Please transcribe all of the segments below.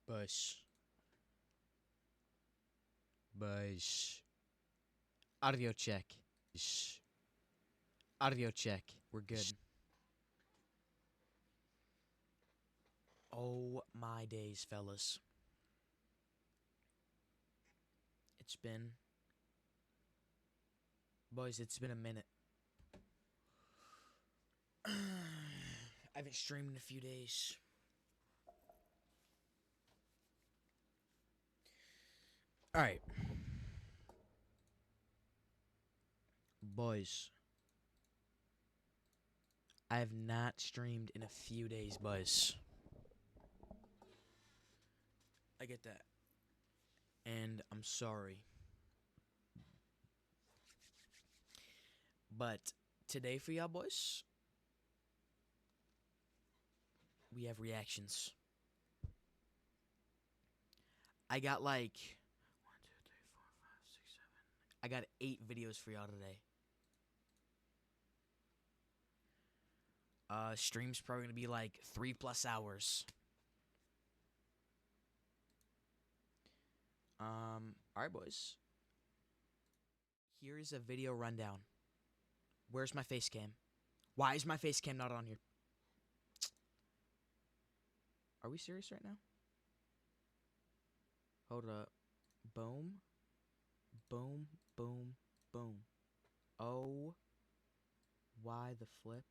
Bush. Bush. Audio check. Shh. Audio check. We're good. Oh my days, fellas. It's been a minute. I haven't streamed in a few days. Alright. Boys. I have not streamed in a few days, boys. I get that. And I'm sorry. But today for y'all boys, we have reactions. I got like 1, 2, 3, 4, 5, 6, 7. I got 8 videos for y'all today. Stream's probably gonna be like 3+ hours. Alright boys. Here is a video rundown. Where's my face cam? Why is my face cam not on here? Are we serious right now? Hold up. Boom. Boom. Boom. Boom. Oh. Why the flip?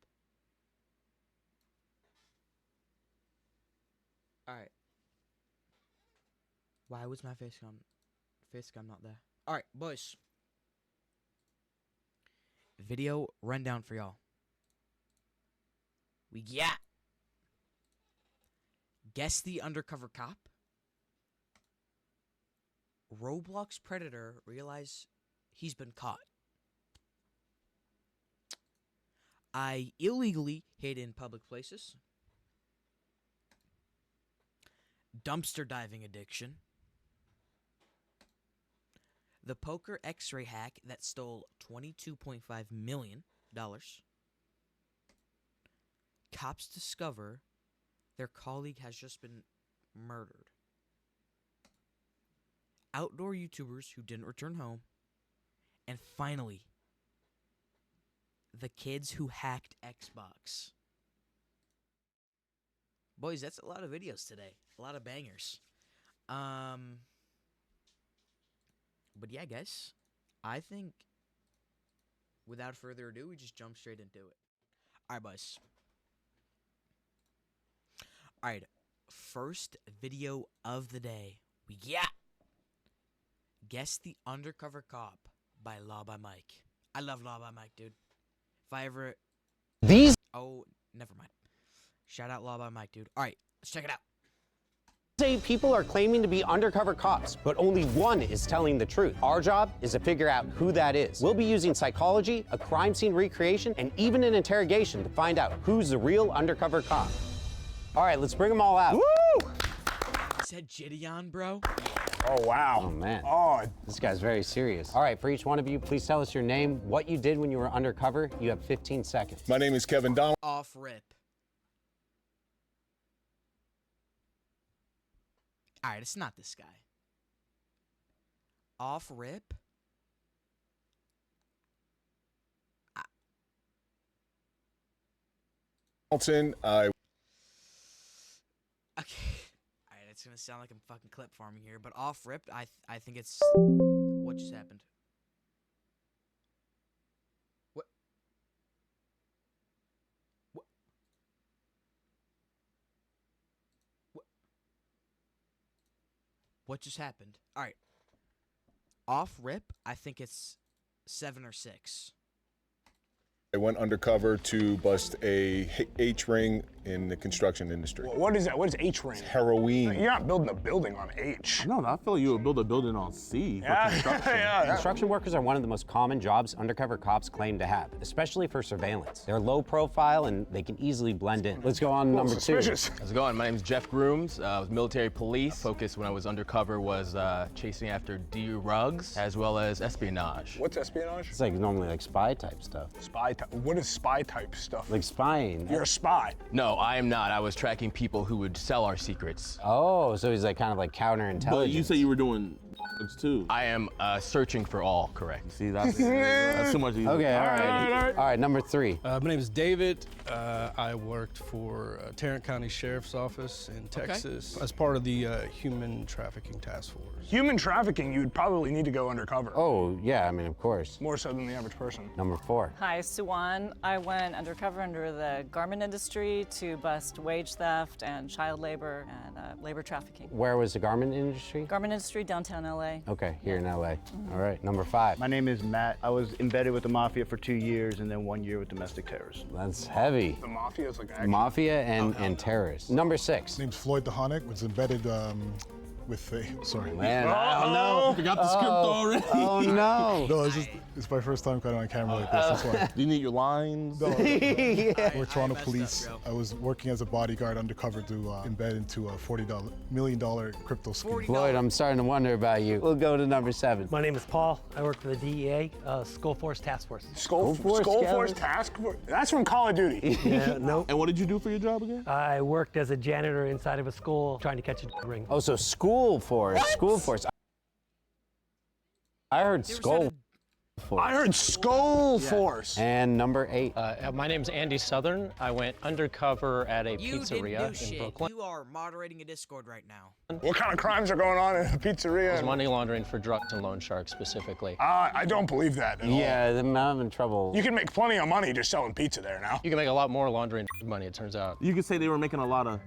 Alright. Why was my face cam not there? Alright, boys. Video rundown for y'all. We got Guess the Undercover Cop. Roblox Predator realize he's been caught. I illegally hid in public places. Dumpster diving addiction. The poker X-ray hack that stole $22.5 million. Cops discover their colleague has just been murdered. Outdoor YouTubers who didn't return home. And finally, the kids who hacked Xbox. Boys, that's a lot of videos today. A lot of bangers. But yeah, guys, I think without further ado, we just jump straight into it. Alright, boys. Alright, first video of the day. We got Guess the Undercover Cop by Law by Mike. I love Law by Mike, dude. If I ever... Oh, never mind. Shout out Law by Mike, dude. Alright, let's check it out. 8 people are claiming to be undercover cops, but only one is telling the truth. Our job is to figure out who that is. We'll be using psychology, a crime scene recreation, and even an interrogation to find out who's the real undercover cop. All right, let's bring them all out. Woo! Is that Gideon, bro? Oh, wow. Oh, man. Oh, This guy's very serious. All right, for each one of you, please tell us your name, what you did when you were undercover. You have 15 seconds. my name is Kevin Donald. Off rip. Alright, it's not this guy. Off rip? Hamilton. Okay. Alright, it's gonna sound like I'm fucking clip farming here, but off rip, I think it's... What just happened? What? What? What just happened? Alright. Off rip, I think it's 7 or 6. I went undercover to bust a H-ring in the construction industry. What is that? What is H-ring? Heroin. You're not building a building on H. No, I feel you would build a building on C for construction. yeah. Construction workers are one of the most common jobs undercover cops claim to have, especially for surveillance. They're low profile and they can easily blend in. Let's go on number 2. Suspicious. How's it going? My name is Jeff Grooms. I was military police. Focus when I was undercover was chasing after drugs as well as espionage. What's espionage? It's like normally like spy type stuff. Spy type. What is spy type stuff? Like spying. You're a spy. No, I am not. I was tracking people who would sell our secrets. Oh, so he's like kind of like counterintelligence. But you say you were doing drugs too. I am searching for all, correct? See, that's too much easier. Okay, all right. All right, number 3. My name is David. I worked for Tarrant County Sheriff's Office in Texas as part of the Human Trafficking Task Force. Human trafficking, you'd probably need to go undercover. Oh, yeah, I mean, of course. More so than the average person. Number 4. Hi, Suwan. I went undercover under the garment industry to bust wage theft and child labor and labor trafficking. Where was the garment industry? Garment industry, downtown LA. Okay, here in LA. All right, number 5. My name is Matt. I was embedded with the Mafia for 2 years and then 1 year with domestic terrorism. That's heavy. The Mafia is like actually... Mafia and terrorists. Number 6. Name's Floyd DeHonick. Was embedded with a... Sorry. Man, I don't know. Forgot the script already. Oh, no. No, it's my first time kind of on camera like this. That's why. Do you need your lines? No. Yeah. We're Toronto messed Police. up, bro. I was working as a bodyguard undercover to embed into a $40 million crypto scheme. Floyd, I'm starting to wonder about you. We'll go to number 7. My name is Paul. I work for the DEA, Skull Force Task Force. Skull Force Task Force? That's from Call of Duty. Yeah, no. And what did you do for your job again? I worked as a janitor inside of a school trying to catch a ring. Oh, so School Force. What? School Force. I heard Skull Force. I heard Skull Force. And number 8. My name's Andy Southern. I went undercover at a You didn't pizzeria do in shit. Brooklyn. You are moderating a Discord right now. What kind of crimes are going on in a pizzeria? It was money laundering for drugs and loan sharks specifically. I don't believe that at all. Yeah, I'm having trouble. You can make plenty of money just selling pizza there now. You can make a lot more laundering money, it turns out. You could say they were making a lot of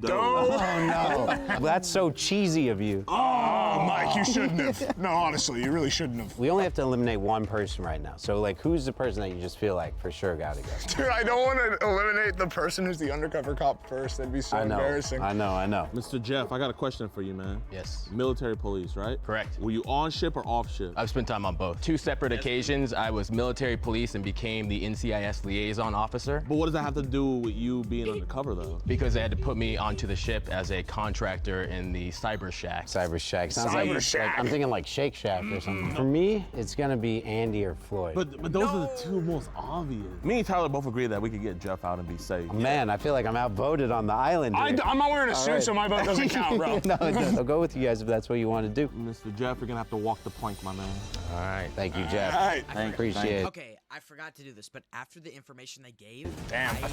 dough. Oh, no. That's so cheesy of you. Oh, Mike, you shouldn't have. No, honestly, you really shouldn't have. We only have to eliminate one person right now. So, like, who's the person that you just feel like for sure gotta go? Dude, I don't want to eliminate the person who's the undercover cop first. That'd be so embarrassing. I know. Mr. Jeff, I got a question for you, man. Yes. Military police, right? Correct. Were you on ship or off ship? I've spent time on both. 2 separate occasions, I was military police and became the NCIS liaison officer But what does that have to do with you being undercover, though? because they had to put me onto the ship as a contractor in the Cyber Shack. Cyber Shack. Sounds Cyber like, Shack. I'm thinking like Shake Shack or something. For me, it's gonna be Andy or Floyd. But those are the 2 most obvious. Me and Tyler both agree that we could get Jeff out and be safe. Man, I feel like I'm outvoted on the island here. I'm not wearing a suit, right. so my vote doesn't count, bro. No, it doesn't. I'll go with you guys if that's what you want to do. Mr. Jeff, you're gonna have to walk the plank, my man. All right. Thank you, Jeff. All right. Appreciate it. Okay, I forgot to do this, but after the information they gave, Damn, I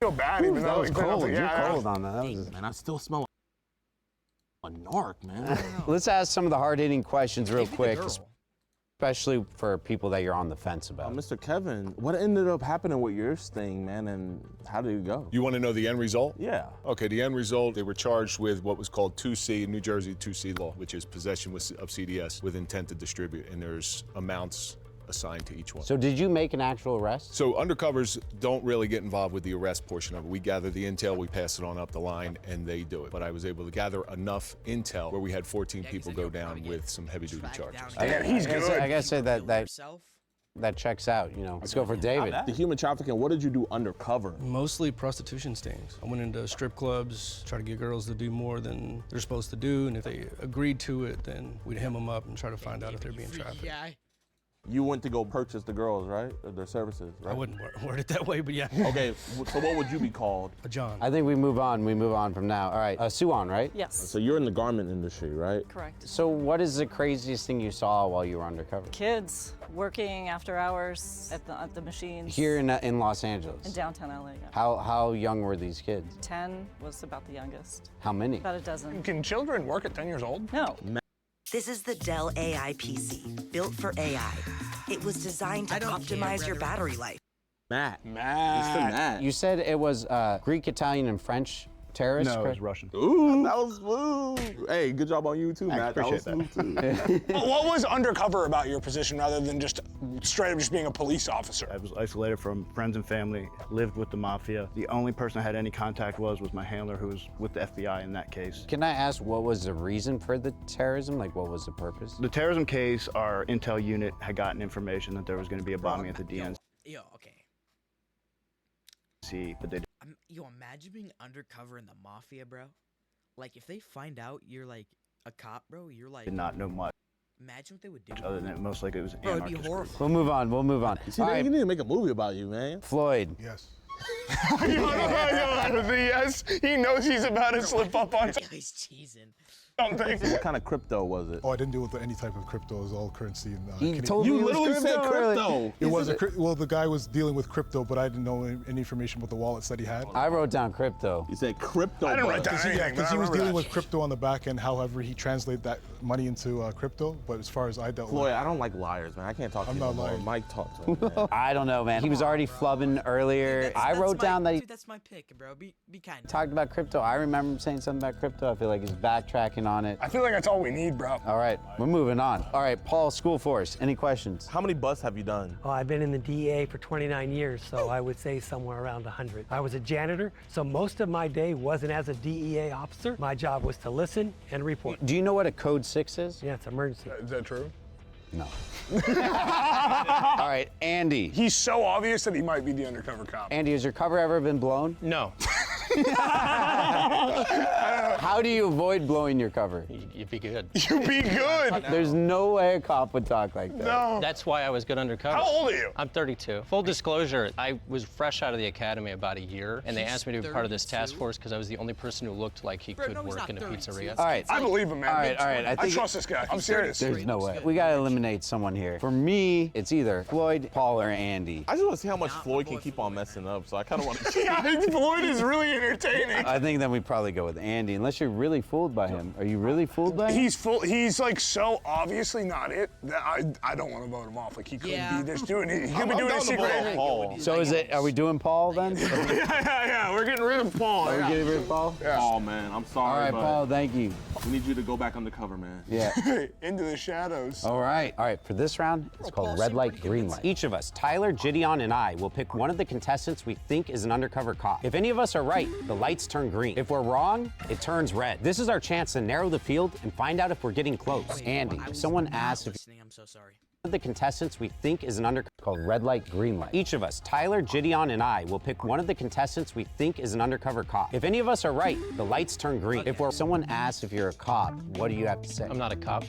feel bad even though That was it's been cold. nothing. You're Yeah, cold on that. That was... Man, I still smell a narc, man. Let's ask some of the hard-hitting questions real Maybe the quick, girl. especially for people that you're on the fence about. Mr. Kevin, what ended up happening with your sting, man, and how did it go? You want to know the end result? Yeah. Okay, the end result, they were charged with what was called 2C, New Jersey 2C law, which is possession of CDS with intent to distribute, and there's amounts assigned to each one. So did you make an actual arrest? So undercovers don't really get involved with the arrest portion of it. We gather the intel, we pass it on up the line, and they do it. But I was able to gather enough intel where we had 14 people go down with some heavy-duty charges. Yeah, he's good. I gotta say that yourself. that checks out. You know, let's go for David. The human trafficking, what did you do undercover? Mostly prostitution stings. I went into strip clubs, try to get girls to do more than they're supposed to do, and if they agreed to it, then we'd hem them up and try to find out if they're being trafficked. Yeah. You went to go purchase the girls, right? Or their services, right? I wouldn't word it that way, but yeah. Okay, so what would you be called? A John. I think we move on. We move on from now. All right, Suwan, right? Yes, So you're in the garment industry, right? correct. So what is the craziest thing you saw while you were undercover? Kids working after hours at the machines. Here in Los Angeles. in downtown LA. Yeah. How young were these kids? 10 was about the youngest. How many? About a dozen. Can children work at 10 years old? No. This is the Dell AI PC, built for AI. It was designed to I don't care, optimize your brother. battery life. Matt. Matt. Matt. You said it was Greek, Italian, and French terrorists? No, it was correct? Russian. Ooh, that was smooth. Hey, good job on you too, Matt. That was appreciate smooth too. What was undercover about your position rather than just straight up just being a police officer? I was isolated from friends and family, lived with the Mafia. The only person I had any contact was my handler, who was with the FBI in that case. Can I ask what was the reason for the terrorism? Like, what was the purpose? The terrorism case, our intel unit had gotten information that there was going to be a bombing at the DNC, Yo, okay. but they Yo, imagine being undercover in the mafia, bro. Like, if they find out you're like a cop, bro, you're like. did not know much, Imagine what they would do. other than most likely it was Bro, it'd be anarchist group. horrifying. We'll move on. We'll move on. See, All you right, need to make a movie about you, man. Floyd. Yes. Yes, he knows he's about to slip up on He's cheesing. something. What kind of crypto was it? Oh, I didn't deal with any type of crypto. It was all currency. And, He Canadian. told me You it was literally said crypto. crypto. It was well, the guy was dealing with crypto, but I didn't know any information about the wallets that he had. I wrote down crypto. You said crypto. I didn't write bro. down anything, but Because I he was remember dealing that. with crypto on the back end. However, he translated that money into crypto. But as far as I dealt Floyd, with, I don't like liars, man. I can't talk to I'm you not no more. lying. Mike talked to me, man. I don't know, man. He was already flubbing earlier. I wrote down that he Dude, that's my pick, bro. Be kind. talked about crypto. I remember him saying something about crypto. I feel like he's backtracking on it. I feel like that's all we need, bro. All right, we're moving on. All right, Paul, school force. Any questions? How many busts have you done? Oh, I've been in the DEA for 29 years, so I would say somewhere around 100. I was a janitor, so most of my day wasn't as a DEA officer. My job was to listen and report. Do you know what a code 6 is? Yeah, it's emergency. Is that true? No. All right, Andy. He's so obvious that he might be the undercover cop. Andy, has your cover ever been blown? No. How do you avoid blowing your cover? You'd be good. You be good. There's no way a cop would talk like that. No. That's why I was good undercover. How old are you? I'm 32. Full disclosure, I was fresh out of the academy about a year, and they He's asked me to be part of this task 32? force because I was the only person who looked like he Bro, could no, he's work not in a 32. pizzeria. All right. I believe him, man. All right. I think trust this guy. I'm serious. There's no way. We gotta eliminate someone here. For me, it's either Floyd, Paul, or Andy. I just want to see how much Floyd can keep on messing up, so I kind of want to. Yeah, Floyd is really entertaining. I think then we probably go with Andy, unless you're really fooled by him. Are you really fooled by him? He's full. He's like so obviously not it that I don't want to vote him off. Like he could Yeah. be this doing. He could be I'm doing a down to secret. vote agent. Paul. So is it? Are we doing Paul then? Yeah. We're getting rid of Paul. Are we Yeah. getting rid of Paul? Oh man, I'm sorry. All right, but Paul. Thank you. we need you to go back undercover, man. Yeah. Into the shadows. All right. All right. For this round, it's called Red Light, Green Light. Each of us, Tyler, Gideon, and I, will pick one of the contestants we think is an undercover cop. If any of us are right, the lights turn green. If we're wrong, it turns red. This is our chance to narrow the field and find out if we're getting close. Andy, if someone asks if Listening, I'm so sorry. one of the contestants we think is an undercover called Red Light, Green Light. Each of us, Tyler, Gideon, and I, will pick one of the contestants we think is an undercover cop. If any of us are right, the lights turn green. If someone asks if you're a cop, what do you have to say? I'm not a cop.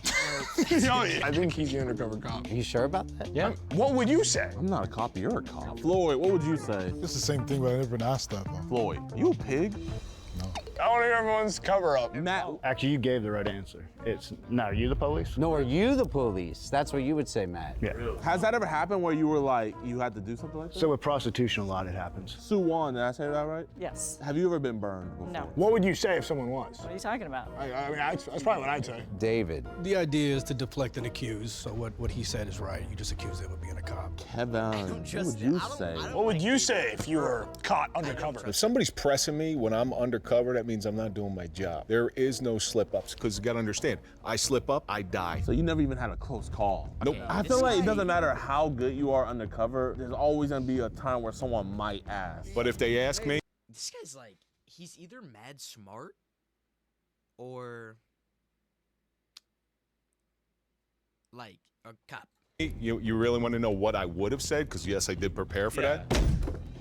I think he's the undercover cop. Are you sure about that? Yeah. What would you say? I'm not a cop. You're a cop. Floyd, what would you say? it's the same thing, but I never been asked that though. Floyd, you a pig? I want to hear everyone's cover up. Matt. Actually, you gave the right answer. It's, now, are you the police? No, are you the police? That's what you would say, Matt. Yeah. Has that ever happened where you were like, you had to do something like that? So with prostitution, a lot it happens. Sue Wan, did I say that right? Yes. Have you ever been burned before? No. What would you say if someone was? What are you talking about? I mean, that's probably what I'd say. David. The idea is to deflect and accuse, so what he said is right. You just accuse them of being a cop. Kevin, what would you say? What would you say if you were caught undercover? If somebody's pressing me when I'm undercover, that means I'm not doing my job. There is no slip-ups, because you gotta understand, I slip up, I die. So you never even had a close call? Nope. I feel like it doesn't matter how good you are undercover, there's always gonna be a time where someone might ask. But if they ask me, This guy's like, he's either mad smart or like a cop. you really want to know what I would have said? Because yes, I did prepare for that.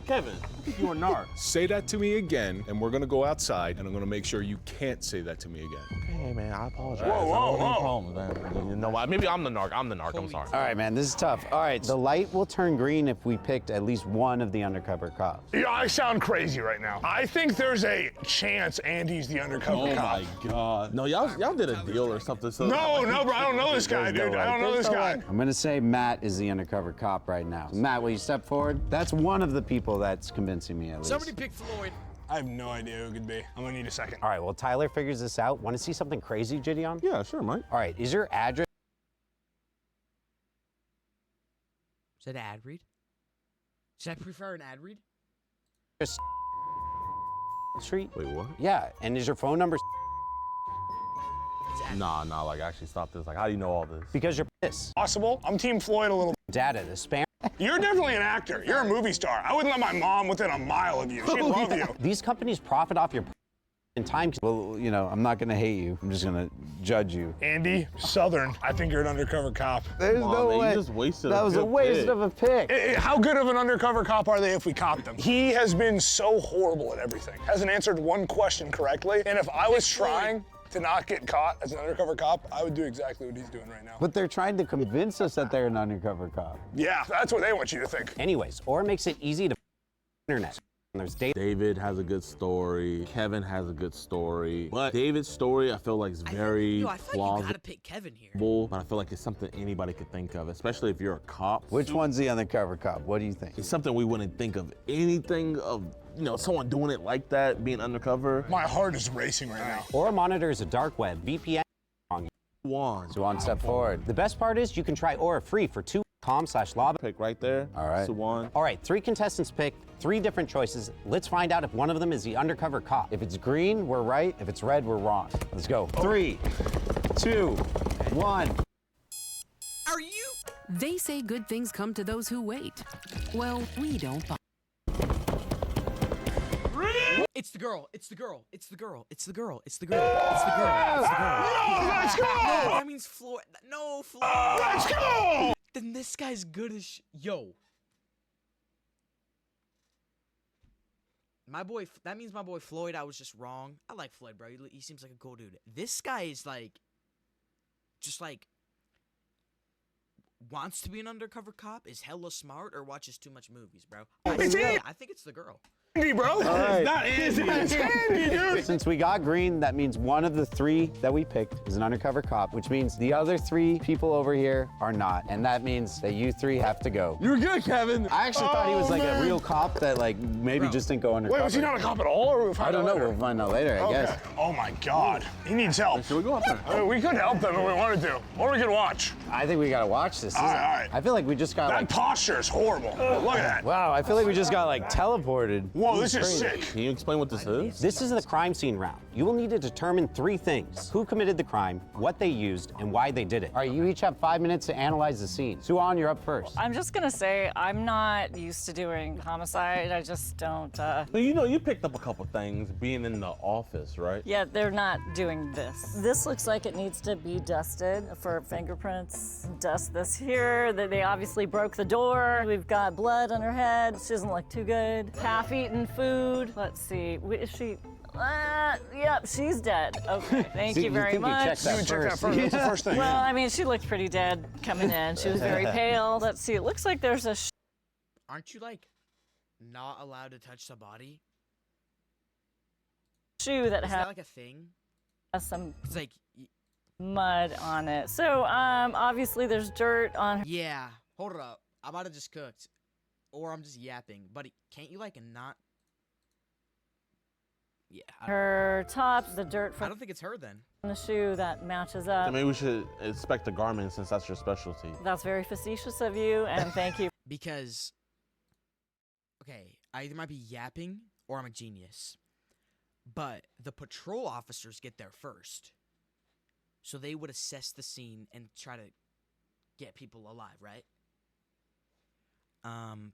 Kevin, I think you a narc. Say that to me again, and we're gonna go outside, and I'm gonna make sure you can't say that to me again. Hey man, I apologize. Whoa. Problems, man. You know what? Maybe I'm the narc. I'm sorry. All right, man, this is tough. All right, the light will turn green if we picked at least one of the undercover cops. Yeah, I sound crazy right now. I think there's a chance Andy's the undercover cop. God. No, y'all did a deal or something. So No, bro, I don't know this guy, dude. I don't know this guy. I'm gonna say Matt is the undercover cop right now. Matt, will you step forward? That's one of the people that's convincing me at least. Somebody pick Floyd. I have no idea who it could be. I'm gonna need a second. All right, well, Tyler figures this out. Want to see something crazy, Gideon? Yeah, sure, Mike. All right, is your address Is that an ad read? Should I prefer an ad read? Street? Wait, what? Yeah, and is your phone number Nah, like actually stop this. Like, how do you know all this? because you're pissed? Possible. I'm Team Floyd a little. Data, the spam. You're definitely an actor. You're a movie star. I wouldn't let my mom within a mile of you. She'd love you. These companies profit off your in time. Well, you know, I'm not gonna hate you. I'm just gonna judge you. Andy, Southern, I think you're an undercover cop. There's Come on, no man, way. you just wasted that a was a good waste pick. of a pick. How good of an undercover cop are they if we caught them? He has been so horrible at everything. Hasn't answered one question correctly. And if I was trying to not get caught as an undercover cop, I would do exactly what he's doing right now. But they're trying to convince us that they're an undercover cop. Yeah, that's what they want you to think. Anyways, or makes it easy to internet. There's Dave. David has a good story. Kevin has a good story. But David's story, I feel like is very I feel like you gotta pick Kevin here. but I feel like it's something anybody could think of, especially if you're a cop. Which one's the undercover cop? What do you think? It's something we wouldn't think of anything of, someone doing it like that, being undercover. My heart is racing right now. Aura monitors a dark web, VPN. Suwan, step forward. The best part is you can try Aura free for $2.com/lava. Pick right there. All right. Suwan. All right, 3 contestants picked, 3 different choices. Let's find out if one of them is the undercover cop. If it's green, we're right. If it's red, we're wrong. Let's go. 3, 2, 1. Are you? They say good things come to those who wait. Well, we don't. It's the girl. It's the girl. It's the girl. It's the girl. It's the girl. It's the girl. It's the girl. No, let's go! No, that means Floyd. No, Floyd. Let's go! Then this guy's good as yo. My boy. That means my boy Floyd. I was just wrong. I like Floyd, bro. He seems like a cool dude. This guy is like, just like, wants to be an undercover cop, is hella smart, or watches too much movies, bro. I think it's the girl. Andy, bro. All right. It's not Andy. It's Andy, dude. Since we got green, that means one of the 3 that we picked is an undercover cop, which means the other 3 people over here are not. And that means that you 3 have to go. You're good, Kevin. I actually thought he was like a real cop that like maybe just didn't go undercover. Wait, was he not a cop at all? Or we'll find I don't out know. later? We'll find out later, I guess. Oh my God. He needs help. Should we go up there? We could help them if we wanted to. Or we could watch. I think we gotta watch this. All right. I feel like we just got That posture is horrible. Look at that. Wow, I feel like we just got like teleported. Whoa, this is Crazy. sick. Can you explain what this is? This is the crime scene round. You will need to determine 3 things: who committed the crime, what they used, and why they did it. All right, you each have 5 minutes to analyze the scene. Suwan, you're up first. I'm just gonna say I'm not used to doing homicide. I just don't. But you picked up a couple things being in the office, right? Yeah, they're not doing this. This looks like it needs to be dusted for fingerprints. Dust this here. They obviously broke the door. We've got blood on her head. She doesn't look too good. Half-eaten food. Let's see. Is she? Yep, she's dead. Okay, thank you very much. Check that first. That's the first thing. Well, I mean, she looked pretty dead coming in. She was very pale. Let's see. It looks like there's a. Aren't you like not allowed to touch the body? Shoe that Is has that like a thing? Some It's like mud on it. So obviously there's dirt on her. yeah. Hold it up. I might have just cooked, or I'm just yapping. Buddy, can't you like not? Yeah. Her top, the dirt I from don't think it's her then. the shoe that matches up. So maybe we should inspect the garment since that's your specialty. That's very facetious of you, and thank you. Because, okay, I either might be yapping or I'm a genius. But the patrol officers get there first. So they would assess the scene and try to get people alive, right?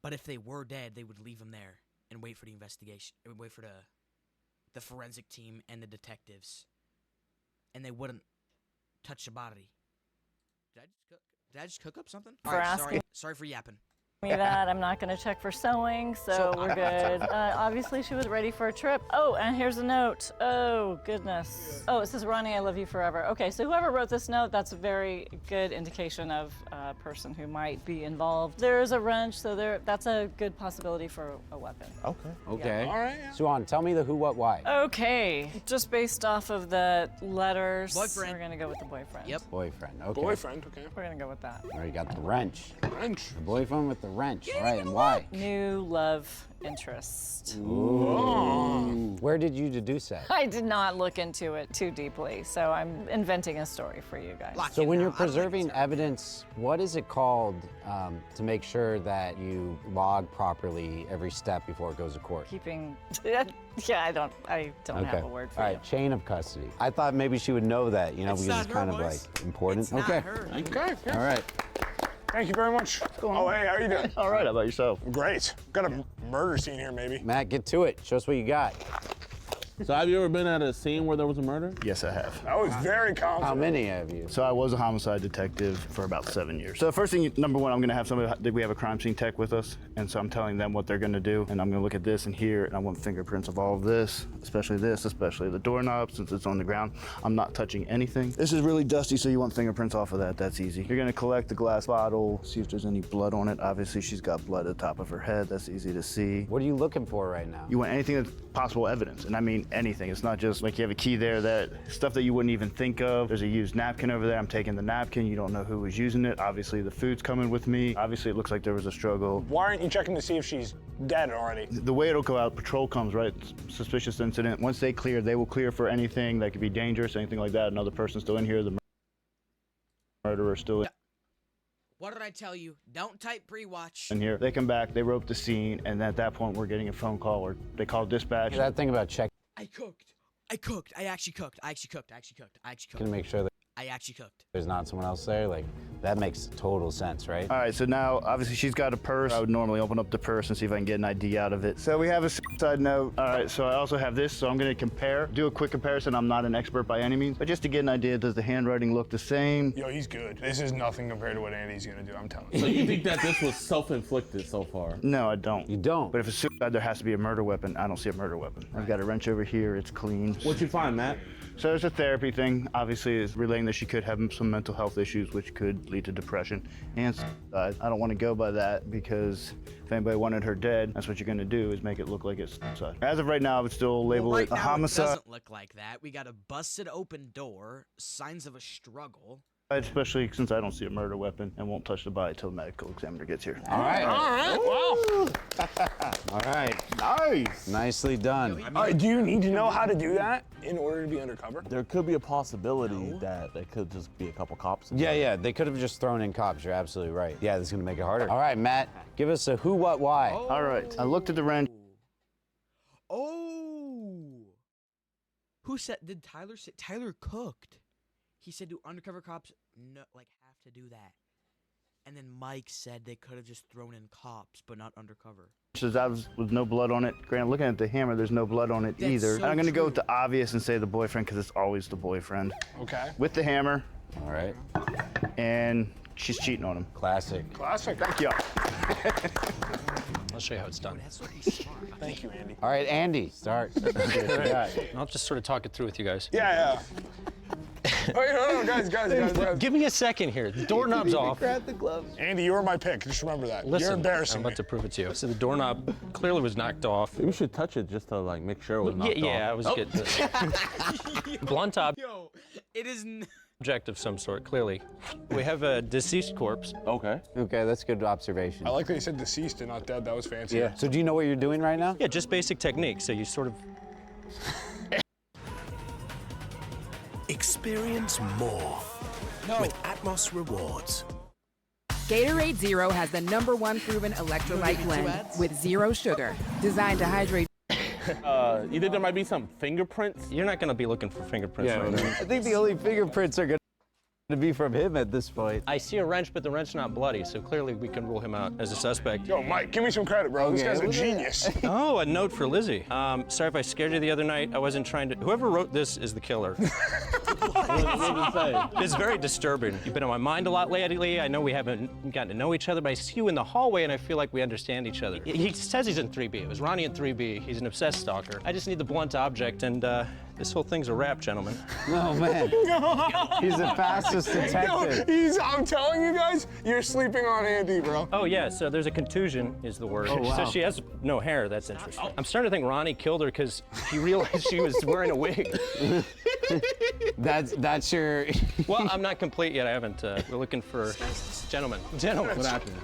But if they were dead, they would leave them there and wait for the investigation. Wait for the forensic team and the detectives. And they wouldn't touch the body. Did I just cook up something? For All right, asking- sorry for yapping. Me that I'm not going to check for sewing, so we're good. Obviously, she was ready for a trip. Oh, and here's a note. Oh, goodness. Oh, it says, Ronnie, I love you forever. Okay, so whoever wrote this note, that's a very good indication of a person who might be involved. There's a wrench, so that's a good possibility for a weapon. Okay. All right. Suwan, tell me the who, what, why. Okay, just based off of the letters, Boyfriend. we're going to go with the boyfriend. Yep. Boyfriend. Okay. Boyfriend, okay. We're going to go with that. All right, you got the wrench. Wrench. The boyfriend with the wrench. All right, and why? New love interest. Ooh. Where did you deduce that? I did not look into it too deeply, so I'm inventing a story for you guys. So when you're preserving evidence, what is it called to make sure that you log properly every step before it goes to court? Keeping, yeah, I don't have a word for All you. right, chain of custody. I thought maybe she would know that, It's because not it's her, kind of boys. like important. It's not okay. her. Okay. All right. Thank you very much. Oh, hey, how are you doing? All right, how about yourself? Great. Got a murder scene here, maybe. Matt, get to it. Show us what you got. So have you ever been at a scene where there was a murder? Yes, I have. I was very confident. How many have you? So I was a homicide detective for about 7 years. So first thing, number one, I'm gonna have somebody, we have a crime scene tech with us, and so I'm telling them what they're gonna do, and I'm gonna look at this and here, and I want fingerprints of all of this, especially the doorknob, since it's on the ground. I'm not touching anything. This is really dusty, so you want fingerprints off of that, that's easy. You're gonna collect the glass bottle, see if there's any blood on it. Obviously, she's got blood at the top of her head, that's easy to see. What are you looking for right now? You want anything that's possible evidence, and I mean anything. It's not just like you have a key there, that stuff that you wouldn't even think of. There's a used napkin over there. I'm taking the napkin. You don't know who was using it. Obviously, the food's coming with me. Obviously, it looks like there was a struggle. Why aren't you checking to see if she's dead already? The way it'll go out, patrol comes, right? Suspicious incident. Once they clear, they will clear for anything that could be dangerous, anything like that. Another person's still in here. The murderer's still in. What did I tell you? Don't type pre-watch. In here. They come back, they rope the scene, and at that point, we're getting a phone call, or they call dispatch. That thing about check. I cooked. I actually cooked. Gonna make sure that I actually cooked. there's not someone else there. Like, that makes total sense, right? All right, so now, obviously, she's got a purse. I would normally open up the purse and see if I can get an ID out of it. So we have a side note. All right, so I also have this, so I'm gonna compare, do a quick comparison. I'm not an expert by any means, but just to get an idea, does the handwriting look the same? Yo, he's good. This is nothing compared to what Andy's gonna do, I'm telling you. So you think that this was self-inflicted so far? No, I don't. You don't? But if it's suicide, there has to be a murder weapon. I don't see a murder weapon. I've got a wrench over here, it's clean. What'd you find, Matt? So there's a therapy thing. Obviously, it's relaying that she could have some mental health issues, which could lead to depression and suicide. I don't want to go by that because if anybody wanted her dead, that's what you're going to do, is make it look like it's suicide. As of right now, I would still label it a homicide. It doesn't look like that. We got a busted open door, signs of a struggle. Especially since I don't see a murder weapon and won't touch the body till the medical examiner gets here. All right. Wow. All right. Nice. Nicely done. All right, do you need to know how to do that in order to be undercover? There could be a possibility that there could just be a couple cops. Yeah, they could have just thrown in cops. You're absolutely right. Yeah, this is gonna make it harder. All right, Matt, give us a who, what, why. All right, I looked at the wrench. Oh. Who said, did Tyler say? Tyler cooked. He said, do undercover cops have to do that? And then Mike said they could have just thrown in cops, but not undercover. With no blood on it. Granted, looking at the hammer, there's no blood on it either. So I'm gonna true. go with the obvious and say the boyfriend, because it's always the boyfriend. Okay. With the hammer. All right. And she's cheating on him. Classic. Classic. Thank you. I'll show you how it's done. Thank you, Andy. All right, Andy, start. I'll just sort of talk it through with you guys. Yeah. Wait, no, guys. Give me a second here. The doorknob's off. Grab the gloves. Andy, you were my pick. Just remember that. Listen, You're embarrassing I'm about me. to prove it to you. So the doorknob clearly was knocked off. You should touch it just to like make sure it was knocked off. Yeah, I was getting the blunt Yo, it is. object of some sort, clearly. We have a deceased corpse. Okay. Okay, that's good observation. I like that you said deceased and not dead. That was fancy. Yeah. So do you know what you're doing right now? Yeah, just basic technique. So you sort of. Experience more with Atmos Rewards. Gatorade Zero has the #1 proven electrolyte blend with zero sugar, designed to hydrate. You think there might be some fingerprints? You're not going to be looking for fingerprints right now. I think the only fingerprints are gonna be from him at this point. I see a wrench, but the wrench not bloody, so clearly we can rule him out as a suspect. Yo, Mike, give me some credit, bro. This guy's a genius. Oh, a note for Lizzie. Sorry if I scared you the other night. I wasn't trying to. Whoever wrote this is the killer. What does it say? It's very disturbing. You've been on my mind a lot lately. I know we haven't gotten to know each other, but I see you in the hallway and I feel like we understand each other. He says he's in 3B. It was Ronnie in 3B. He's an obsessed stalker. I just need the blunt object, and this whole thing's a wrap, gentlemen. No, man. He's the fastest detective. Yo, I'm telling you guys, you're sleeping on Andy, bro. Oh, yeah, so there's a contusion is the word. Oh, wow. So she has no hair. That's interesting. I'm starting to think Ronnie killed her because he realized she was wearing a wig. That's your... Well, I'm not complete yet. I haven't. We're looking for... Gentlemen. What happened?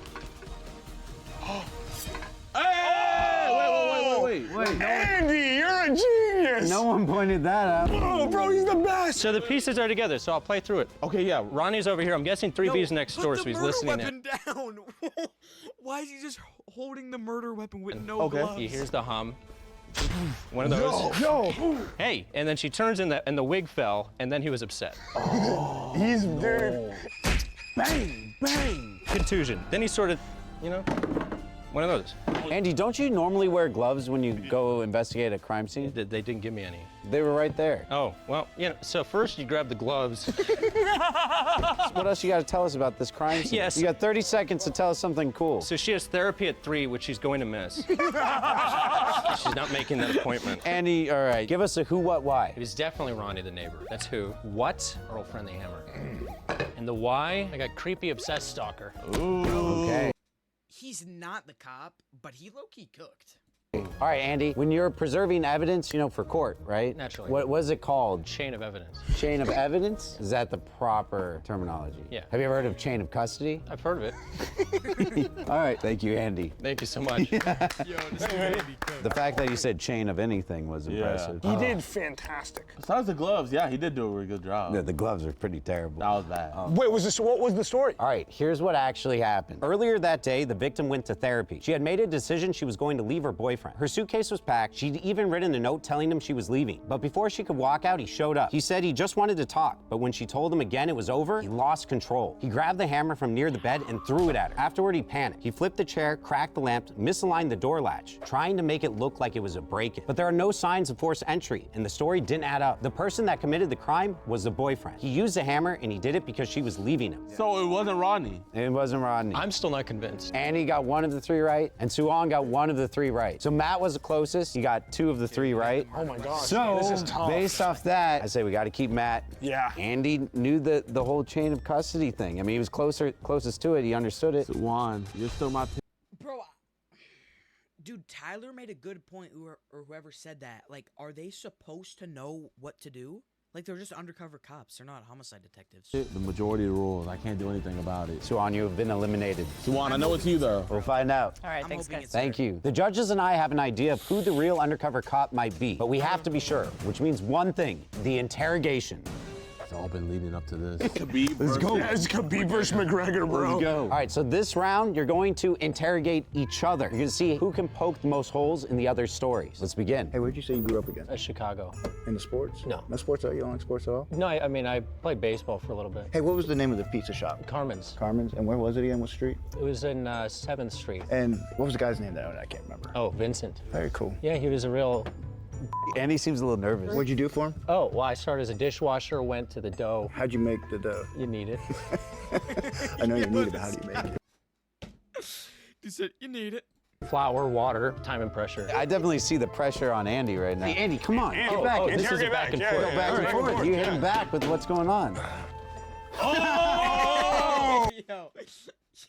Wait. Andy, you're a genius. No one pointed that out. Oh, bro, he's the best. So the pieces are together, so I'll play through it. Okay, yeah. Ronnie's over here. I'm guessing 3B's next door, so he's listening in. Down. Why is he just holding the murder weapon with no Okay. gloves? He hears the hum. One of those. Yo. Hey, and then she turns and the wig fell, and then he was upset. Oh. He's, dude. Bang, bang. Contusion. Then he sort of, one of those. Andy, don't you normally wear gloves when you go investigate a crime scene? They didn't give me any. They were right there. Oh, well, so first you grab the gloves. What else you got to tell us about this crime scene? Yes. You got 30 seconds to tell us something cool. So she has therapy at 3, which she's going to miss. She's not making that appointment. Andy, all right, give us a who, what, why. It was definitely Ronnie the neighbor. That's who. What? Earl Friendly Hammer. And the why? I got creepy obsessed stalker. Ooh. Okay. He's not the cop, but he low-key cooked. All right, Andy, when you're preserving evidence, for court, right? Naturally. What is it called? Chain of evidence. Chain of evidence? Is that the proper terminology? Yeah. Have you ever heard of chain of custody? I've heard of it. All right, thank you, Andy. Thank you so much. The fact that you said chain of anything was impressive. He did fantastic. Besides the gloves, yeah, he did do a really good job. Yeah, the gloves are pretty terrible. That was bad. Wait, what was the story? All right, here's what actually happened. Earlier that day, the victim went to therapy. She had made a decision she was going to leave her boyfriend. Her suitcase was packed. She'd even written a note telling him she was leaving. But before she could walk out, he showed up. He said he just wanted to talk, but when she told him again it was over, he lost control. He grabbed the hammer from near the bed and threw it at her. Afterward, he panicked. He flipped the chair, cracked the lamp, misaligned the door latch, trying to make it look like it was a break-in. But there are no signs of forced entry, and the story didn't add up. The person that committed the crime was the boyfriend. He used the hammer, and he did it because she was leaving him. So it wasn't Rodney? It wasn't Rodney. I'm still not convinced. Andy got 1 of the 3 right, and Suan got 1 of the 3 right. So Matt was the closest. He got 2 of the 3 right. Oh my gosh, So this is tough. based off that, I say we got to keep Matt. Yeah. Andy knew the whole chain of custody thing. I mean, he was closest to it. He understood it. Suan, you're still my Bro, dude, Tyler made a good point, or whoever said that. Like, are they supposed to know what to do? Like, they're just undercover cops. They're not homicide detectives. The majority of the rules. I can't do anything about it. Suan, you have been eliminated. Suan, I know it's you, though. We'll find out. All right, thanks, guys. Thank you. The judges and I have an idea of who the real undercover cop might be, but we have to be sure, which means one thing, the interrogation. It's all been leading up to this. Let's go. Yeah, it's Khabib versus McGregor, bro. Let's go. All right, so this round, you're going to interrogate each other. You're going to see who can poke the most holes in the other's stories. Let's begin. Hey, where'd you say you grew up again? Chicago. In the sports? No. No sports? You don't like sports at all? No, I mean, I played baseball for a little bit. Hey, what was the name of the pizza shop? Carmen's. Carmen's. And where was it again? What street? It was in 7th Street. And what was the guy's name that I can't remember? Oh, Vincent. Very cool. Yeah, he was a real... Andy seems a little nervous. What'd you do for him? Oh, well, I started as a dishwasher, went to the dough. How'd you make the dough? You need it. I know you need it, but how do you make it? He said, you need it. Flour, water, time and pressure. I definitely see the pressure on Andy right now. Hey, Andy, come on. Andy, Get back. this is a back and forth. Go back and forth. You hit him back with what's going on. Oh!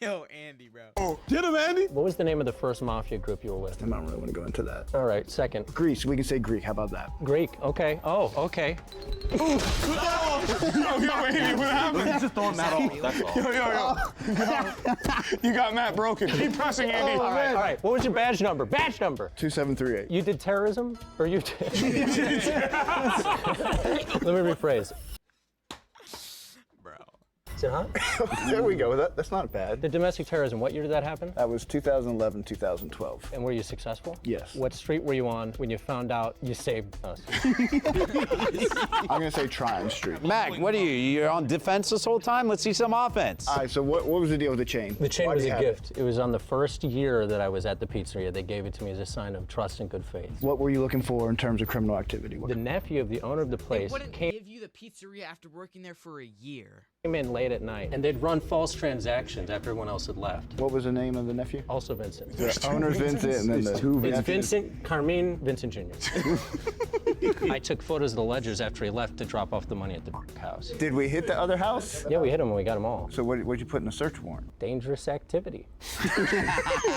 Yo, Andy, bro. Oh, get him, Andy. What was the name of the first mafia group you were with? I don't really want to go into that. All right, second. Greece. We can say Greek. How about that? Greek, okay. Oh, okay. Yo, Andy, what happened? He's just throwing that off. That's all. Yo. You got Matt broken. Keep pressing, Andy. All right. What was your badge number? Badge number. 2738. You did terrorism? Or you did... Let me rephrase. Is it hot? There we go. That's not bad. The domestic terrorism, what year did that happen? That was 2011, 2012. And were you successful? Yes. What street were you on when you found out you saved us? I'm going to say Tryon Street. Mac, what are you? You're on defense this whole time? Let's see some offense. All right, so what was the deal with the chain? The chain Why was do you a have gift. It was on the first year that I was at the pizzeria. They gave it to me as a sign of trust and good faith. What were you looking for in terms of criminal activity? The nephew of the owner of the They place wouldn't came give you the pizzeria after working there for a year. in late at night, and they'd run false transactions after everyone else had left. What was the name of the nephew? Also Vincent. The owner's Vincent, and then the two It's nephews. Vincent, Carmine, Vincent Jr. I took photos of the ledgers after he left to drop off the money at the house. Did we hit the other house? Yeah, we hit him and we got them all. So what'd you put in the search warrant? Dangerous activity.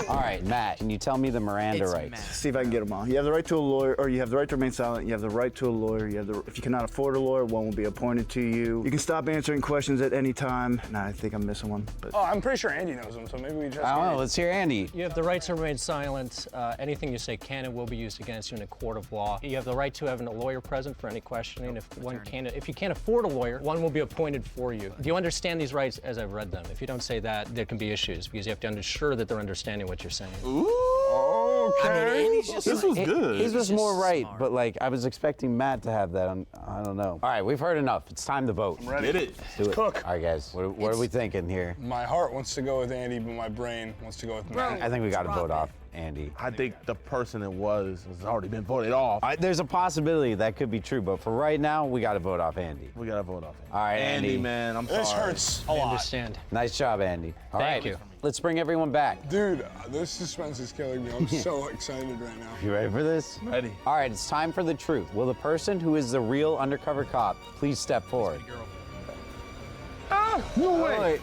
All right, Matt, can you tell me the Miranda rights? See if I can get them all. You have the right to a lawyer, or you have the right to remain silent. You have the right to a lawyer. You have the, if you cannot afford a lawyer, one will be appointed to you. You can stop answering questions at any time. Nah, I think I'm missing one. But Oh, I'm pretty sure Andy knows them, so maybe we just. I don't know. Let's hear Andy. You have the right to remain silent. Anything you say can and will be used against you in a court of law. You have the right to have a lawyer present for any questioning. If you can't afford a lawyer, one will be appointed for you. Do you understand these rights as I've read them? If you don't say that, there can be issues because you have to ensure that they're understanding what you're saying. Ooh. Okay. I mean, Andy's just This like, was good. His was just more right, smart. but like I was expecting Matt to have that. I don't know. All right, we've heard enough. It's time to vote. I'm ready. Get it. Do it. Cook. All right, guys. What are we thinking here? My heart wants to go with Andy, but my brain wants to go with Matt. I think we got to Drop vote it. off Andy. I think the person it was has already been voted off. There's a possibility that could be true, but for right now, we got to vote off Andy. We gotta vote off him. All right, Andy. man, I'm This sorry. hurts a I lot. understand. Nice job, Andy. All Thank right, you. let's bring everyone back. Dude, this suspense is killing me. I'm so excited right now. You ready for this? Ready. All right, it's time for the truth. Will the person who is the real undercover cop please step forward? No way.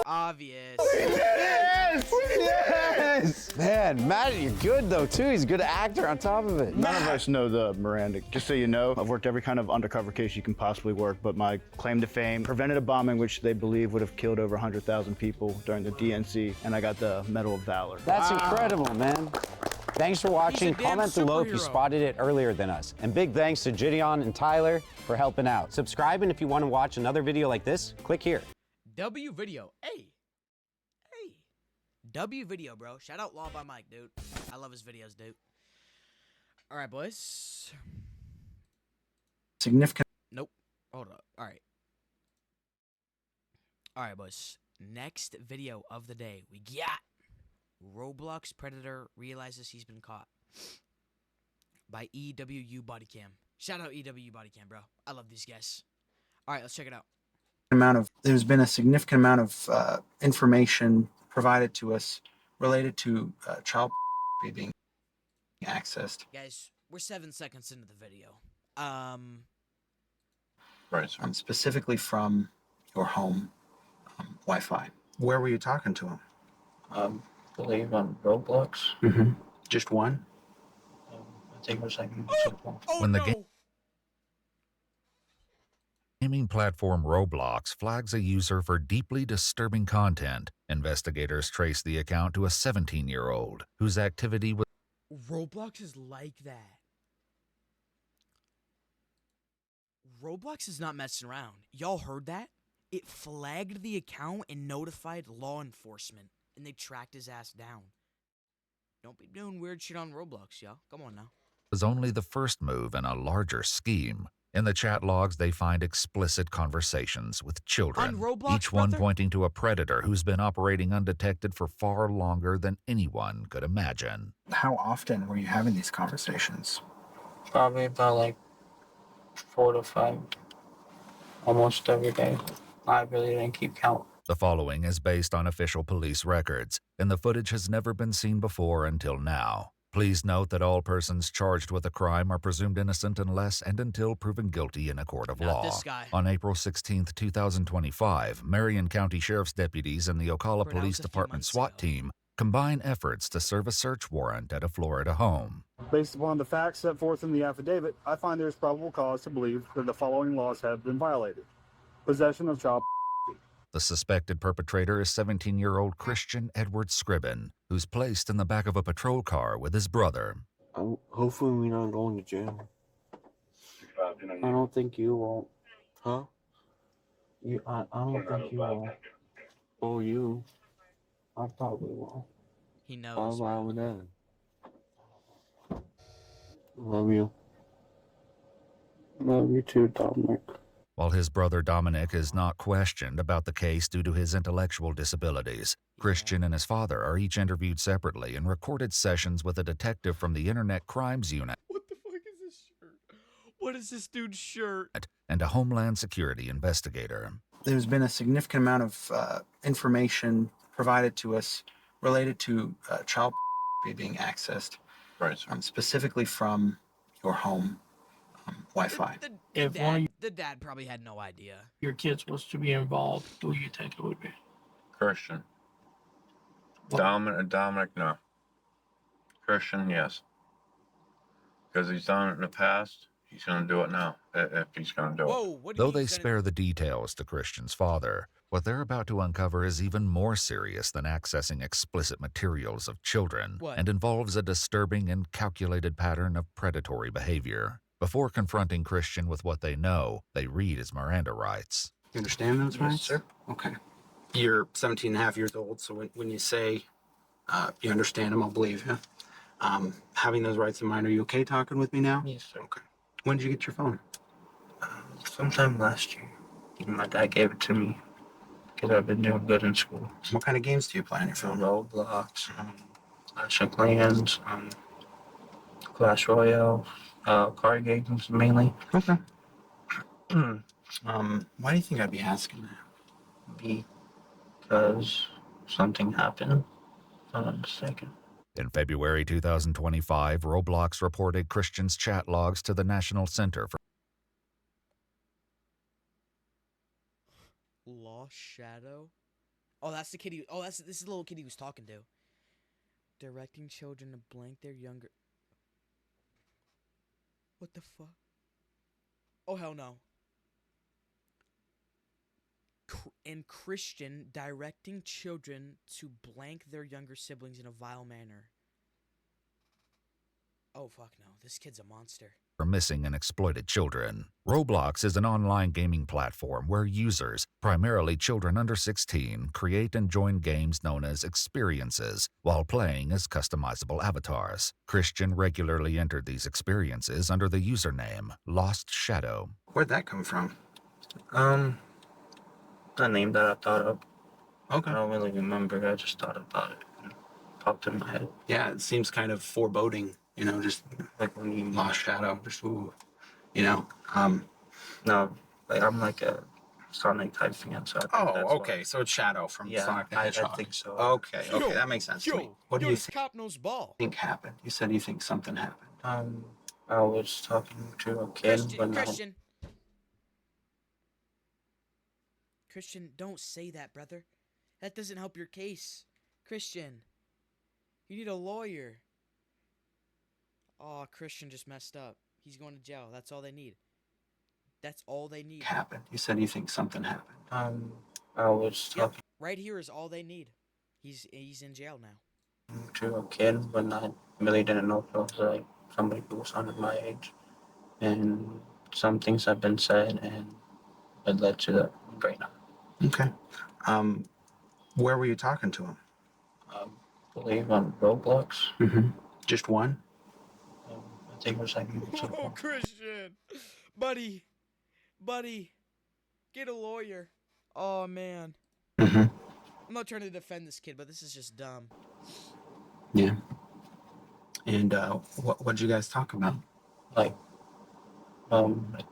Obvious. Yes! Man, Matt, you're good though too. He's a good actor on top of it. None of us know the Miranda. Just so you know, I've worked every kind of undercover case you can possibly work, but my claim to fame prevented a bombing which they believe would have killed over 100,000 people during the DNC, and I got the Medal of Valor. That's incredible, man. Thanks for watching. He's a damn Comment below if you superhero. spotted it earlier than us. And big thanks to Gideon and Tyler for helping out. Subscribe, and if you want to watch another video like this, click here. W video. Hey. W video, bro. Shout out Law by Mike, dude. I love his videos, dude. All right, boys. Significant. Nope. Hold up. All right. All right, boys. Next video of the day. We got Roblox Predator realizes he's been caught by EWU Bodycam. Shout out EWU Bodycam, bro. I love these guys. All right, let's check it out. There's been a significant amount of information provided to us related to child being accessed. Guys, we're 7 seconds into the video. Right. Specifically from your home Wi-Fi. Where were you talking to him? I believe on Roblox. Mm-hmm. Just one? I think it was like When the gaming platform Roblox flags a user for deeply disturbing content, investigators trace the account to a 17-year-old whose activity was Roblox is like that. Roblox is not messing around. Y'all heard that? It flagged the account and notified law enforcement, and they tracked his ass down. Don't be doing weird shit on Roblox, y'all. Come on now. only the first move in a larger scheme. In the chat logs, they find explicit conversations with children, On Roblox, each one brother? pointing to a predator who's been operating undetected for far longer than anyone could imagine. How often were you having these conversations? Probably about like 4 to 5, almost every day. I really didn't keep count. The following is based on official police records, and the footage has never been seen before until now. Please note that all persons charged with a crime are presumed innocent unless and until proven guilty in a court of Not law. this guy. On April 16, 2025, Marion County Sheriff's deputies and the Ocala Pronounced Police a few Department months SWAT team combine efforts to serve a search warrant at a Florida home. Based upon the facts set forth in the affidavit, I find there is probable cause to believe that the following laws have been violated. Possession of child. The suspected perpetrator is 17-year-old Christian Edward Scriven, who's placed in the back of a patrol car with his brother. Hopefully we're not going to jail. I don't think you won't. Huh? I don't think you will. Oh, you. I probably will. He knows. Why with that? Love you. Love you too, Dominic. While his brother Dominic is not questioned about the case due to his intellectual disabilities, Christian and his father are each interviewed separately in recorded sessions with a detective from the Internet Crimes Unit What the fuck is this shirt? What is this dude's shirt? and a Homeland Security investigator. There's been a significant amount of information provided to us related to child being accessed. Right. Specifically from your home Wi-Fi. The dad probably had no idea. Your kids was to be involved, who you think it would be? Christian. Dominic, no. Christian, yes. Because he's done it in the past, he's going to do it now, if he's going to do it. Though they spare the details to Christian's father, what they're about to uncover is even more serious than accessing explicit materials of children and involves a disturbing and calculated pattern of predatory behavior. Before confronting Christian with what they know, they read his Miranda rights. You understand those Yes, rights? sir. Okay. You're 17 and a half years old, so when you say You understand him, I'll believe you. Having those rights in mind, are you okay talking with me now? Yes, sir. Okay. When did you get your phone? Sometime last year. My dad gave it to me because I've been doing good in school. What kind of games do you play on your phone? Roblox, Clash of Clans, Clash Royale, card games mainly. Okay. Why do you think I'd be asking that? Because something happened, if I'm not mistaken. In February 2025, Roblox reported Christian's chat logs to the National Center for Lost Shadow? Oh, that's the kid this is the little kid he was talking to. Directing children to blank their younger... What the fuck? Oh, hell no. And Christian directing children to blank their younger siblings in a vile manner. Oh, fuck no. This kid's a monster. missing and exploited children. Roblox is an online gaming platform where users, primarily children under 16, create and join games known as experiences while playing as customizable avatars. Christian regularly entered these experiences under the username Lost Shadow. Where'd that come from? A name that I thought of. Okay. I don't really remember. I just thought about it. It popped in my head. Yeah, it seems kind of foreboding, you know, just like when you Lost Shadow, just ooh, you know. No, like I'm like a Sonic type fan, so I think that's okay, why. so it's Shadow from Yeah, Sonic the I Hedgehog. think so. Okay, that makes sense to me. What do you Cop knows ball. think happened? You said you think something happened. I was talking to a kid Christian, don't say that, brother. That doesn't help your case. Christian, you need a lawyer. Oh, Christian just messed up. He's going to jail. That's all they need. That's all they need. Happened. You said you think something happened. I was talking Right here is all they need. He's in jail now. to a kid, but I really didn't know if it was like somebody who was under my age. And some things have been said, and it led to that right now. Okay. Where were you talking to him? I believe on Roblox. Mm-hmm. Just one? I think it was like Oh, Christian, buddy, get a lawyer. Oh man. Mm-hmm. I'm not trying to defend this kid, but this is just dumb. Yeah. And what'd you guys talk about? Like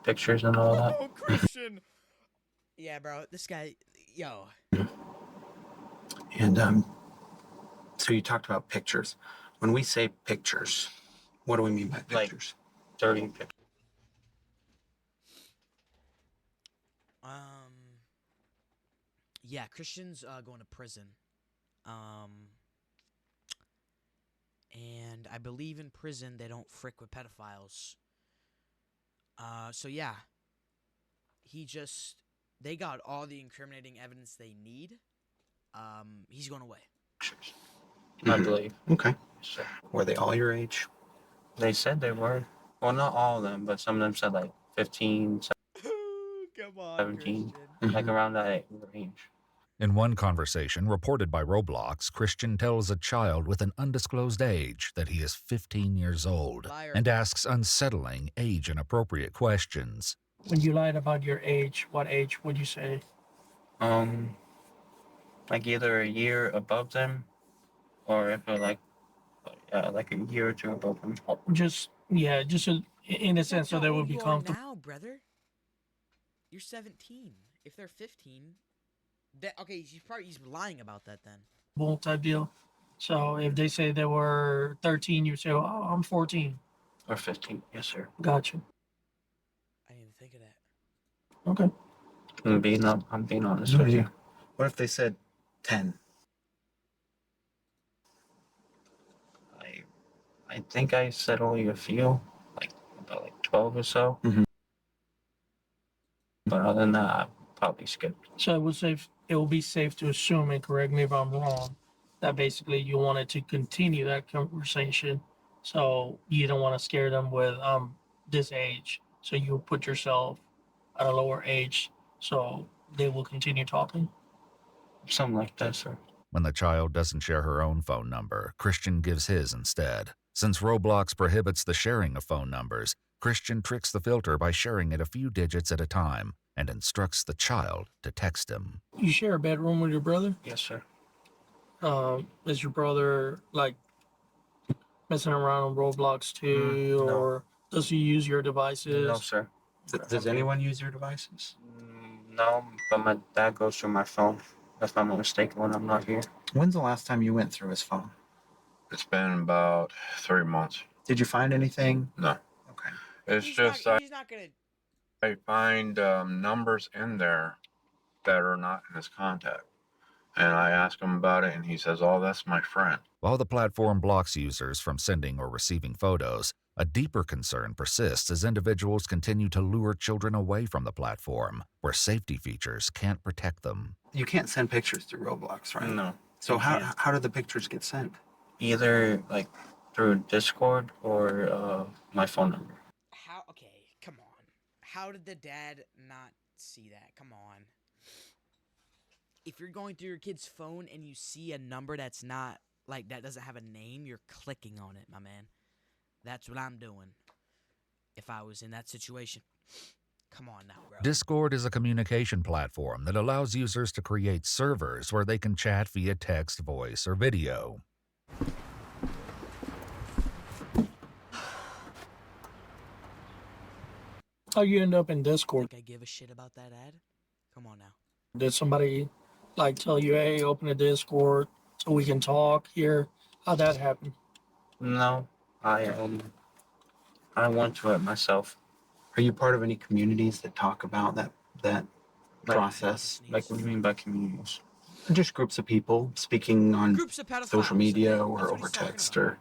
pictures and all that. Oh, Christian. Yeah, bro, this guy, yo. And so you talked about pictures. When we say pictures, what do we mean by pictures? Like dirty pictures. Yeah, Christian's going to prison. And I believe in prison they don't frick with pedophiles. So yeah. They got all the incriminating evidence they need. He's going away. I believe. Okay. Were they all your age? They said they were. Well, not all of them, but some of them said like 15, Come on, 17, like around that range. In one conversation reported by Roblox, Christian tells a child with an undisclosed age that he is 15 years old and asks unsettling, age-inappropriate questions. When you lied about your age, what age would you say? Like either a year above them, or if they're like a year or two above them. Just in a sense, so they would be comfortable. Now, brother, you're 17. If they're 15, he's lying about that then. Type deal. So if they say they were 13, you say, "Oh, I'm 14." Or 15, yes, sir. Gotcha. I didn't even think of that. Okay. I'm being honest with you. What if they said 10? I think I said only a few, about 12 or so. Mm-hmm. But other than that, I probably skipped. So it will be safe to assume, and correct me if I'm wrong, that basically you wanted to continue that conversation, so you don't want to scare them with this age, so you put yourself at a lower age, so they will continue talking. Something like that, sir. When the child doesn't share her own phone number, Christian gives his instead. Since Roblox prohibits the sharing of phone numbers, Christian tricks the filter by sharing it a few digits at a time and instructs the child to text him. You share a bedroom with your brother? Yes, sir. Is your brother like messing around on Roblox too, no. or does he use your devices? No, sir. Does anyone use your devices? No, but my dad goes through my phone, if I'm not mistaken, when I'm not here. When's the last time you went through his phone? It's been about 3 months. Did you find anything? No. Okay. It's just I find numbers in there that are not in his contact. And I ask him about it, and he says, "Oh, that's my friend." While the platform blocks users from sending or receiving photos, a deeper concern persists as individuals continue to lure children away from the platform, where safety features can't protect them. You can't send pictures through Roblox, right? No. So how do the pictures get sent? Either like through Discord or my phone number. How? Okay, come on. How did the dad not see that? Come on. If you're going through your kid's phone and you see a number that's not, like, that doesn't have a name, you're clicking on it, my man. That's what I'm doing if I was in that situation. Come on now, bro. Discord is a communication platform that allows users to create servers where they can chat via text, voice, or video. How you end up in Discord? I give a shit about that ad? Come on now. Did somebody like tell you, hey, open a Discord so we can talk here? How'd that happen? No, I went to it myself. Are you part of any communities that talk about that process? Like, what do you mean by communities? Just groups of people speaking on Groups of pedophiles. social media or over text or...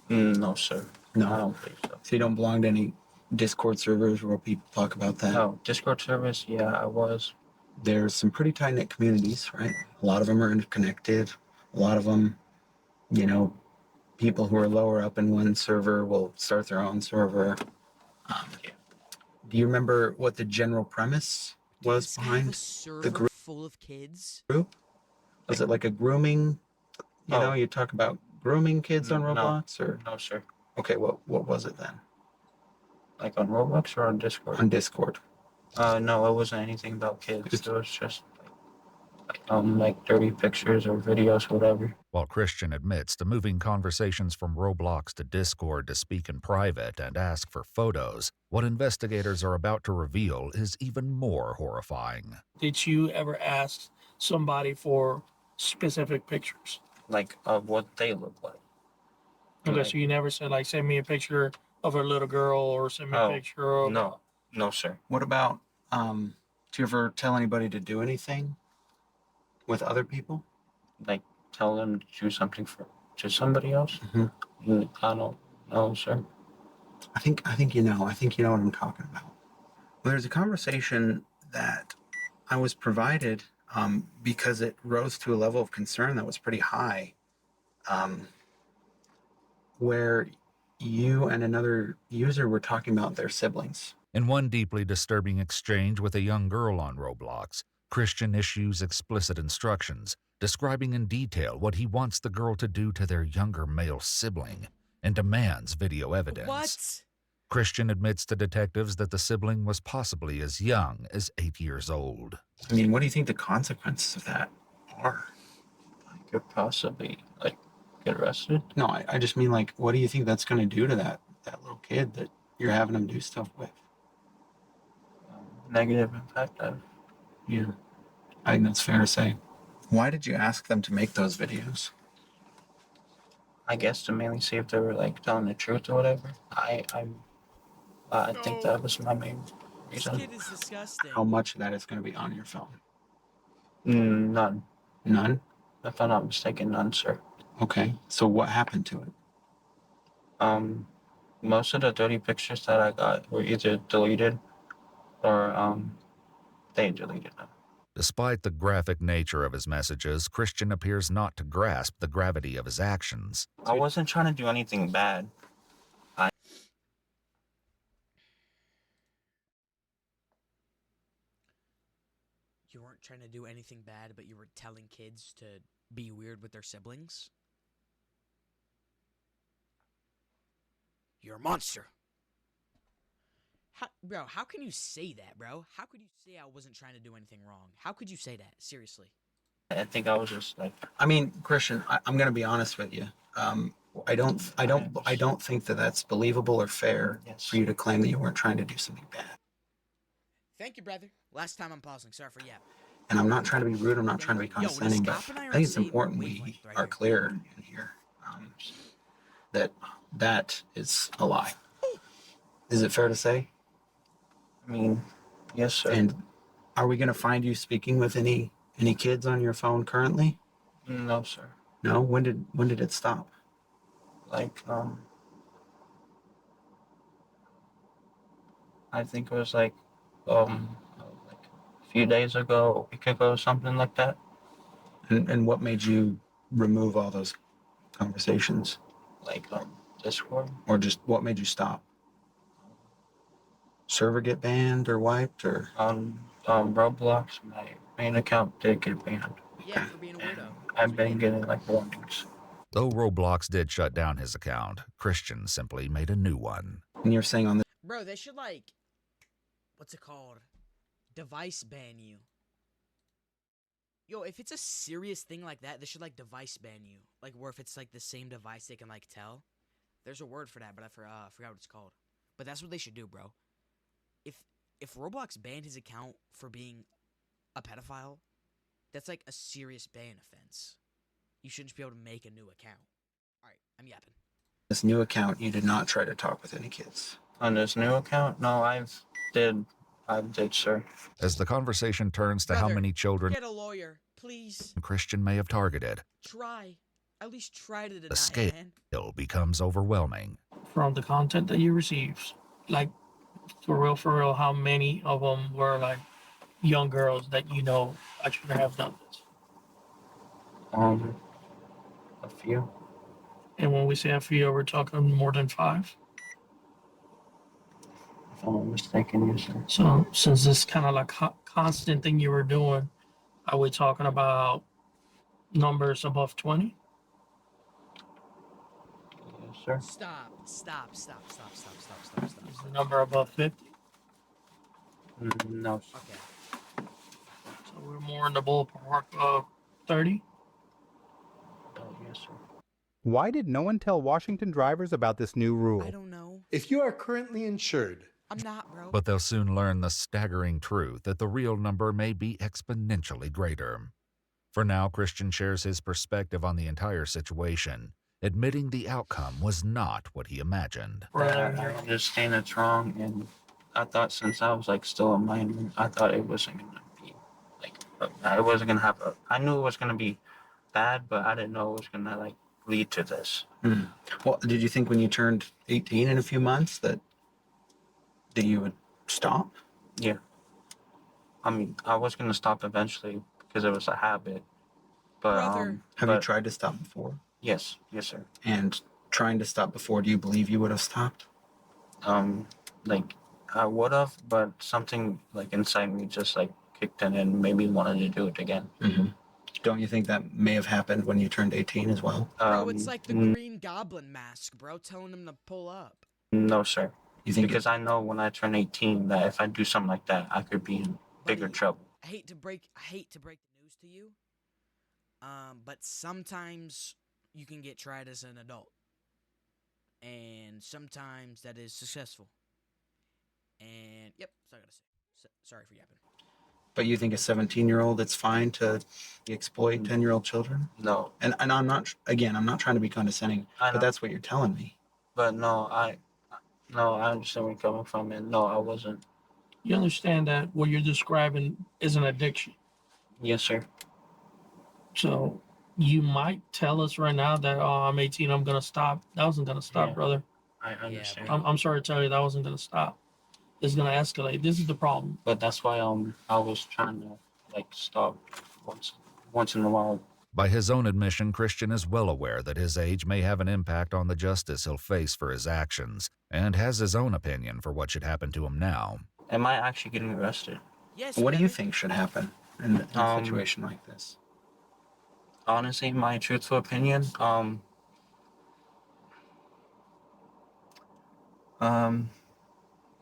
No, sir. No. I don't think so. So you don't belong to any Discord servers where people talk about that? No, Discord service, yeah, I was. There's some pretty tight-knit communities, right? A lot of them are interconnected. A lot of them, you know, people who are lower up in one server will start their own server. Do you remember what the general premise was behind the group? Full of kids. Was it like a grooming? You know, you talk about grooming kids on Roblox, or no, sir. Okay, what was it then? Like on Roblox or on Discord? On Discord. No, it wasn't anything about kids. It was just like dirty pictures or videos, whatever. While Christian admits to moving conversations from Roblox to Discord to speak in private and ask for photos, what investigators are about to reveal is even more horrifying. Did you ever ask somebody for specific pictures? Like of what they look like. Okay, Like- so you never said, like, send me a picture of a little girl or send me a picture of... No, sir. What about, do you ever tell anybody to do anything with other people? Like tell them to do something to somebody else? Mm-hmm. I don't know, sir. I think you know. I think you know what I'm talking about. Well, there's a conversation that I was provided because it rose to a level of concern that was pretty high, where you and another user were talking about their siblings. In one deeply disturbing exchange with a young girl on Roblox, Christian issues explicit instructions describing in detail what he wants the girl to do to their younger male sibling and demands video evidence. What? Christian admits to detectives that the sibling was possibly as young as 8 years old. I mean, what do you think the consequences of that are? I could possibly, like, get arrested. No, I just mean, like, what do you think that's going to do to that little kid that you're having him do stuff with? Negative impact of. Yeah, I think that's fair to say. Why did you ask them to make those videos? I guess to mainly see if they were like telling the truth or whatever. I think that was my main reason. This kid is disgusting. How much of that is going to be on your phone? None. None? If I'm not mistaken, none, sir. Okay, so what happened to it? Most of the dirty pictures that I got were either deleted or they deleted them. Despite the graphic nature of his messages, Christian appears not to grasp the gravity of his actions. I wasn't trying to do anything bad. You weren't trying to do anything bad, but you were telling kids to be weird with their siblings. You're a monster. Bro, how can you say that, bro? How could you say I wasn't trying to do anything wrong? How could you say that? Seriously. I think I was just like. I mean, Christian, I'm gonna be honest with you. I don't think that that's believable or fair for you to claim that you weren't trying to do something bad. Thank you, brother. Last time I'm pausing. Sorry for yap. And I'm not trying to be rude. I'm not trying to be condescending, but I think it's important we are clear in here that is a lie. Is it fair to say? I mean, yes, sir. And are we gonna find you speaking with any kids on your phone currently? No, sir. No. When did it stop? Like I think it was like a few days ago, a week ago, something like that. And what made you remove all those conversations? Like Discord? Or just what made you stop? Server get banned or wiped or? Roblox, my main account did get banned. Yeah, for being a weirdo. I've been getting like warnings. Though Roblox did shut down his account, Christian simply made a new one. And you're saying on this? Bro, they should like, what's it called? Device ban you. Yo, if it's a serious thing like that, they should like device ban you. Like where if it's like the same device, they can like tell. There's a word for that, but I forgot what it's called. But that's what they should do, bro. If Roblox banned his account for being a pedophile, that's like a serious ban offense. You shouldn't be able to make a new account. All right, I'm yapping. This new account, you did not try to talk with any kids. On this new account? No, I did, sir. As the conversation turns to how many children Get a lawyer, please. Christian may have targeted, Try. At least try to deny the it, scale man. becomes overwhelming. From the content that you received, like for real, how many of them were like young girls that you know I shouldn't have done this? A few. And when we say a few, we're talking more than 5. If I'm not mistaken, yes, sir. So since this kind of like constant thing you were doing, are we talking about numbers above 20? Yes, sir. Stop. Is the number above 50? No. Okay. So we're more in the ballpark of 30? Yes, sir. Why did no one tell Washington drivers about this new rule? I don't know. If you are currently insured, I'm not, bro. But they'll soon learn the staggering truth that the real number may be exponentially greater. For now, Christian shares his perspective on the entire situation, admitting the outcome was not what he imagined. I understand it's wrong, and I thought since I was like still a minor, I thought it wasn't gonna be like, it wasn't gonna happen. I knew it was gonna be bad, but I didn't know it was gonna like lead to this. Well, did you think when you turned 18 in a few months that you would stop? Yeah. I mean, I was gonna stop eventually because it was a habit. But have you tried to stop before? Yes, sir. And trying to stop before, do you believe you would have stopped? Like I would have, but something like inside me just like kicked in and maybe wanted to do it again. Mm-hmm. Don't you think that may have happened when you turned 18 as well? Bro, it's like the Green Goblin mask, bro, telling them to pull up. No, sir. You think because I know when I turn 18 that if I do something like that, I could be in bigger trouble. I hate to break the news to you, but sometimes you can get tried as an adult, and sometimes that is successful. And yep, that's all I gotta say. Sorry for yapping. But you think a 17-year-old, it's fine to exploit 10-year-old children? No. And I'm not, again, I'm not trying to be condescending, but that's what you're telling me. But no, I understand where you're coming from, and no, I wasn't. You understand that what you're describing is an addiction. Yes, sir. So you might tell us right now that, oh, I'm 18, I'm gonna stop. That wasn't gonna stop, Yeah. brother. I understand. I'm sorry to tell you that wasn't gonna stop. It's gonna escalate. This is the problem. But that's why I was trying to like stop once in a while. By his own admission, Christian is well aware that his age may have an impact on the justice he'll face for his actions, and has his own opinion for what should happen to him now. Am I actually getting arrested? Yes. What do you think should happen in a situation like this? honestly, my truthful opinion,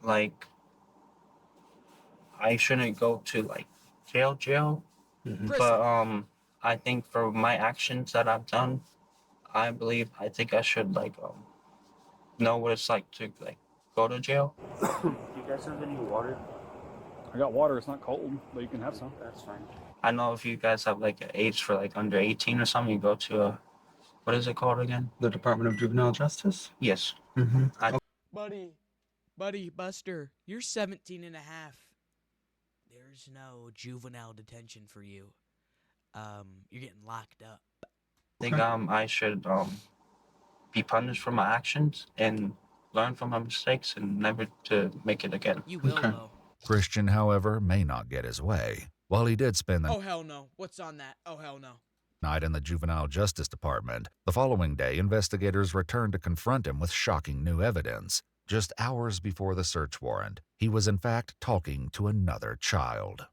like I shouldn't go to like jail. But I think for my actions that I've done, I think I should like know what it's like to like go to jail. Do you guys have any water? I got water. It's not cold, but you can have some. That's fine. I know if you guys have like an age for like under 18 or something, you go to a, what is it called again? The Department of Juvenile Justice? Yes. Mm-hmm. Buddy, Buster, you're 17 and a half. There's no juvenile detention for you. You're getting locked up. I think I should be punished for my actions and learn from my mistakes and never to make it again. You will, though. Christian, however, may not get his way. While he did spend the Oh, hell no. What's on that? Oh, hell no. night in the Juvenile Justice Department, the following day, investigators returned to confront him with shocking new evidence. Just hours before the search warrant, he was in fact talking to another child.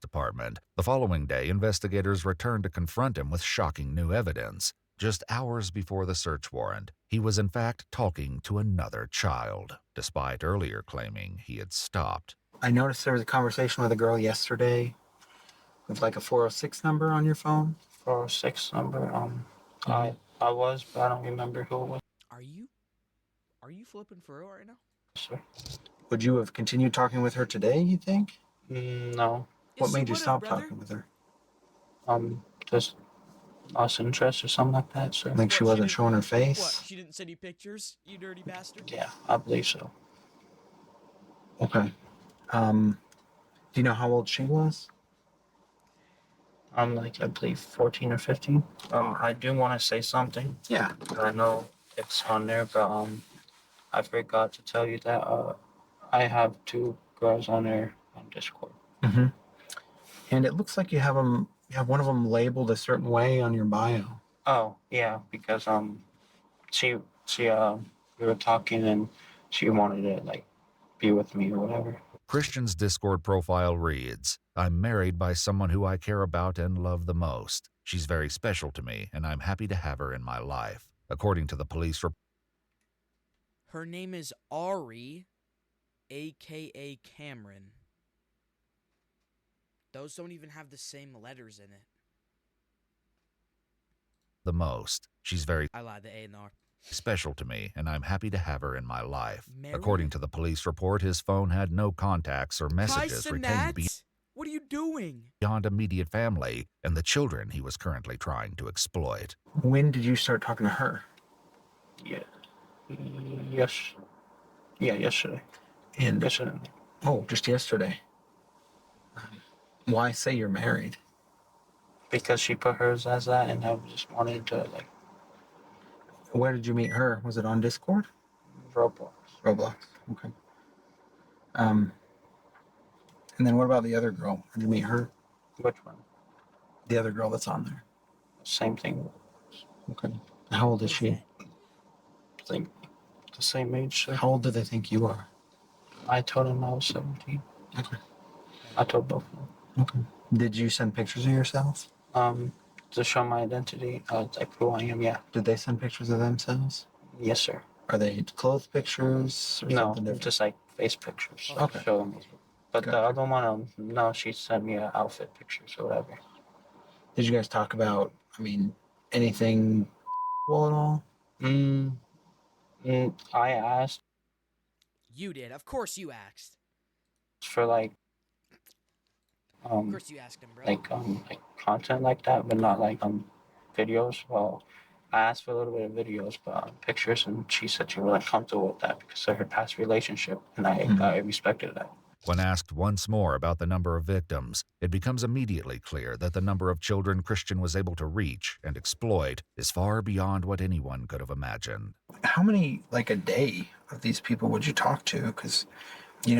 Department. The following day, investigators returned to confront him with shocking new evidence. Just hours before the search warrant, he was in fact talking to another child, despite earlier claiming he had stopped. I noticed there was a conversation with a girl yesterday with like a 406 number on your phone. 406 number. I was, but I don't remember who it was. Are you flipping for real right now? Sure. Would you have continued talking with her today, you think? No. What made you stop talking with her? Just lost interest or something like that, sir. Like she wasn't showing her face? What? She didn't send you pictures, you dirty bastard? Yeah, I believe so. Okay. Do you know how old she was? I'm like, I believe 14 or 15. I do want to say something. Yeah. I know it's on there, but I forgot to tell you that I have 2 girls on there on Discord. Mm-hmm. And it looks like you have them. You have one of them labeled a certain way on your bio. Oh yeah, because she we were talking and she wanted to like be with me or whatever. Christian's Discord profile reads, "I'm married by someone who I care about and love the most. She's very special to me, and I'm happy to have her in my life." According to the police report, Her name is Ari, a.k.a. Cameron. Those don't even have the same letters in it. the most. She's very I lied, the A and the R. special to me, and I'm happy to have her in my life. Married? According to the police report, his phone had no contacts or messages Tyson, retained Nats? What are you doing? beyond immediate family and the children he was currently trying to exploit. When did you start talking to her? Yesterday. And yesterday. Oh, just yesterday. Why say you're married? Because she put hers as that, and I just wanted to like. Where did you meet her? Was it on Discord? Roblox. Roblox. Okay. And then what about the other girl? Did you meet her? Which one? The other girl that's on there. Same thing. Okay. How old is she? I think the same age. Sir. How old do they think you are? I told him I was 17. Okay. I told both of them. Okay. Did you send pictures of yourself? To show my identity, like who I am, yeah. Did they send pictures of themselves? Yes, sir. Are they clothes pictures or No, something different? just like face pictures. Okay. Show them. But the other one, no, she sent me outfit pictures or whatever. Did you guys talk about, anything at all? I asked You did. Of course you asked. for like Of course you asked him, bro. like content like that, but not like videos. Well, I asked for a little bit of videos, but pictures, and she said she wasn't comfortable with that because of her past relationship, and I respected that. When asked once more about the number of victims, it becomes immediately clear that the number of children Christian was able to reach and exploit is far beyond what anyone could have imagined. How many, a day of these people would you talk to? Because,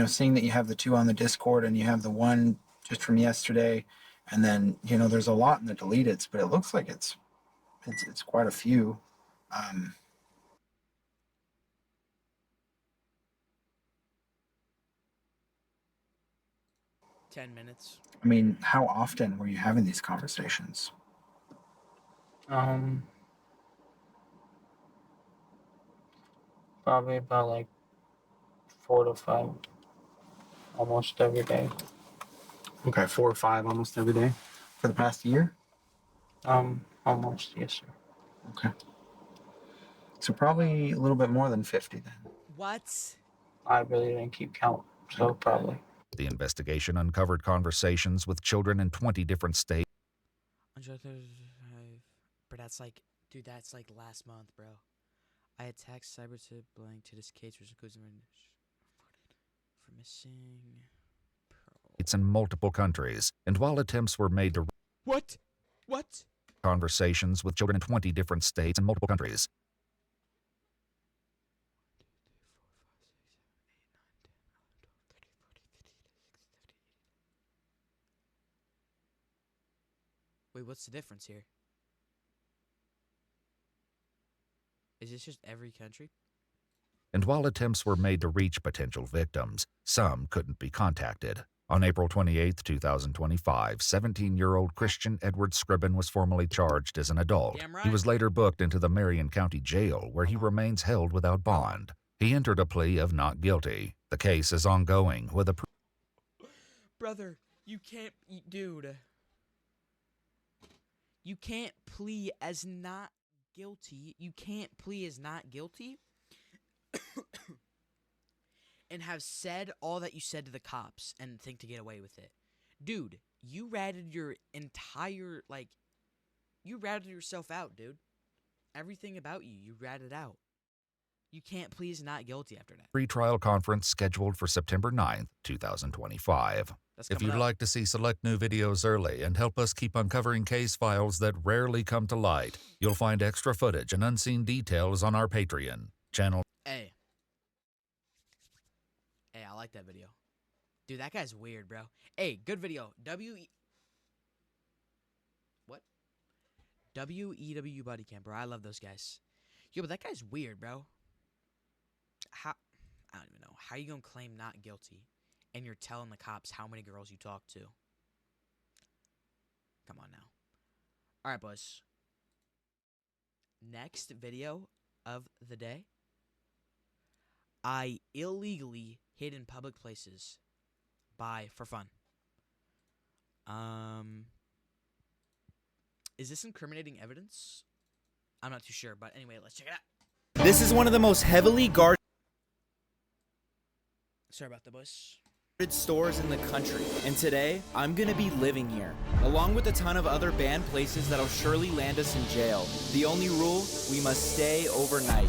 seeing that you have the 2 on the Discord and you have the 1 just from yesterday, and then, there's a lot in the deleteds, but it looks like it's quite a few. 10 minutes. I mean, how often were you having these conversations? Probably about like 4 to 5, almost every day. Okay, 4 or 5 almost every day for the past year? Almost, yes, sir. Okay. So probably a little bit more than 50 then. What? I really didn't keep count, so probably. The investigation uncovered conversations with children in 20 different states. But that's like, dude, that's like last month, bro. I attacked cybersibling to this case, which includes for missing. It's in multiple countries, and while attempts were made to What? conversations with children in 20 different states and multiple countries. Wait, what's the difference here? Is this just every country? And while attempts were made to reach potential victims, some couldn't be contacted. On April 28, 2025, 17-year-old Christian Edward Scribbin was formally charged as an adult. Damn right. He was later booked into the Marion County Jail, where he remains held without bond. He entered a plea of not guilty. The case is ongoing with a Brother, you can't, dude. You can't plea as not guilty. You can't plea as not guilty and have said all that you said to the cops and think to get away with it. Dude, you ratted your entire, like, you ratted yourself out, dude. Everything about you, you ratted out. You can't plea as not guilty after that. pre-trial conference scheduled for September 9th, 2025. If you'd like to see select new videos early and help us keep uncovering case files that rarely come to light, you'll find extra footage and unseen details on our Patreon channel. Hey, I like that video. Dude, that guy's weird, bro. Hey, good video. What? WEW Buddy Camp, bro. I love those guys. Yo, but that guy's weird, bro. I don't even know. How you gonna claim not guilty and you're telling the cops how many girls you talked to? Come on now. All right, boys. Next video of the day. I illegally hid in public places for fun. Is this incriminating evidence? I'm not too sure, but anyway, let's check it out. This is one of the most heavily guarded Sorry about the boys. stores in the country, and today I'm gonna be living here, along with a ton of other banned places that'll surely land us in jail. The only rule, we must stay overnight.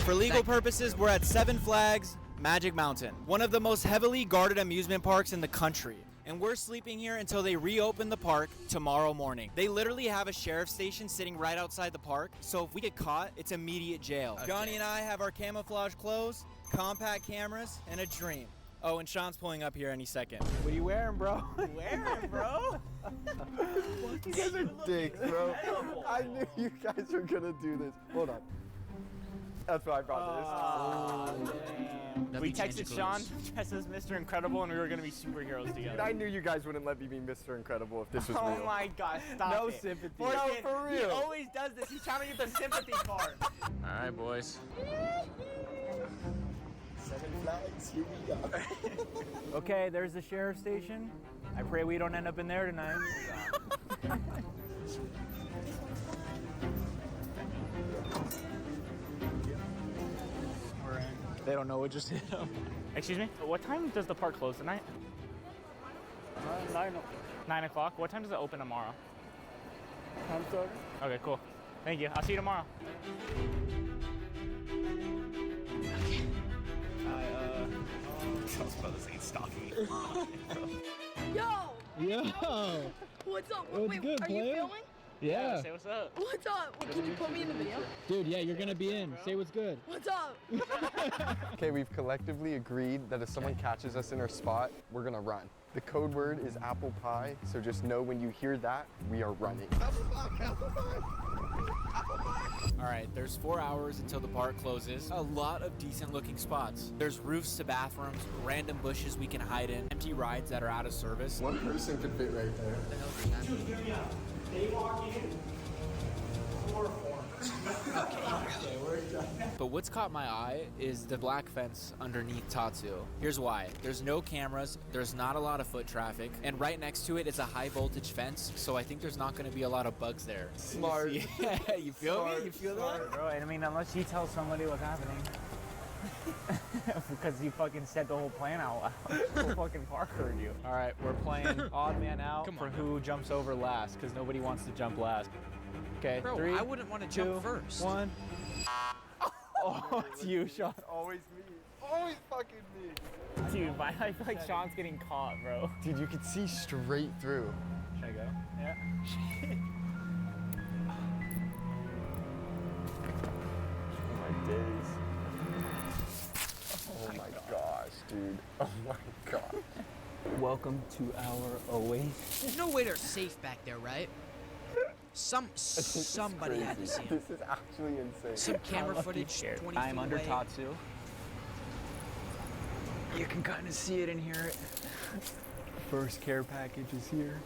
For legal purposes, we're at Seven Flags Magic Mountain, one of the most heavily guarded amusement parks in the country. And we're sleeping here until they reopen the park tomorrow morning. They literally have a sheriff's station sitting right outside the park, so if we get caught, it's immediate jail. Okay. Johnny and I have our camouflage clothes, compact cameras, and a dream. Oh, and Sean's pulling up here any second. What are you wearing, bro? Wearing, bro? You guys are dicks, bro. I knew you guys were gonna do this. Hold on. That's why I brought this. We texted Sean dressed as Mr. Incredible, and we were gonna be superheroes together. Dude, I knew you guys wouldn't let me be Mr. Incredible if this was real. Oh my God, stop no it. sympathy. No, for real. He always does this. He's trying to get the sympathy card. All right, boys. Seven Flags, here we go. Okay, there's the sheriff's station. I pray we don't end up in there tonight. They don't know what just hit them. Excuse me? What time does the park close tonight? 9 o'clock. What time does it open tomorrow? 10:30. Okay, cool. Thank you. I'll see you tomorrow. I was about to say stalking. Yo! Yo! What's up? What's Wait, good, are you player? filming? Yeah. Say what's up. What's up? Can you put me in the video? Dude, yeah, you're gonna be in. Say what's good. What's up? Okay, we've collectively agreed that if someone catches us in our spot, we're gonna run. The code word is apple pie, so just know when you hear that, we are running. Apple pie, apple pie, apple pie. All right, there's 4 hours until the park closes. A lot of decent looking spots. There's roofs to bathrooms, random bushes we can hide in, empty rides that are out of service. One person could fit right there. They walk in. But what's caught my eye is the black fence underneath Tatsu. Here's why. There's no cameras, there's not a lot of foot traffic, and right next to it is a high voltage fence, so I think there's not going to be a lot of bugs there. Smart. Yeah, you feel me? You feel that? Bro, I mean, unless you tell somebody what's happening. Because you fucking set the whole plan out. The whole fucking park heard you. All right, we're playing odd man out for who jumps over last, because nobody wants to jump last. Okay, Bro, 3, I wouldn't want to jump 2, first. 1. Oh, it's you, Sean. Always me. Always fucking me. Dude, I feel like Sean's getting caught, bro. Dude, you could see straight through. Should I go? Yeah. Oh my days. Oh my gosh, dude. Oh my god. Welcome to our oasis. There's no way they're safe back there, right? Somebody had to see him. This is actually insane. Some camera footage 20 I'm feet under away. Tatsu. You can kind of see it and hear it. First care package is here.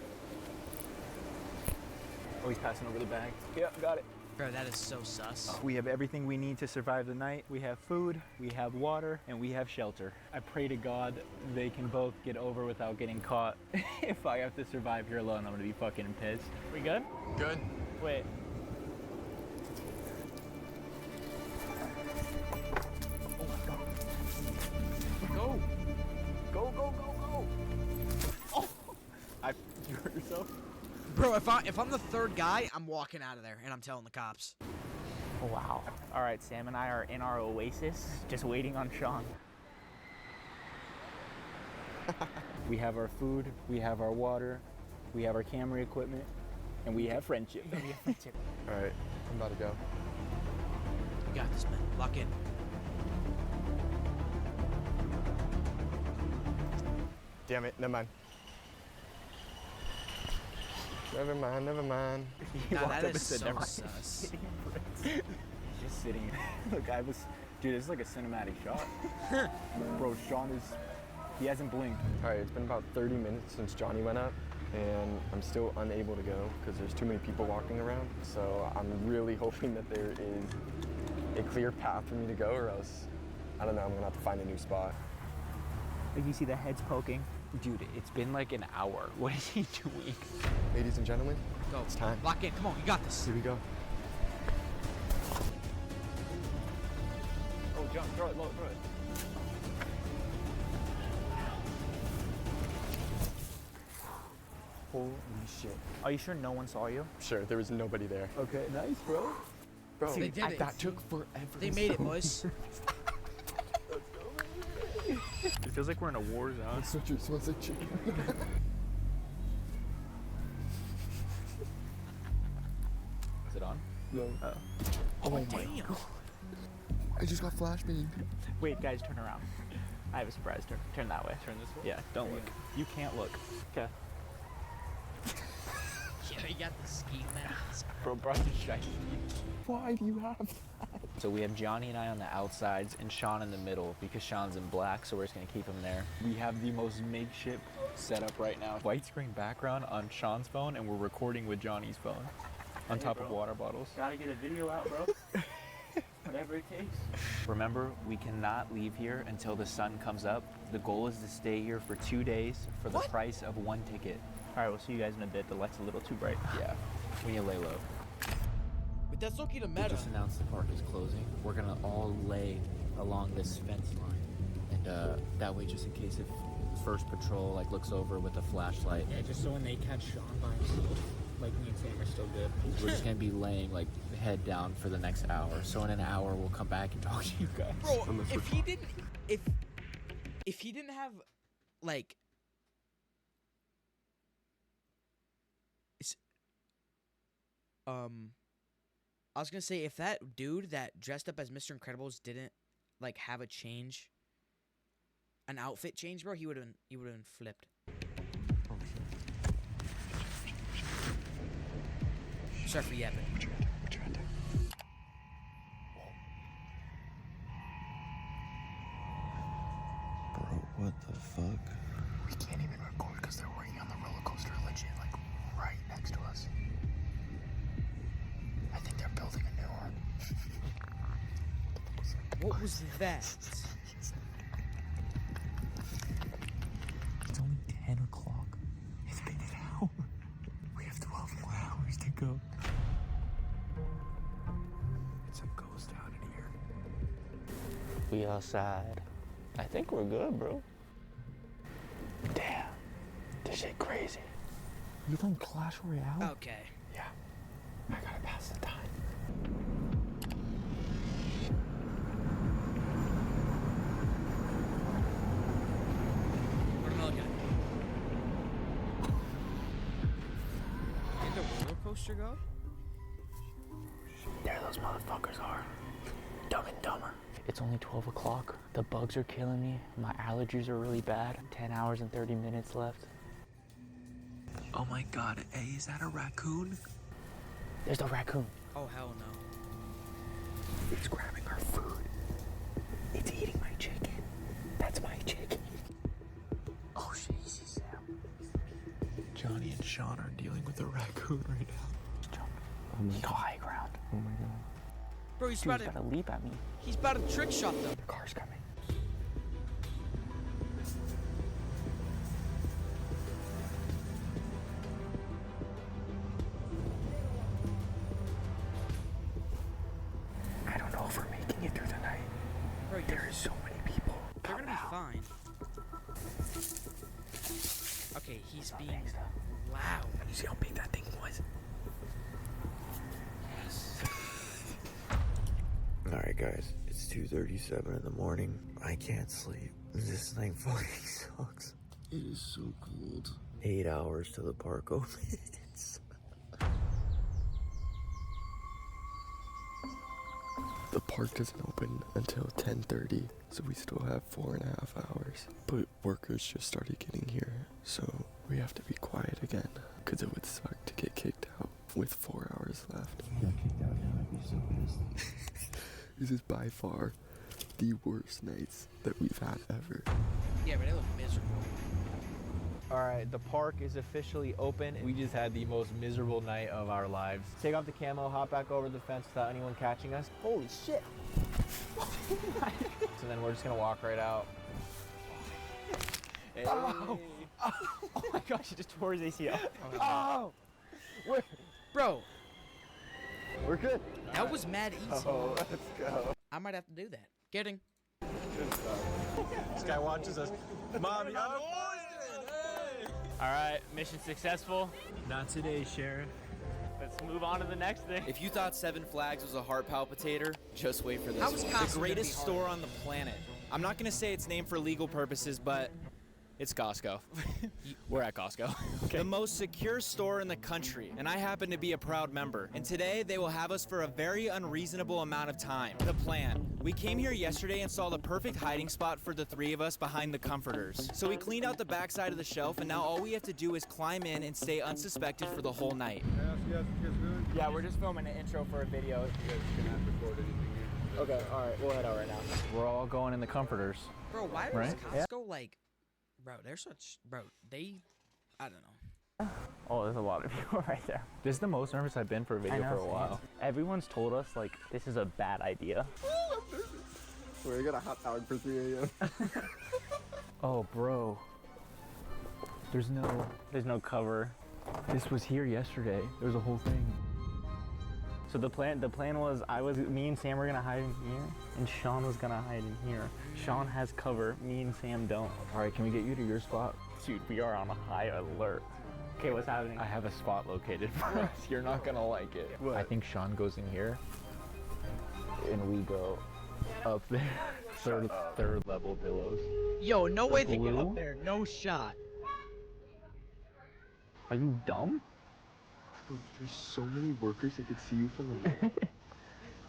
Oh, he's passing over the bag. Yep, got it. Bro, that is so sus. We have everything we need to survive the night. We have food, we have water, and we have shelter. I pray to God they can both get over without getting caught. If I have to survive here alone, I'm gonna be fucking pissed. We good? Good. Wait. Oh my God. Go. Go, go, go, go. Oh. You hurt yourself? Bro, if I'm the third guy, I'm walking out of there and I'm telling the cops. Oh, wow. All right, Sam and I are in our oasis, just waiting on Sean. We have our food, we have our water, we have our camera equipment, and we have friendship. All right, I'm about to go. You got this, man. Lock in. Damn it, never mind. Never mind, never mind. Nah, that is so sus. Just sitting. Look, dude, this is like a cinematic shot. Bro, Sean he hasn't blinked. All right, it's been about 30 minutes since Johnny went up, and I'm still unable to go because there's too many people walking around. So I'm really hoping that there is a clear path for me to go, or else, I don't know, I'm gonna have to find a new spot. Like, you see the heads poking. Dude, it's been like an hour. What is he doing? Ladies and gentlemen, Go. it's time. Lock in. Come on, you got this. Here we go. Oh, jump, throw it, throw it. Holy shit. Are you sure no one saw you? Sure, there was nobody there. Okay, nice, bro. Bro, They did it. that took forever. They made it, boys. It feels like we're in a war zone. It's so true. Smells like chicken. Is it on? No. Oh. Oh, my God. I just got flashbanged. Wait, guys, turn around. I have a surprise. Turn that way. Turn this way? Yeah, don't look. You can't look. Okay. Yeah, you got the ski mask. Bro brought the shiny. Why do you have that? So we have Johnny and I on the outsides and Sean in the middle because Sean's in black, so we're just gonna keep him there. We have the most makeshift setup right now. White screen background on Sean's phone, and we're recording with Johnny's phone on top of water bottles. Gotta get a video out, bro. Whatever it takes. Remember, we cannot leave here until the sun comes up. The goal is to stay here for 2 days for the price of 1 ticket. All right, we'll see you guys in a bit. The light's a little too bright. Yeah, we need to lay low. But that's okay to They meta. just announced the park is closing. We're gonna all lay along this fence line, and that way, just in case if first patrol looks over with a flashlight. Yeah, just so when they catch Sean by himself, me and Sam are still good. We're just gonna be laying head down for the next hour. So in an hour, we'll come back and talk to you guys. Bro, if he didn't have I was gonna say, if that dude that dressed up as Mr. Incredibles didn't have an outfit change, bro, he would have been flipped. Sorry for yapping. What the fuck? We can't even record because they're working on the roller coaster legit, like, right next to us. I think they're building a new one. What was that? It's only 10 o'clock. It's been an hour. We have 12 more hours to go. It's a ghost out in here. We outside. I think we're good, bro. Damn. This shit crazy. You playing Clash Royale? Okay. Yeah. I gotta pass the time. What am I looking at? Did the roller coaster go? There those motherfuckers are. Dumb and Dumber. It's only 12 o'clock. The bugs are killing me. My allergies are really bad. 10 hours and 30 minutes left. Oh my god, hey, is that a raccoon? There's the raccoon. Oh, hell no. It's grabbing our food. It's eating my chicken. That's my chicken. Oh shit, he sees Sam. Johnny and Sean are dealing with a raccoon right now. Oh my Go high ground. Oh my god. Bro, he's Dude, about he's to. about to leap at me. He's about to trick shot them. The car's coming. I don't know if we're making it through the night. Bro, There is so many people. They're gonna be fine. Okay, he's being loud. You see how big that thing was? Alright guys, it's 2:37 in the morning. I can't sleep. This night fucking sucks. It is so cold. 8 hours till the park opens. The park doesn't open until 10:30, so we still have 4.5 hours. But workers just started getting here, so we have to be quiet again, because it would suck to get kicked out with 4 hours left. If you got kicked out now, I'd be so pissed. This is by far the worst nights that we've had ever. Yeah, but they look miserable. All right, the park is officially open. We just had the most miserable night of our lives. Take off the camo, hop back over the fence without anyone catching us. Holy shit. So then we're just gonna walk right out. Hey. Oh my gosh, he just tore his ACL. Oh! Bro, we're good. that was mad easy. Oh, let's go. I might have to do that. Kidding. This guy watches us. Mommy, All right, mission successful. Not today, Sheriff. Let's move on to the next thing. If you thought Seven Flags was a heart palpitator, just wait for this. How is one. Costco The gonna greatest be hard? store on the planet. I'm not gonna say its name for legal purposes, but it's Costco. We're at Costco. Okay. The most secure store in the country, and I happen to be a proud member. And today they will have us for a very unreasonable amount of time. The plan. We came here yesterday and saw the perfect hiding spot for the three of us behind the comforters. So we cleaned out the backside of the shelf, and now all we have to do is climb in and stay unsuspected for the whole night. Yeah, we're just filming an intro for a video. You guys cannot record anything here. Okay, all right, we'll head out right now. We're all going in the comforters. Bro, why does Right? Costco like? Bro, they're such. Bro, they. I don't know. Oh, there's a lot of people right there. This is the most nervous I've been for a video for a while. Everyone's told us, like, this is a bad idea. We're gonna hot powered for 3 a.m. Oh, bro. There's no cover. This was here yesterday. There was a whole thing. So the plan was me and Sam were gonna hide in here, and Sean was gonna hide in here. Sean has cover, me and Sam don't. All right, can we get you to your spot? Dude, we are on a high alert. Okay, what's happening? I have a spot located for us. You're not gonna like it. What? I think Sean goes in here, and we go up there. Third level pillows. Yo, no way they get up there. No shot. Are you dumb? There's so many workers that could see you from the wall.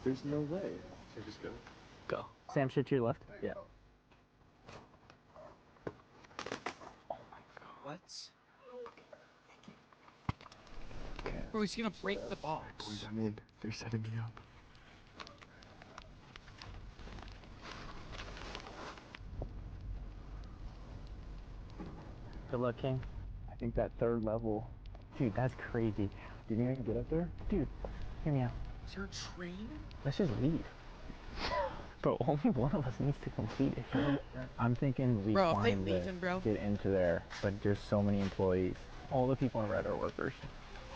There's no way. So just go. Go. Sam, shit to your left? Yeah. What? Bro, he's gonna break the box. Boys, I'm in. They're setting me up. Good luck, King. I think that third level, dude, that's crazy. Did you even get up there? Dude, hear me out. Is there a train? Let's just leave. Bro, only one of us needs to complete it. Bro. I'm thinking we Bro, if they climb leaving, bro. get into there, but there's so many employees. All the people in red are workers.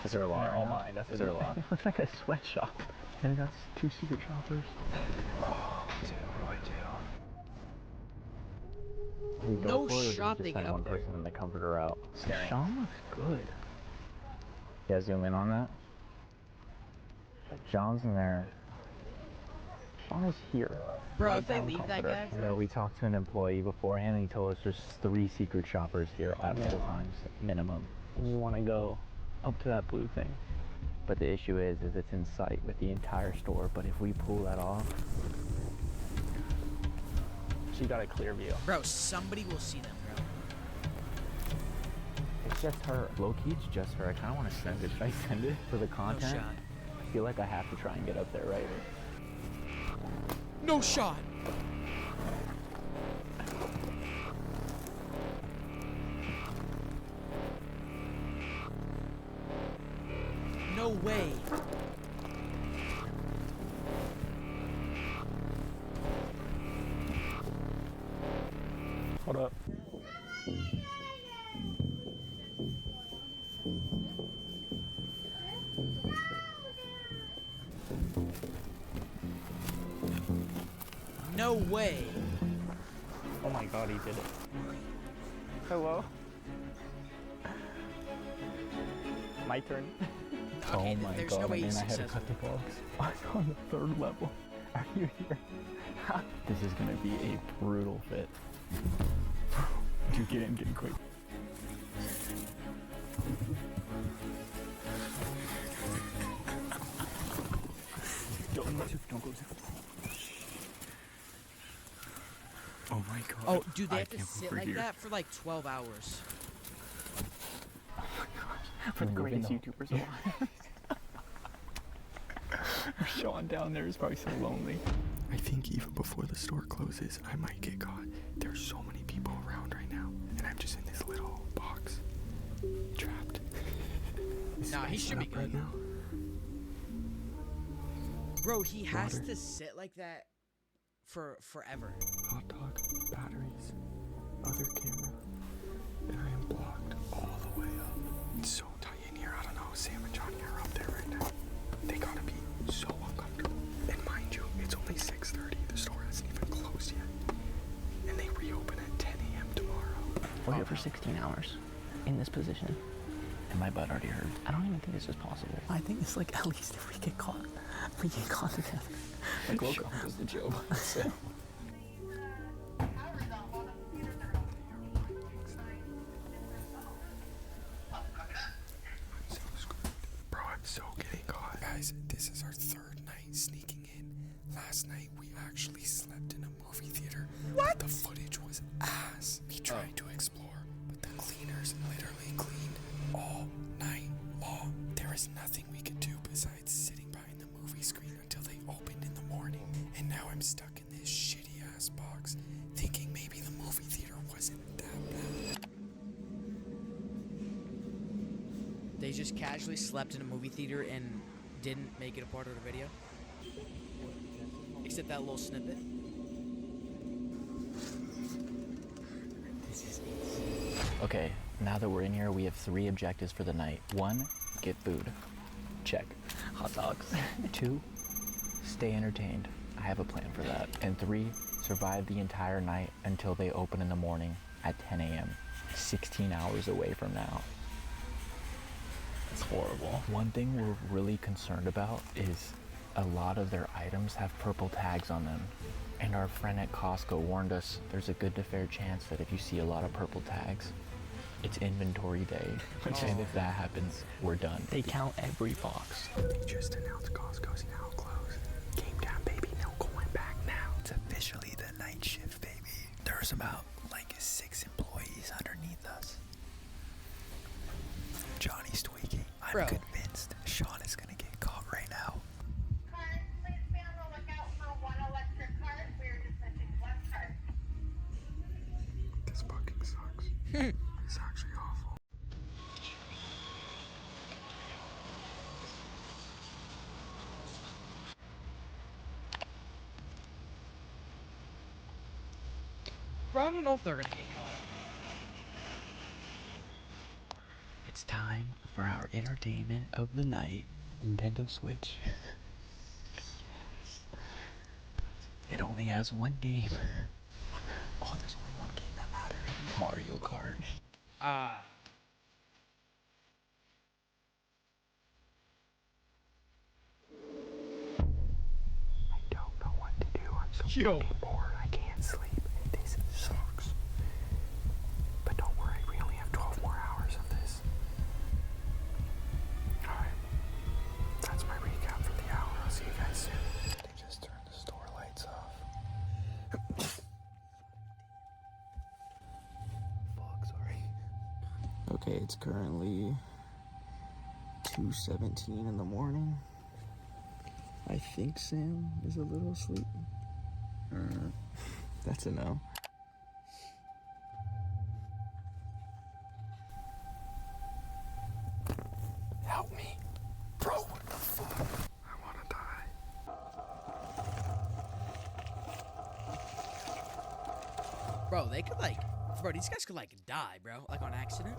Is there a lot? They're all mine. That's Is there a lot? It looks like a sweatshop. And it got 2 secret shoppers. We go No for it, or do we shopping just send one ever. person and they comfort her out. Sean looks good. Yeah, zoom in on that. John's in there. Sean is here. Bro, Right if they down leave that comforter. guy, You know, we talked to an employee beforehand and he told us there's 3 secret shoppers here at all times, minimum. We want to go up to that blue thing. But the issue is it's in sight with the entire store. But if we pull that off, she got a clear view. Bro, somebody will see them, bro. It's just her. Low-key, it's just her. I kind of want to send it. Should I send it for the content? shot. I feel like I have to try and get up there, right? No shot. No way. Hold up. No way. Oh my god, he did it. Hello? My turn. Okay, oh my there's god, no way I he's had to successful. cut the box. I'm on the 3rd level. Are you here? This is gonna be a brutal fit. Dude, get in quick. Don't go too. Oh my god. Oh, dude, they I have to can't sit believe like we're here. that for like 12 hours. For the greatest YouTubers alive. Sean down there is probably so lonely. I think even before the store closes, I might get caught. There's so many people around right now, and I'm just in this little box, trapped. Nah, he should be Up good. right now. Bro, he has Water. to sit like that for forever. Hot dog, batteries, other camera, and I am blocked all the way up. It's so tight in here. I don't know. Sam and Johnny are up there right now. They gotta be so uncomfortable. And mind you, it's only 6:30. The store hasn't even closed yet, and they reopen at 10 a.m. tomorrow. We're here for 16 hours in this position. And my butt already hurts. I don't even think this is possible. I think it's like, at least if we get caught together. Like, welcome goes the job. So. Bro, I'm so getting caught. Guys, this is our 3rd night sneaking in. Last night, we actually slept in a movie theater. What? The footage was ass. We tried to explore, but the cleaners literally cleaned all night long. There is nothing we could do besides sitting behind the movie screen until they opened in the morning. And now I'm stuck in this shitty ass box, thinking maybe the movie theater wasn't that bad. They just casually slept in a movie theater and didn't make it a part of the video. Except that little snippet. This is insane. Okay, now that we're in here, we have 3 objectives for the night. 1, get food. Check. Hot dogs. 2, stay entertained. I have a plan for that. And 3, survive the entire night until they open in the morning at 10 a.m. 16 hours away from now. It's horrible. One thing we're really concerned about is a lot of their items have purple tags on them. And our friend at Costco warned us there's a good to fair chance that if you see a lot of purple tags, it's inventory day. And if that happens, we're done. They count every box. They just announced Costco's now closed. Game time, baby. No going back now. It's officially the night shift, baby. There's about like 6 employees underneath us. Johnny's tweaking. I'm Bro. convinced Sean is gonna get caught right now. This fucking sucks. It's actually bro. I don't know if they're gonna get caught. It's time for our entertainment of the night. Nintendo Switch. It only has one game. Oh, there's only one game that matters. Mario Kart. I don't know what to do. I'm so fucking bored. I can't sleep. This sucks. But don't worry, we only have 12 more hours of this. Alright. That's my recap for the hour. I'll see you guys soon. They just turned the store lights off. Fuck, sorry. Okay, it's currently 2:17 in the morning. I think Sam is a little asleep. That's a no. Help me. Bro, what the fuck? I wanna die. Bro, they could like, bro, these guys could like die, bro, like on accident.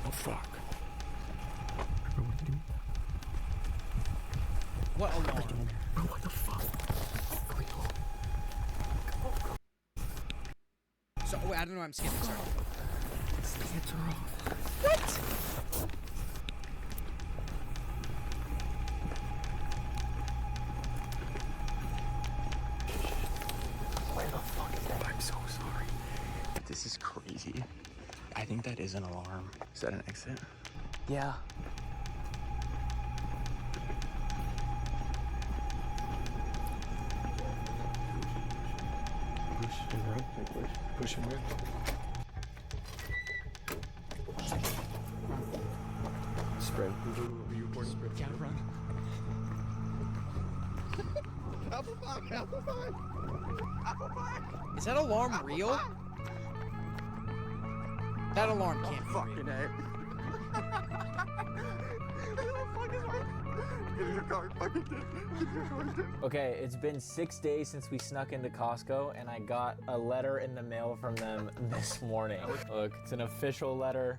Oh fuck. What alarm? Bro, what the fuck? So, wait, I don't know. I'm skipping. Sorry. Lights are off. What? Where the fuck is that? I'm so sorry. This is crazy. I think that is an alarm. Is that an exit? Yeah. Push and run. Push and run. Spread. You report spread. Gotta run. Apple pie. Apple pie. Apple pie. Is that alarm real? That alarm can't be fucking real. Okay, it's been 6 days since we snuck into Costco, and I got a letter in the mail from them this morning. Look, it's an official letter.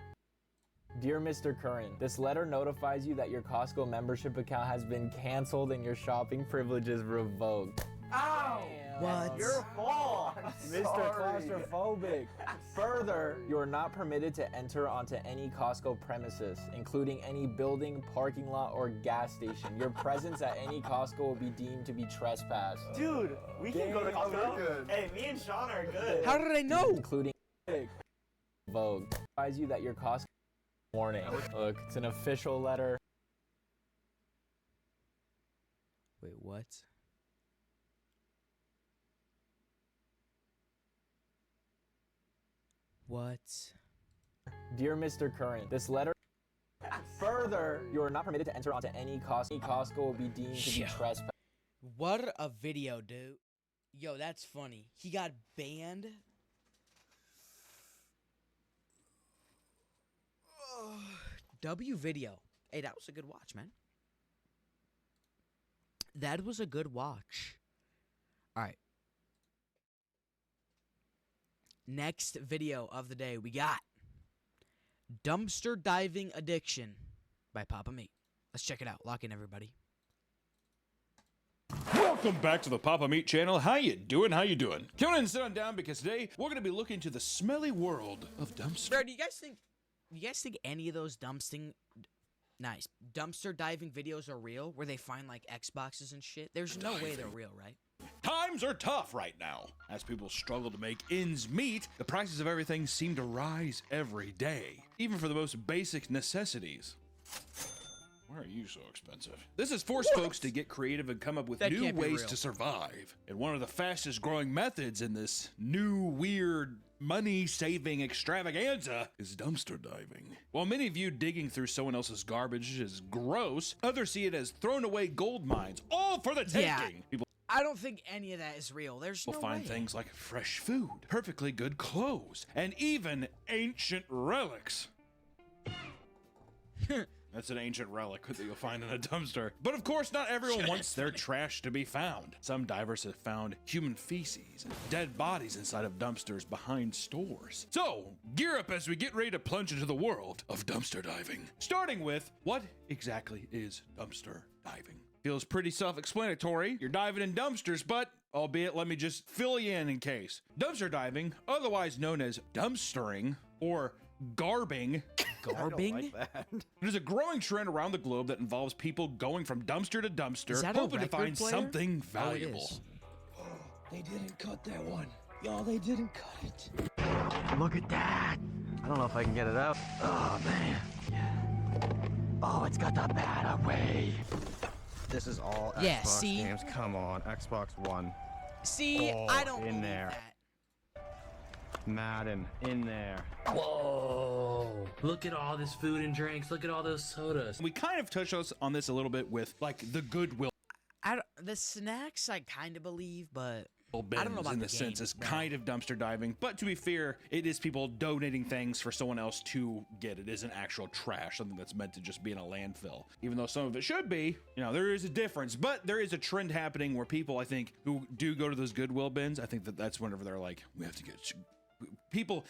Dear Mr. Curran, this letter notifies you that your Costco membership account has been canceled and your shopping privileges revoked. Ow! What? Your fault! Mr. Claustrophobic. Further, you are not permitted to enter onto any Costco premises, including any building, parking lot, or gas station. Your presence at any Costco will be deemed to be trespass. Dude, we can go to Costco. Hey, me and Sean are good. How did I know? Including Vogue. Advise you that your Costco warning. Look, it's an official letter. Wait, what? What? Dear Mr. Curran, this letter. Further, you are not permitted to enter onto any Costco. Any Costco will be deemed to be trespass. What a video, dude. Yo, that's funny. He got banned. W video. Hey, that was a good watch, man. That was a good watch. All right. Next video of the day, we got Dumpster Diving Addiction by Papa Meat. Let's check it out. Lock in, everybody. Welcome back to the Papa Meat channel. How you doing? How you doing? Come on and sit on down because today we're going to be looking into the smelly world of dumpster. Bro, do you guys think any of those dumpster diving videos are real? Where they find like Xboxes and shit? There's no way they're real, right? Times are tough right now. As people struggle to make ends meet, the prices of everything seem to rise every day, even for the most basic necessities. Why are you so expensive? This has forced folks to get creative and come up with new ways to survive. And one of the fastest growing methods in this new, weird, money-saving extravaganza is dumpster diving. While many view digging through someone else's garbage as gross, others see it as thrown away gold mines, all for the taking. Yeah. People I don't think any of that is real. There's no will find way. things like fresh food, perfectly good clothes, and even ancient relics. That's an ancient relic that you'll find in a dumpster. But of course, not everyone wants their trash to be found. Some divers have found human feces and dead bodies inside of dumpsters behind stores. So, gear up as we get ready to plunge into the world of dumpster diving. Starting with, what exactly is dumpster diving? Feels pretty self-explanatory. You're diving in dumpsters, but albeit, let me just fill you in case. Dumpster diving, otherwise known as dumpstering or garbing. Garbing? There's a growing trend around the globe that involves people going from dumpster to dumpster, that a hoping to record find player? something Oh, it valuable. is. They didn't cut that one. Y'all, they didn't cut it. Look at that. I don't know if I can get it out. Oh, man. Oh, it's got the bat away. This is all Yeah, Xbox see? games. Come on, Xbox One. See, Oh, I don't in believe there. that. Madden in there. Whoa. Look at all this food and drinks. Look at all those sodas. We kind of touched on this a little bit with like the Goodwill The snacks I kind of believe, but bins I don't know about in the the sense game, is no. kind of dumpster diving. But to be fair, it is people donating things for someone else to get. It isn't actual trash, something that's meant to just be in a landfill. Even though some of it should be, you know, there is a difference. But there is a trend happening where people, I think, who do go to those Goodwill bins, I think that's whenever they're like, we have to get people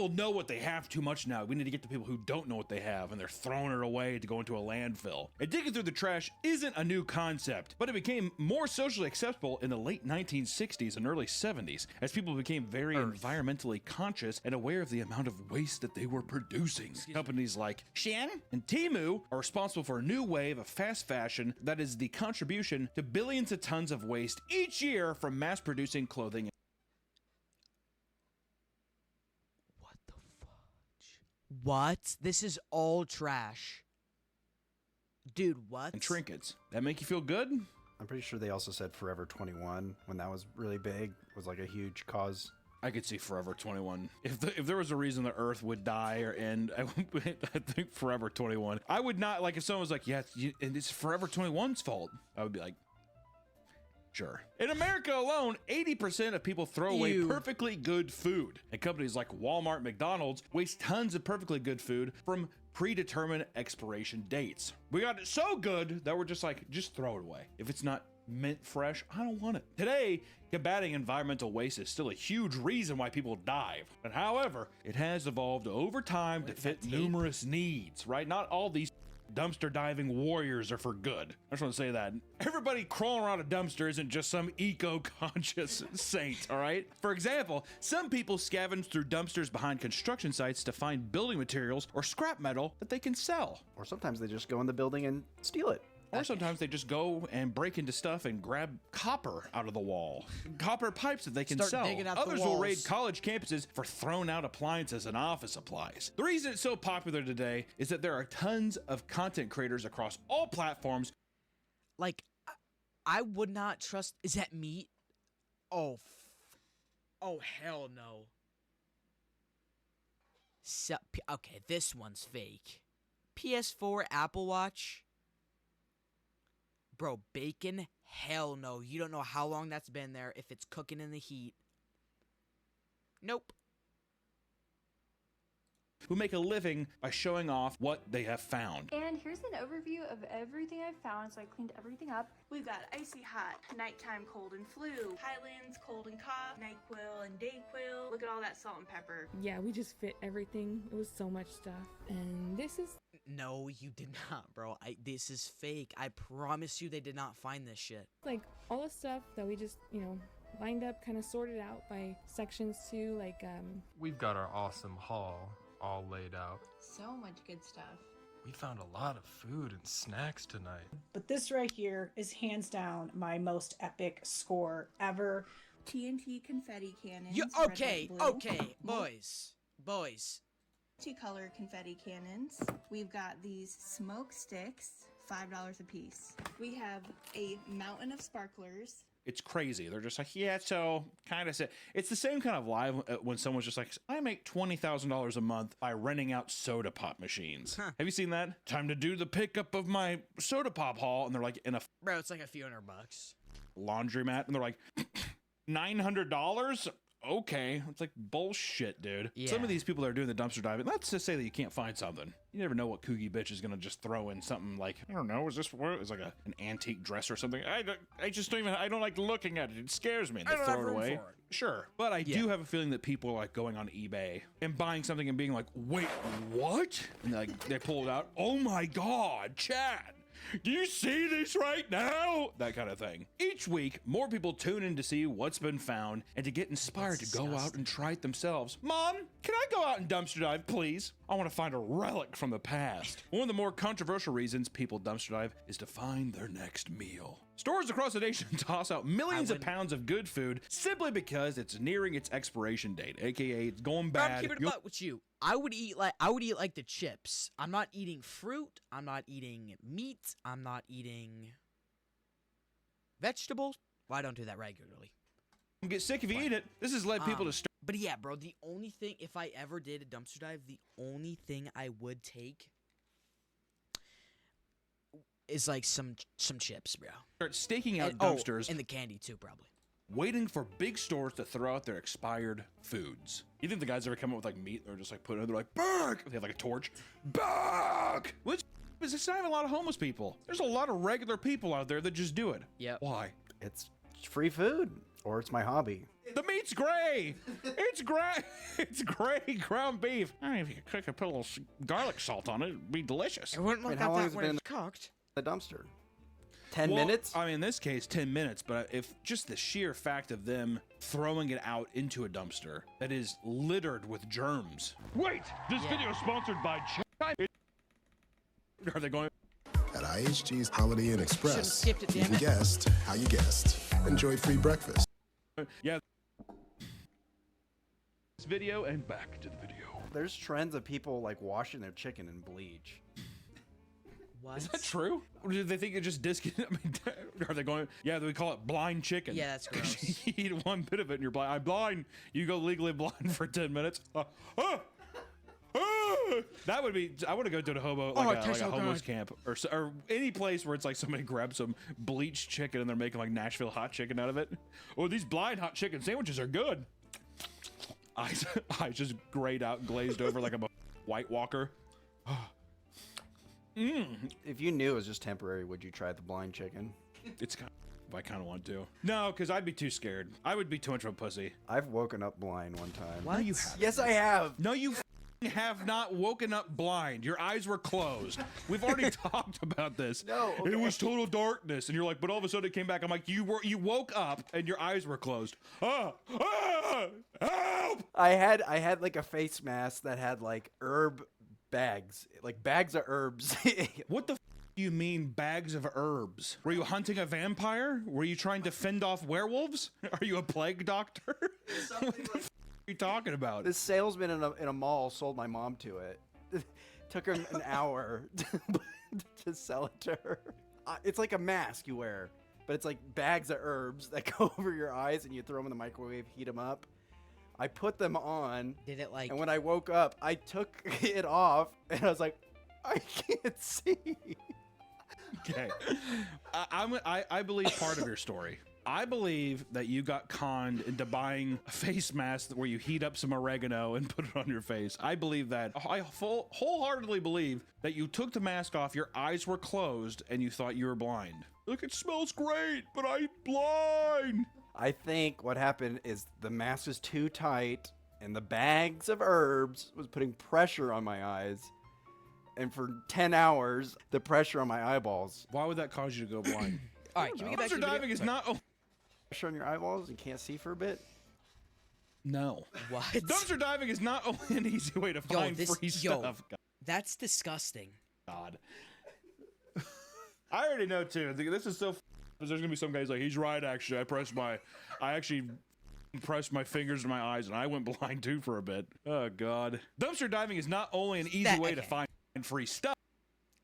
know what they have too much now. We need to get the people who don't know what they have, and they're throwing it away to go into a landfill. And digging through the trash isn't a new concept, but it became more socially acceptable in the late 1960s and early 70s as people became very environmentally conscious and aware of the amount of waste that they were producing. Companies like Shein and Temu are responsible for a new wave of fast fashion that is the contribution to billions of tons of waste each year from mass producing clothing. What? This is all trash. Dude, what? And trinkets. That make you feel good? I'm pretty sure they also said Forever 21 when that was really big, was like a huge cause. I could see Forever 21. If there was a reason the Earth would die or end, I think Forever 21. I would not, like, if someone was like, yeah, and it's Forever 21's fault, I would be like, sure. In America alone, 80% of people throw away Ew. perfectly good food. And companies like Walmart and McDonald's waste tons of perfectly good food from predetermined expiration dates. We got it so good that we're just like, just throw it away. If it's not mint fresh, I don't want it. Today, combating environmental waste is still a huge reason why people dive. But however, it has evolved over time to fit numerous needs, right? Not all these dumpster diving warriors are for good. I just want to say that. Everybody crawling around a dumpster isn't just some eco-conscious saint, all right? For example, some people scavenge through dumpsters behind construction sites to find building materials or scrap metal that they can sell. Or sometimes they just go in the building and steal it. Or sometimes they just go and break into stuff and grab copper out of the wall. Copper pipes that they can Start sell. digging out the Others will raid walls. college campuses for thrown out appliances and office supplies. The reason it's so popular today is that there are tons of content creators across all platforms. Like, I would not trust. Is that meat? Oh, oh hell no. So, okay, this one's fake. PS4, Apple Watch. Bro, bacon? Hell no. You don't know how long that's been there if it's cooking in the heat. Nope. Who make a living by showing off what they have found. And here's an overview of everything I've found, so I cleaned everything up. We've got icy hot, nighttime cold and flu, Highlands cold and cough, NyQuil and Dayquil. Look at all that salt and pepper. Yeah, we just fit everything. It was so much stuff. And this is... No, you did not, bro. This is fake. I promise you they did not find this shit. like all the stuff that we just, lined up, kind of sorted out by sections too, like, We've got our awesome haul all laid out. So much good stuff. We found a lot of food and snacks tonight. But this right here is hands down my most epic score ever. TNT confetti cannons. You, red, okay, white, blue. okay, boys. Multi-color confetti cannons. We've got these smoke sticks, $5 a piece. We have a mountain of sparklers. It's crazy. They're just like, yeah, so kind of. It's the same kind of lie when someone's just like, I make $20,000 a month by renting out soda pop machines. Have you seen that? Time to do the pickup of my soda pop haul. And they're like in a Bro, it's like a few $100. laundromat. And they're like, $900? okay, it's like bullshit, dude. Yeah. Some of these people that are doing the dumpster diving, let's just say that you can't find something. You never know what kooky bitch is gonna just throw in something like, I don't know, is this it's like an antique dress or something? I just don't even, I don't like looking at it. It scares me. And they throw it away. Sure, but I do have a feeling that people are like going on eBay and buying something and being like, wait, what? And like they pull it out. Oh my God, Chad. Do you see this right now? That kind of thing. Each week, more people tune in to see what's been found and to get inspired to go out and try it themselves. Mom, can I go out and dumpster dive, please? I want to find a relic from the past. One of the more controversial reasons people dumpster dive is to find their next meal. Stores across the nation toss out millions of pounds of good food simply because it's nearing its expiration date, aka it's going bad. I'm keeping it up with you. I would eat like the chips. I'm not eating fruit. I'm not eating meat. I'm not eating vegetables. Well, I don't do that regularly. Get sick if you eat it. This has led people to start. But yeah, bro, the only thing, if I ever did a dumpster dive, the only thing I would take is like some chips, bro. Start staking out dumpsters. And the candy too, probably. Waiting for big stores to throw out their expired foods. You think the guys ever come up with like meat? They're just like put it. They're like back. They have like a torch. Back. Which is it's not even a lot of homeless people. There's a lot of regular people out there that just do it. Yeah. Why? It's free food, or it's my hobby. The meat's gray. It's gray. It's gray ground beef. I mean, if you could put a little garlic salt on it, it'd be delicious. It wouldn't look how like long that has it when been it's cooked. The dumpster. 10 Well, minutes? I mean, in this case, 10 minutes, but if just the sheer fact of them throwing it out into a dumpster that is littered with germs. Wait, this video is sponsored by Are they going? At IHG's Holiday Inn Express, skipped it, you damn can it. guest how you guessed. Enjoy free breakfast. Yeah. This video and back to the video. There's trends of people like washing their chicken in bleach. What? Is that true? Or do they think it just I mean, are they going? Yeah, we call it blind chicken. Yeah, that's gross. You eat one bit of it and you're blind. I'm blind. You go legally blind for 10 minutes. That would be. I want to go to a hobo like a homeless camp or any place where it's like somebody grabs some bleached chicken and they're making like Nashville hot chicken out of it. Oh, these blind hot chicken sandwiches are good. I just grayed out and glazed over like I'm a White Walker. If you knew it was just temporary, would you try the blind chicken? It's kind of, I kind of want to. No, because I'd be too scared. I would be too much of a pussy. I've woken up blind one time. No, you haven't. Yes, I have. No, you have not woken up blind. Your eyes were closed. We've already talked about this. No, okay. It was total darkness, and you're like, but all of a sudden it came back. I'm like, you woke up and your eyes were closed. Help! I had like a face mask that had like herb bags, like bags of herbs. What the do you mean bags of herbs? Were you hunting a vampire? Were you trying to fend off werewolves? Are you a plague doctor? What the are you talking about? This salesman in a mall sold my mom to it. Took her an hour to sell it to her. It's like a mask you wear, but it's like bags of herbs that go over your eyes and you throw them in the microwave, heat them up. I put them on. Did it like? And when I woke up, I took it off and I was like, I can't see. Okay. I believe part of your story. I believe that you got conned into buying a face mask where you heat up some oregano and put it on your face. I believe that. I wholeheartedly believe that you took the mask off, your eyes were closed, and you thought you were blind. Look, it smells great, but I'm blind. I think what happened is the mask was too tight and the bags of herbs was putting pressure on my eyes. And for 10 hours, the pressure on my eyeballs. Why would that cause you to go blind? All right, can we get back to Dumpster the video? diving is not. Pressure on your eyeballs and can't see for a bit? No. What? Dumpster diving is not only an easy way to find free stuff. That's disgusting. God. I already know too. This is so. There's gonna be some guys like, he's right. Actually, I actually pressed my fingers to my eyes and I went blind too for a bit. Oh God. Dumpster diving is not only an easy way to find free stuff.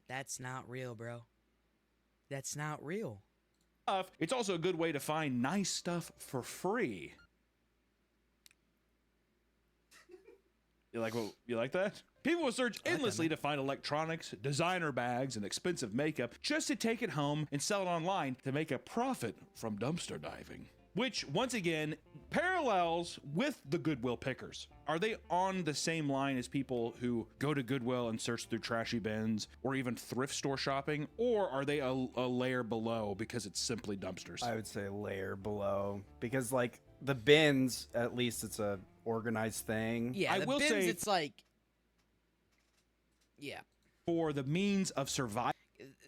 That's not real, bro. That's not real. It's also a good way to find nice stuff for free. You like that? People will search endlessly to find electronics, designer bags, and expensive makeup just to take it home and sell it online to make a profit from dumpster diving. Which, once again, parallels with the Goodwill pickers. Are they on the same line as people who go to Goodwill and search through trashy bins or even thrift store shopping? Or are they a layer below because it's simply dumpsters? I would say layer below, because like the bins, at least it's a organized thing. Yeah, I the will bins, say- it's like, yeah. For the means of survival.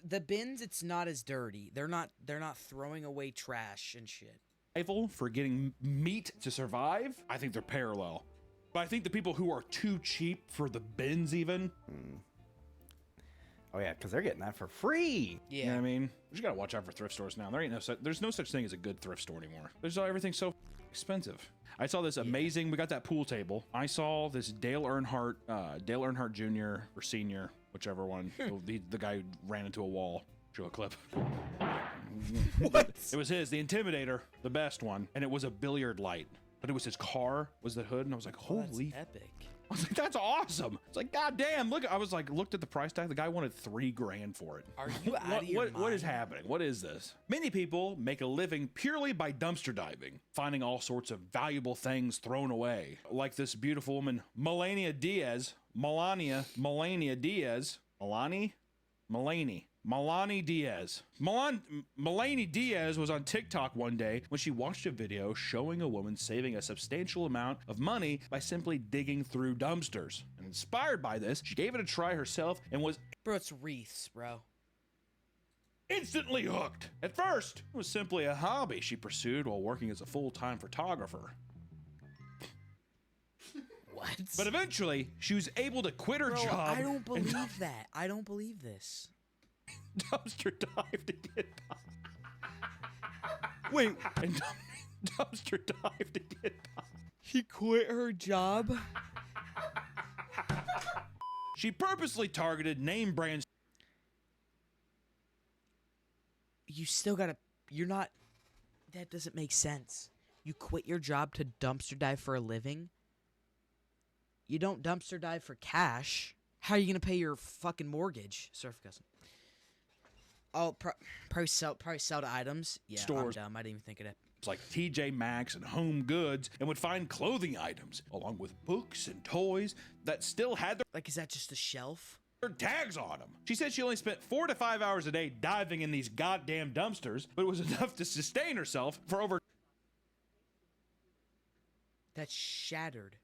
The bins, it's not as dirty. They're not throwing away trash and shit. For getting meat to survive, I think they're parallel. But I think the people who are too cheap for the bins even. Oh yeah, because they're getting that for free. Yeah. You know what I mean? You just gotta watch out for thrift stores now. There's no such thing as a good thrift store anymore. Everything's so expensive. I saw this amazing, we got that pool table. I saw this Dale Earnhardt Jr. or Senior, whichever one. the guy who ran into a wall. Show a clip. What? It was his, the Intimidator, the best one, and it was a billiard light. But it was his car, was the hood, and I was like, holy epic. I was like, that's awesome. It's like, god damn, look. I was like, looked at the price tag. The guy wanted $3,000 for it. Are you out of your mind? What is happening? What is this? Many people make a living purely by dumpster diving, finding all sorts of valuable things thrown away. Like this beautiful woman, Melania Diaz. Melanie Diaz. Melanie Diaz was on TikTok one day when she watched a video showing a woman saving a substantial amount of money by simply digging through dumpsters. And inspired by this, she gave it a try herself and was It's wreaths, bro. Instantly hooked. At first, it was simply a hobby she pursued while working as a full-time photographer. What? But eventually, she was able to quit her Bro, job. I don't believe that. I don't believe this. Dumpster dive to get by. Wait. And dumpster dive to get by. She quit her job? She purposely targeted name brands. You still gotta. You're not. That doesn't make sense. You quit your job to dumpster dive for a living? You don't dumpster dive for cash. How are you gonna pay your fucking mortgage, Surf Cousin? Oh, probably sell to items. Yeah, Stores. I'm dumb. I didn't even think of that. It's like TJ Maxx and Home Goods, and would find clothing items along with books and toys that still had is that just a shelf? Their tags on them. She said she only spent 4 to 5 hours a day diving in these goddamn dumpsters, but it was enough to sustain herself for over That's shattered.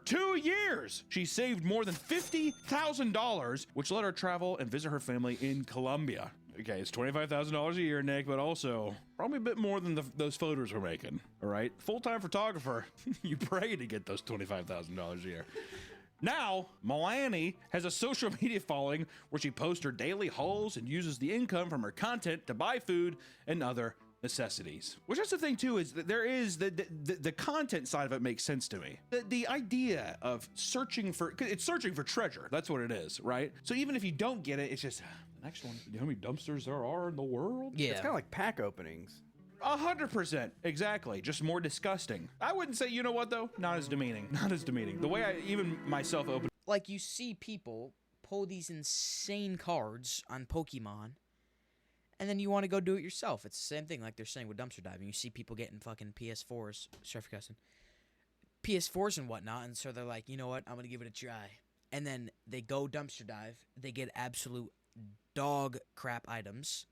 2 years. She saved more than $50,000, which let her travel and visit her family in Colombia. Okay, it's $25,000 a year, Nick, but also probably a bit more than those photos we're making. All right, full-time photographer, you pray to get those $25,000 a year. Now, Melanie has a social media following where she posts her daily hauls and uses the income from her content to buy food and other necessities. Which that's the thing too, is that there is the content side of it makes sense to me. The idea of searching for treasure. That's what it is, right? So even if you don't get it, it's just the next one. You know how many dumpsters there are in the world? Yeah, it's kind of like pack openings. 100%, exactly. Just more disgusting. I wouldn't say, you know what though? Not as demeaning. Not as demeaning. The way I even myself open. Like you see people pull these insane cards on Pokemon. And then you want to go do it yourself. It's the same thing like they're saying with dumpster diving. You see people getting fucking PS4s, sorry for cussing, PS4s and whatnot, and so they're like, you know what, I'm going to give it a try. And then they go dumpster dive, they get absolute dog crap items,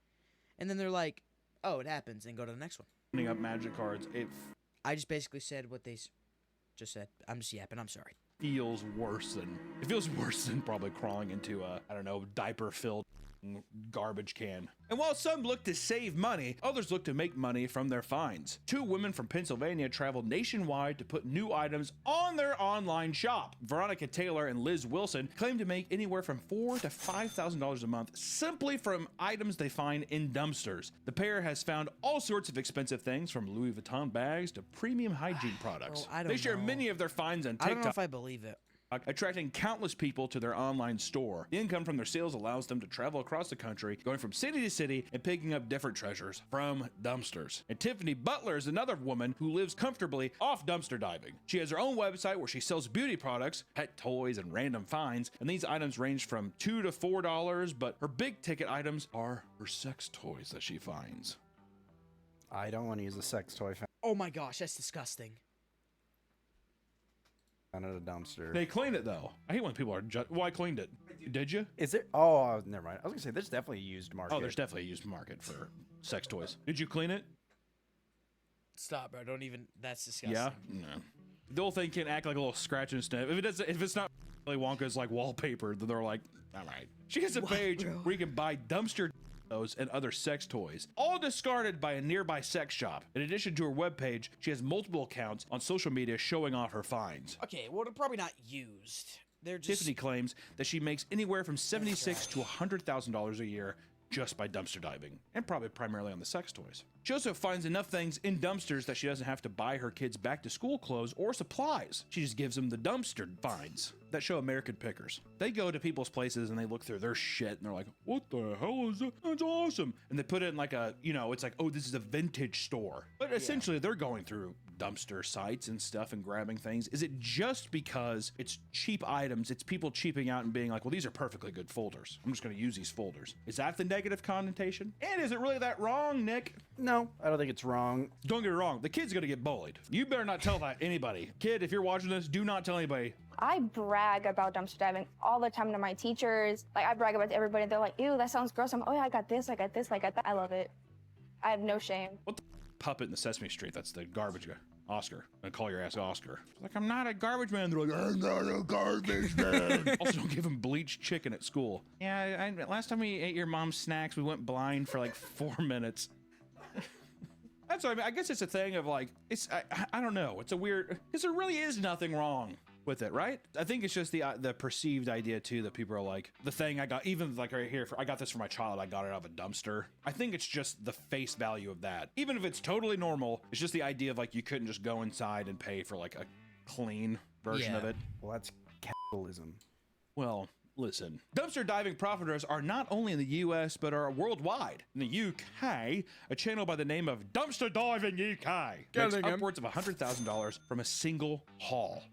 and then they're like, oh, it happens, and go to the next one. Opening up magic cards, I just basically said what they just said. I'm just yapping, I'm sorry. Feels worse than probably crawling into a, I don't know, diaper-filled garbage can. And while some look to save money, others look to make money from their finds. 2 women from Pennsylvania traveled nationwide to put new items on their online shop. Veronica Taylor and Liz Wilson claim to make anywhere from $4,000 to $5,000 a month simply from items they find in dumpsters. The pair has found all sorts of expensive things from Louis Vuitton bags to premium hygiene products. I don't They share know. many of their finds on TikTok. I don't know if I believe it. Attracting countless people to their online store. The income from their sales allows them to travel across the country, going from city to city and picking up different treasures from dumpsters. And Tiffany Butler is another woman who lives comfortably off dumpster diving. She has her own website where she sells beauty products, pet toys, and random finds, and these items range from $2 to $4, but her big ticket items are her sex toys that she finds. I don't want to use a sex toy Oh my gosh, that's disgusting. found at a dumpster. They clean it though. I hate when people are well, I cleaned it. Did you? Is there? Oh, never mind. I was gonna say there's definitely a used market. Oh, there's definitely a used market for sex toys. Did you clean it? Stop, bro. Don't even. That's disgusting. Yeah. No. The whole thing can act like a little scratch and sniff. If it's not Willy Wonka's like wallpaper, then they're like, all right. She has a page where you can buy dumpster and other sex toys, all discarded by a nearby sex shop. In addition to her webpage, she has multiple accounts on social media showing off her finds. Okay, well, they're probably not used. They're just. Tiffany claims that she makes anywhere from $76,000 to $100,000 a year just by dumpster diving, and probably primarily on the sex toys. She also finds enough things in dumpsters that she doesn't have to buy her kids back to school clothes or supplies. She just gives them the dumpster finds that show American Pickers. They go to people's places and they look through their shit and they're like, what the hell is that? That's awesome. And they put it in like a, it's like, oh, this is a vintage store. But essentially they're going through dumpster sites and stuff and grabbing things. Is it just because it's cheap items? It's people cheaping out and being like, well, these are perfectly good folders. I'm just going to use these folders. Is that the negative connotation? And is it really that wrong, Nick? No, I don't think it's wrong. Don't get it wrong. The kid's going to get bullied. You better not tell that anybody. Kid, if you're watching this, do not tell anybody. I brag about dumpster diving all the time to my teachers. Like, I brag about it to everybody. They're like, ew, that sounds gross. I'm, oh, yeah, I got this, I got this, I got that. I love it. I have no shame. What the puppet in the Sesame Street? That's the garbage guy. Oscar. I call your ass Oscar. Like, I'm not a garbage man. They're like, I'm not a garbage man. Also, don't give him bleached chicken at school. Yeah, last time we ate your mom's snacks, we went blind for like 4 minutes. That's what I mean. I guess it's a thing of like, I don't know. It's a weird, because there really is nothing wrong with it, right? I think it's just the perceived idea too that people are like, the thing I got, even like right here, I got this for my child, I got it out of a dumpster. I think it's just the face value of that. Even if it's totally normal, it's just the idea of like, you couldn't just go inside and pay for like a clean version of it. Well, that's capitalism. Well, listen, dumpster diving profiteers are not only in the US, but are worldwide. In the UK, a channel by the name of Dumpster Diving UK makes upwards of $100,000 from a single haul.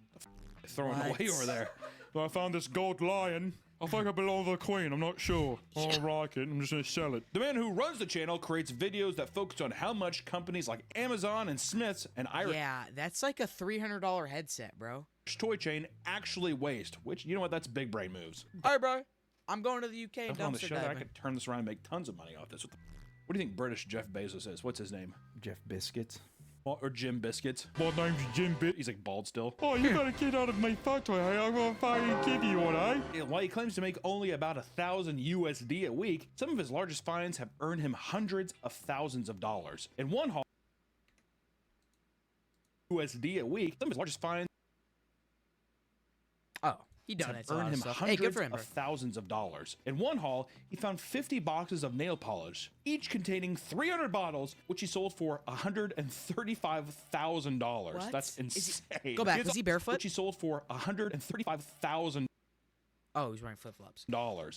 Throwing away over there. So I found this gold lion. I think it belongs to the queen. I'm not sure. I don't like it. I'm just gonna sell it. The man who runs the channel creates videos that focus on how much companies like Amazon and Smith's and Irish that's like a $300 headset, bro. toy chain actually waste. Which, you know what? That's big brain moves. All right, bro. I'm going to the UK and on the dumpster show, diving. I could turn this around and make tons of money off this. What do you think British Jeff Bezos is? What's his name? Jeff Biscuits. Or Jim Biscuits. My name's Jim Biscuits. He's like bald still. Oh, you gotta get out of my factory. I'm gonna fucking give you one, eh? While he claims to make only about 1,000 USD a week, some of his largest finds have earned him hundreds of thousands of dollars. In one haul, USD a week, some of his largest finds. Oh. He donates earned him hey, hundreds good for him, of thousands of dollars. In one haul, he found 50 boxes of nail polish, each containing 300 bottles, which he sold for $135,000. What? That's insane. Go back. Was he barefoot? Which he sold for $135,000. Oh, he's wearing flip-flops.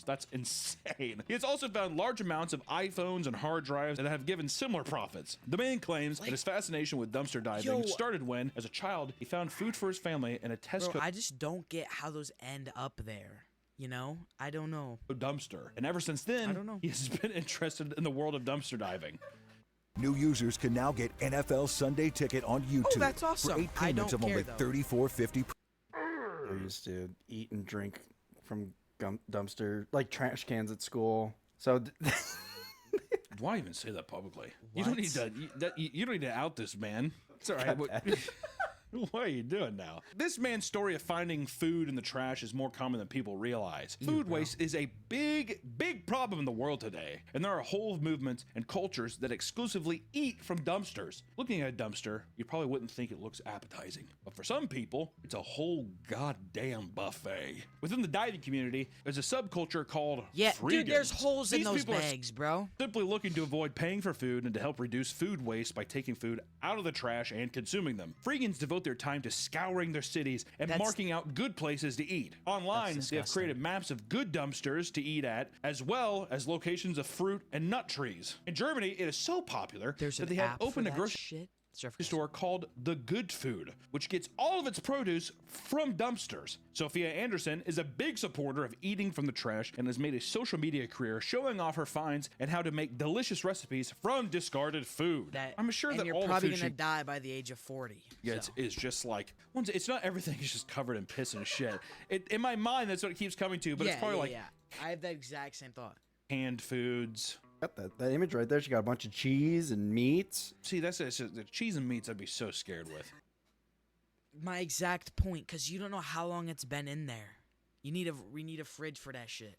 That's insane. He has also found large amounts of iPhones and hard drives that have given similar profits. The man claims that his fascination with dumpster diving started when, as a child, he found food for his family in a Tesco. Bro, I just don't get how those end up there. You know? I don't know. Dumpster. And ever since then, I don't know. he has been interested in the world of dumpster diving. New users can now get NFL Sunday Ticket on YouTube. Oh, that's awesome. For 8 payments of only $34.50. I used to eat and drink from dumpster, like trash cans at school. So why even say that publicly? You don't need to. You don't need to out this man. It's all right. What are you doing now? This man's story of finding food in the trash is more common than people realize. Food waste is a big, big problem in the world today, and there are whole movements and cultures that exclusively eat from dumpsters. Looking at a dumpster, you probably wouldn't think it looks appetizing, but for some people, it's a whole goddamn buffet. Within the diving community, there's a subculture called freegans. Dude, there's holes in These those people are bags, bro. Simply looking to avoid paying for food and to help reduce food waste by taking food out of the trash and consuming them. Freegans devote their time to scouring their cities and marking out good places to eat. Online, they have created maps of good dumpsters to eat at, as well as locations of fruit and nut trees. In Germany, it is so popular that they have opened a grocery. store called The Good Food, which gets all of its produce from dumpsters. Sophia Anderson is a big supporter of eating from the trash and has made a social media career showing off her finds and how to make delicious recipes from discarded food. I'm sure and that you're all probably the food gonna she die by the age of 40. gets is just like, it's not everything is just covered in piss and shit. In my mind, that's what it keeps coming to, but it's probably I have that exact same thought. canned foods. Got that image right there. She got a bunch of cheese and meats. See, that's the cheese and meats I'd be so scared with. My exact point, because you don't know how long it's been in there. We need a fridge for that shit.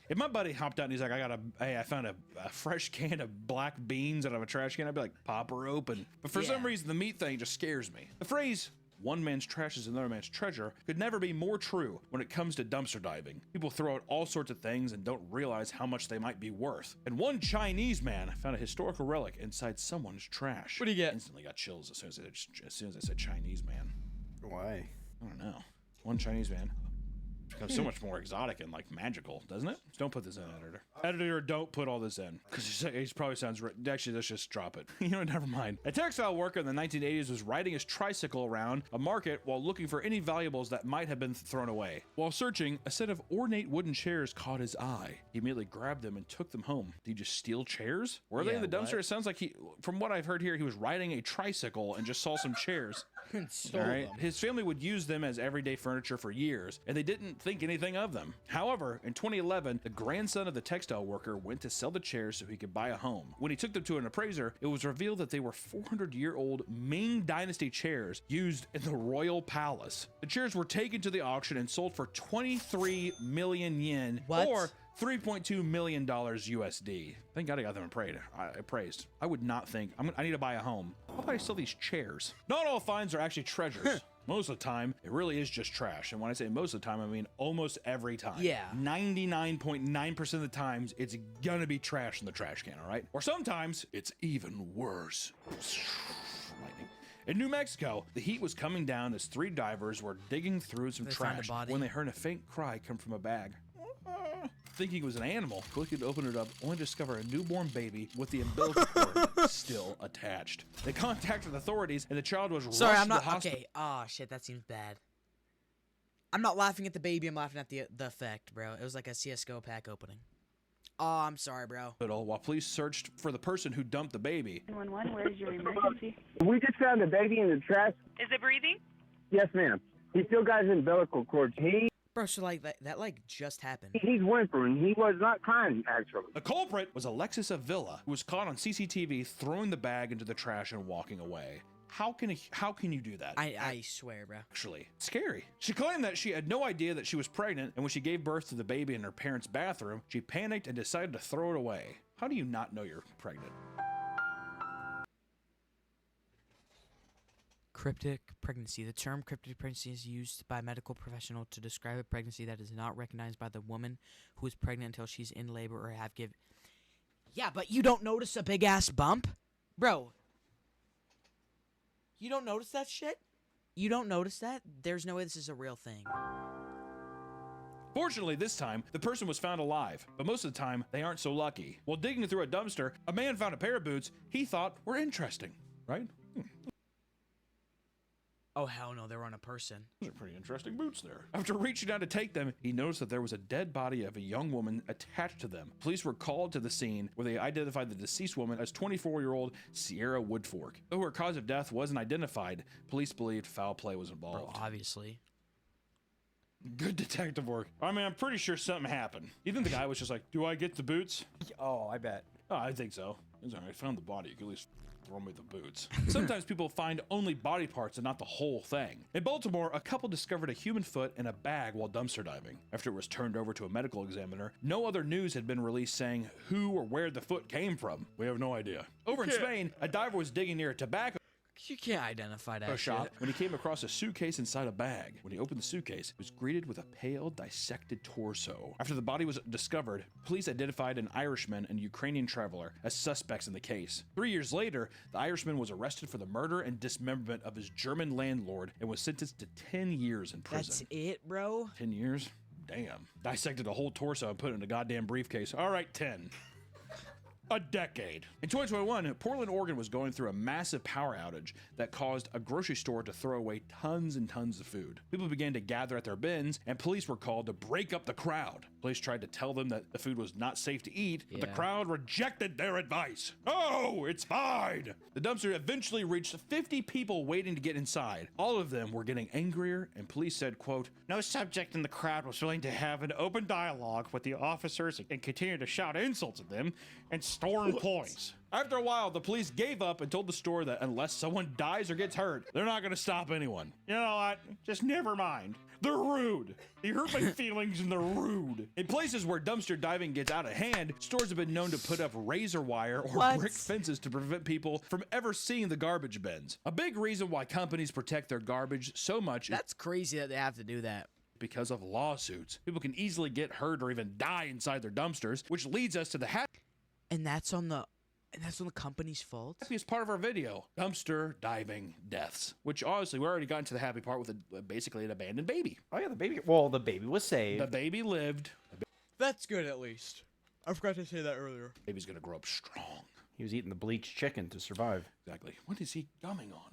If my buddy hopped out and he's like, I found a fresh can of black beans out of a trash can, I'd be like, pop her open. But for some reason, the meat thing just scares me. The phrase, one man's trash is another man's treasure, could never be more true when it comes to dumpster diving. People throw out all sorts of things and don't realize how much they might be worth. And one Chinese man found a historical relic inside someone's trash. What do you get? Instantly got chills as soon as I said Chinese man. Why? I don't know. One Chinese man. Becomes so much more exotic and like magical, doesn't it? Just don't put this in, editor. Editor, don't put all this in, because he probably sounds. Actually, let's just drop it. Never mind. A textile worker in the 1980s was riding his tricycle around a market while looking for any valuables that might have been thrown away. While searching, a set of ornate wooden chairs caught his eye. He immediately grabbed them and took them home. Did he just steal chairs? Were they in the dumpster? It sounds like from what I've heard here, he was riding a tricycle and just saw some chairs. All right. His family would use them as everyday furniture for years, and they didn't think anything of them. However, in 2011, the grandson of the textile worker went to sell the chairs so he could buy a home. When he took them to an appraiser, it was revealed that they were 400-year-old Ming Dynasty chairs used in the royal palace. The chairs were taken to the auction and sold for 23 million yen, or $3.2 million USD. Thank God I got them appraised. I would not think, I need to buy a home. How about I sell these chairs? Not all finds are actually treasures. Most of the time, it really is just trash. And when I say most of the time, I mean almost every time. Yeah. 99.9% of the times, it's gonna be trash in the trash can, all right? Or sometimes, it's even worse. Lightning. In New Mexico, the heat was coming down as 3 divers were digging through some trash when they heard a faint cry come from a bag. Thinking it was an animal, clicking to open it up, only to discover a newborn baby with the umbilical cord still attached. They contacted authorities, and the child was rushed to the hospital. Okay. Oh shit, that seems bad. I'm not laughing at the baby. I'm laughing at the effect, bro. It was like a CS:GO pack opening. Oh, I'm sorry, bro. While police searched for the person who dumped the baby. 911, where's your emergency? We just found a baby in the trash. Is it breathing? Yes, ma'am. He still got his umbilical cord. Bro, so like that like just happened. He's whimpering. He was not crying, actually. The culprit was Alexis Avila, who was caught on CCTV throwing the bag into the trash and walking away. How can you do that? I swear, bro. Actually, scary. She claimed that she had no idea that she was pregnant, and when she gave birth to the baby in her parents' bathroom, she panicked and decided to throw it away. How do you not know you're pregnant? Cryptic pregnancy. The term cryptic pregnancy is used by a medical professional to describe a pregnancy that is not recognized by the woman who is pregnant until she's in labor or have given. Yeah, but you don't notice a big ass bump? Bro. You don't notice that shit? You don't notice that? There's no way this is a real thing. Fortunately, this time, the person was found alive, but most of the time, they aren't so lucky. While digging through a dumpster, a man found a pair of boots he thought were interesting, right? Oh, hell no, they were on a person. Those are pretty interesting boots there. After reaching out to take them, he noticed that there was a dead body of a young woman attached to them. Police were called to the scene where they identified the deceased woman as 24-year-old Sierra Woodfork. Though her cause of death wasn't identified, police believed foul play was involved. Bro, obviously. Good detective work. I mean, I'm pretty sure something happened. You think the guy was just like, do I get the boots? Oh, I bet. Oh, I think so. He's all right, I found the body. You can at least throw me the boots. Sometimes people find only body parts and not the whole thing. In Baltimore, a couple discovered a human foot in a bag while dumpster diving. After it was turned over to a medical examiner, no other news had been released saying who or where the foot came from. We have no idea. Over in Spain, a diver was digging near a tobacco You can't identify that shop shit. when he came across a suitcase inside a bag. When he opened the suitcase, he was greeted with a pale, dissected torso. After the body was discovered, police identified an Irishman and Ukrainian traveler as suspects in the case. 3 years later, the Irishman was arrested for the murder and dismemberment of his German landlord and was sentenced to 10 years in prison. That's it, bro? 10 years? Damn. Dissected a whole torso and put it in a goddamn briefcase. All right, 10. a decade. In 2021, Portland, Oregon was going through a massive power outage that caused a grocery store to throw away tons and tons of food. People began to gather at their bins, and police were called to break up the crowd. Police tried to tell them that the food was not safe to eat, but the crowd rejected their advice. Oh, it's fine. The dumpster eventually reached 50 people waiting to get inside. All of them were getting angrier, and police said, quote, "No subject in the crowd was willing to have an open dialogue with the officers and continue to shout insults at them and store employees." After a while, the police gave up and told the store that unless someone dies or gets hurt, they're not going to stop anyone. You know what? Just never mind. They're rude. They hurt my feelings and they're rude. In places where dumpster diving gets out of hand, stores have been known to put up razor wire or brick fences to prevent people from ever seeing the garbage bins. A big reason why companies protect their garbage so much is That's crazy that they have to do that. because of lawsuits. People can easily get hurt or even die inside their dumpsters, which leads us to the And that's on the company's fault? happiest part of our video, dumpster diving deaths, which honestly, we already got into the happy part with basically an abandoned baby. Oh yeah, the baby. Well, the baby was saved. The baby lived. That's good at least. I forgot to say that earlier. Baby's gonna grow up strong. He was eating the bleached chicken to survive. Exactly. What is he gumming on?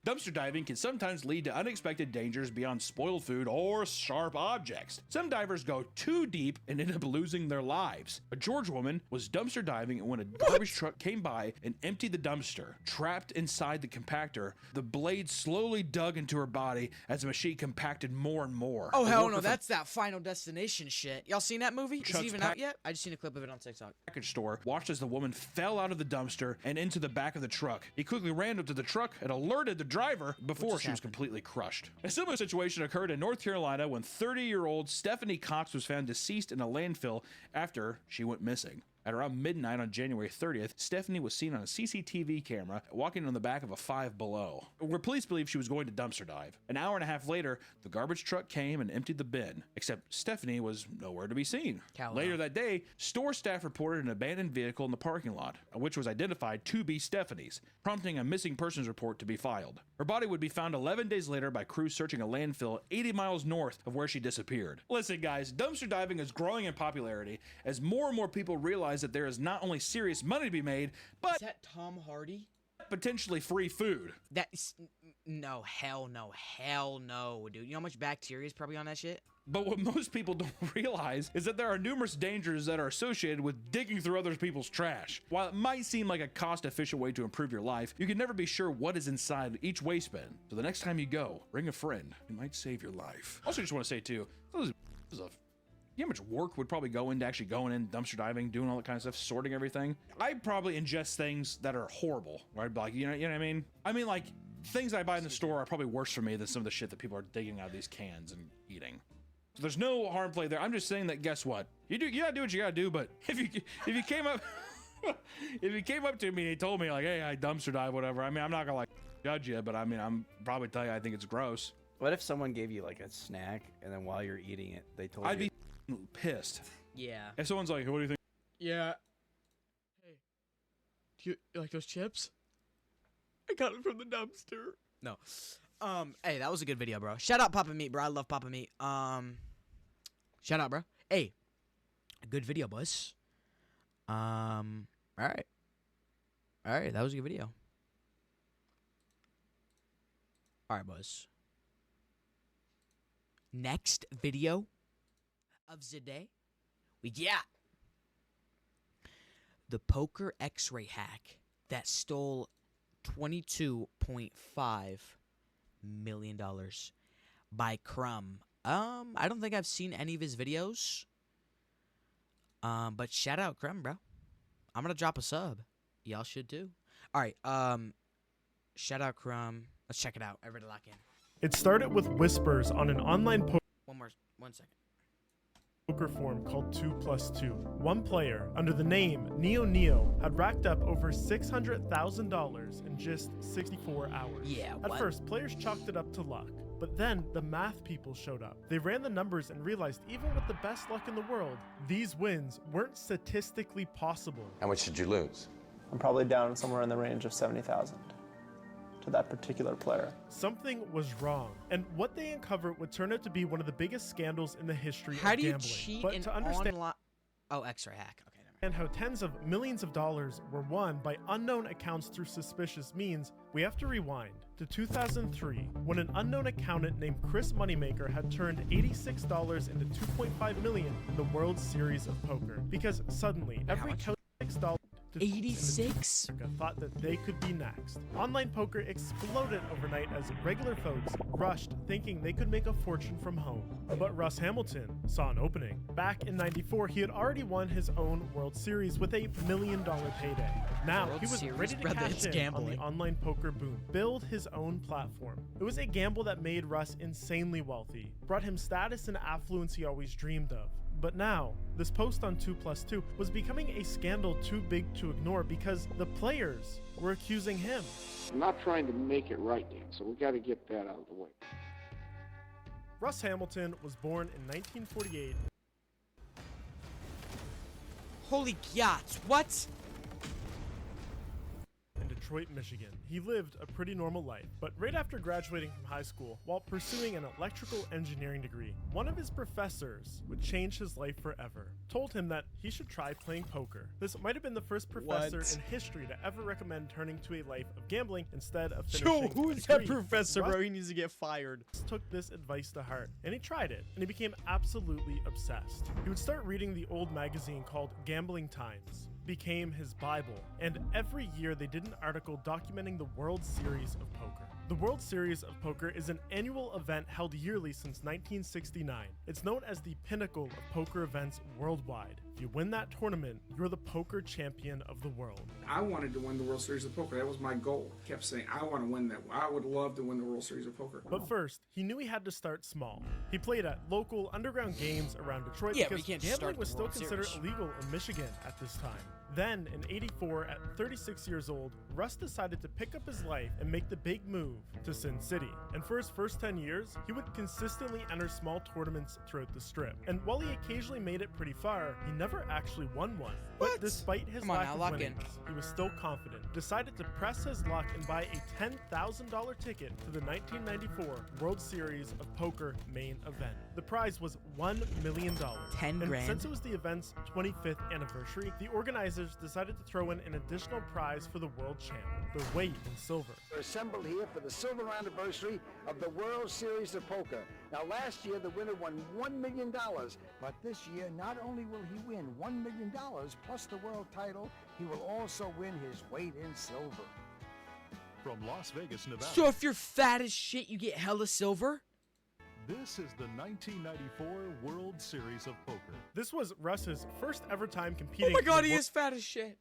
Dumpster diving can sometimes lead to unexpected dangers beyond spoiled food or sharp objects. Some divers go too deep and end up losing their lives. A Georgia woman was dumpster diving when a garbage truck came by and emptied the dumpster. Trapped inside the compactor, the blade slowly dug into her body as the machine compacted more and more. Oh, The hell worker no. from That's that Final Destination shit. Y'all seen that movie? Is Chuck's it even out yet? I just seen a clip of it on TikTok. package store watched as the woman fell out of the dumpster and into the back of the truck. He quickly ran up to the truck and alerted the driver before she was completely crushed. A similar situation occurred in North Carolina when 30-year-old Stephanie Cox was found deceased in a landfill after she went missing. At around midnight on January 30th, Stephanie was seen on a CCTV camera walking on the back of a Five Below, where police believe she was going to dumpster dive. An hour and a half later, the garbage truck came and emptied the bin, except Stephanie was nowhere to be seen. Later that day, store staff reported an abandoned vehicle in the parking lot, which was identified to be Stephanie's, prompting a missing persons report to be filed. Her body would be found 11 days later by crews searching a landfill 80 miles north of where she disappeared. Listen guys, dumpster diving is growing in popularity as more and more people realize that there is not only serious money to be made, but Is that Tom Hardy? potentially free food. That's no, hell no, dude. You know how much bacteria is probably on that shit? But what most people don't realize is that there are numerous dangers that are associated with digging through other people's trash. While it might seem like a cost-efficient way to improve your life, you can never be sure what is inside each waste bin. So the next time you go, bring a friend. It might save your life. Also, just want to say too, you know how much work would probably go into actually going in, dumpster diving, doing all that kind of stuff, sorting everything? I probably ingest things that are horrible, right? Like, you know what I mean? I mean, like, things I buy in the store are probably worse for me than some of the shit that people are digging out of these cans and eating. So there's no harm play there. I'm just saying that, guess what? You gotta do what you gotta do, but if you came up if you came up to me and you told me like, hey, I dumpster dive, whatever, I mean, I'm not gonna like judge you, but I mean, I'm probably tell you I think it's gross. What if someone gave you like a snack and then while you're eating it, they told I'd you? be pissed. Yeah. If someone's like, what do you think? Yeah. Hey, do you like those chips? I got it from the dumpster. No. Hey, that was a good video, bro. Shout out Papa Meat, bro. I love Papa Meat. Shout out, bro. Hey, good video, boys. All right. All right, that was a good video. All right, boys. Next video of the day, we got the poker X-ray hack that stole $22.5 million by Crumb. I don't think I've seen any of his videos. But shout out Crumb, bro. I'm gonna drop a sub. Y'all should too. All right. Shout out Crumb. Let's check it out. Everybody lock in. It started with whispers on an online One second. poker forum called 2+2. One player, under the name Neo, had racked up over $600,000 in just 64 hours. Yeah, At what? first, players chalked it up to luck. But then, the math people showed up. They ran the numbers and realized even with the best luck in the world, these wins weren't statistically possible. How much did you lose? I'm probably down somewhere in the range of 70,000 to that particular player. Something was wrong, and what they uncovered would turn out to be one of the biggest scandals in the history How of do you gambling. cheat But in to understand online? Oh, X-ray hack. Okay, never mind. And how tens of millions of dollars were won by unknown accounts through suspicious means, we have to rewind to 2003, when an unknown accountant named Chris Moneymaker had turned $86 into $2.5 million in the World Series of Poker. Because suddenly, every $86 to 86 thought that they could be next. Online poker exploded overnight as regular folks rushed thinking they could make a fortune from home. But Russ Hamilton saw an opening. Back in '94, he had already won his own World Series with a $1 million payday. Now World he was Series, ready to brother, cash it's in gambling. on the online poker boom, build his own platform. It was a gamble that made Russ insanely wealthy, brought him status and affluence he always dreamed of. But now, this post on 2+2 was becoming a scandal too big to ignore because the players were accusing him. I'm not trying to make it right, Dan, so we got to get that out of the way. Russ Hamilton was born in 1948. Holy yachts, what? In Detroit, Michigan. He lived a pretty normal life, but right after graduating from high school, while pursuing an electrical engineering degree, one of his professors would change his life forever, told him that he should try playing poker. This might have been the first professor What? in history to ever recommend turning to a life of gambling instead of Yo, finishing who a is that degree. professor, Russ bro? He needs to get fired. took this advice to heart, and he tried it, and he became absolutely obsessed. He would start reading the old magazine called Gambling Times, became his Bible, and every year they did an article documenting the World Series of Poker. The World Series of Poker is an annual event held yearly since 1969. It's known as the pinnacle of poker events worldwide. If you win that tournament, you're the poker champion of the world. I wanted to win the World Series of Poker. That was my goal. I kept saying, I want to win that. I would love to win the World Series of Poker. But first, he knew he had to start small. He played at local underground games around Detroit Yeah, but because you can't just gambling start was the still World considered Series. illegal in Michigan at this time. Then, in '84, at 36 years old, Russ decided to pick up his life and make the big move to Sin City. And for his first 10 years, he would consistently enter small tournaments throughout the strip. And while he occasionally made it pretty far, he never actually won one. But despite his Come on lack now, of lock in. winnings, he was still confident, decided to press his luck and buy a $10,000 ticket to the 1994 World Series of Poker main event. The prize was $1 million. 10 And grand? since it was the event's 25th anniversary, the organizers decided to throw in an additional prize for the world champ, their weight in silver. We're assembled here for the silver anniversary of the World Series of Poker. Now, last year, the winner won $1 million. But this year, not only will he win $1 million plus the world title, he will also win his weight in silver. From Las Vegas, Nevada. So if you're fat as shit, you get hella silver? This is the 1994 World Series of Poker. This was Russ's first ever time competing. Oh my god, in he the is fat as shit.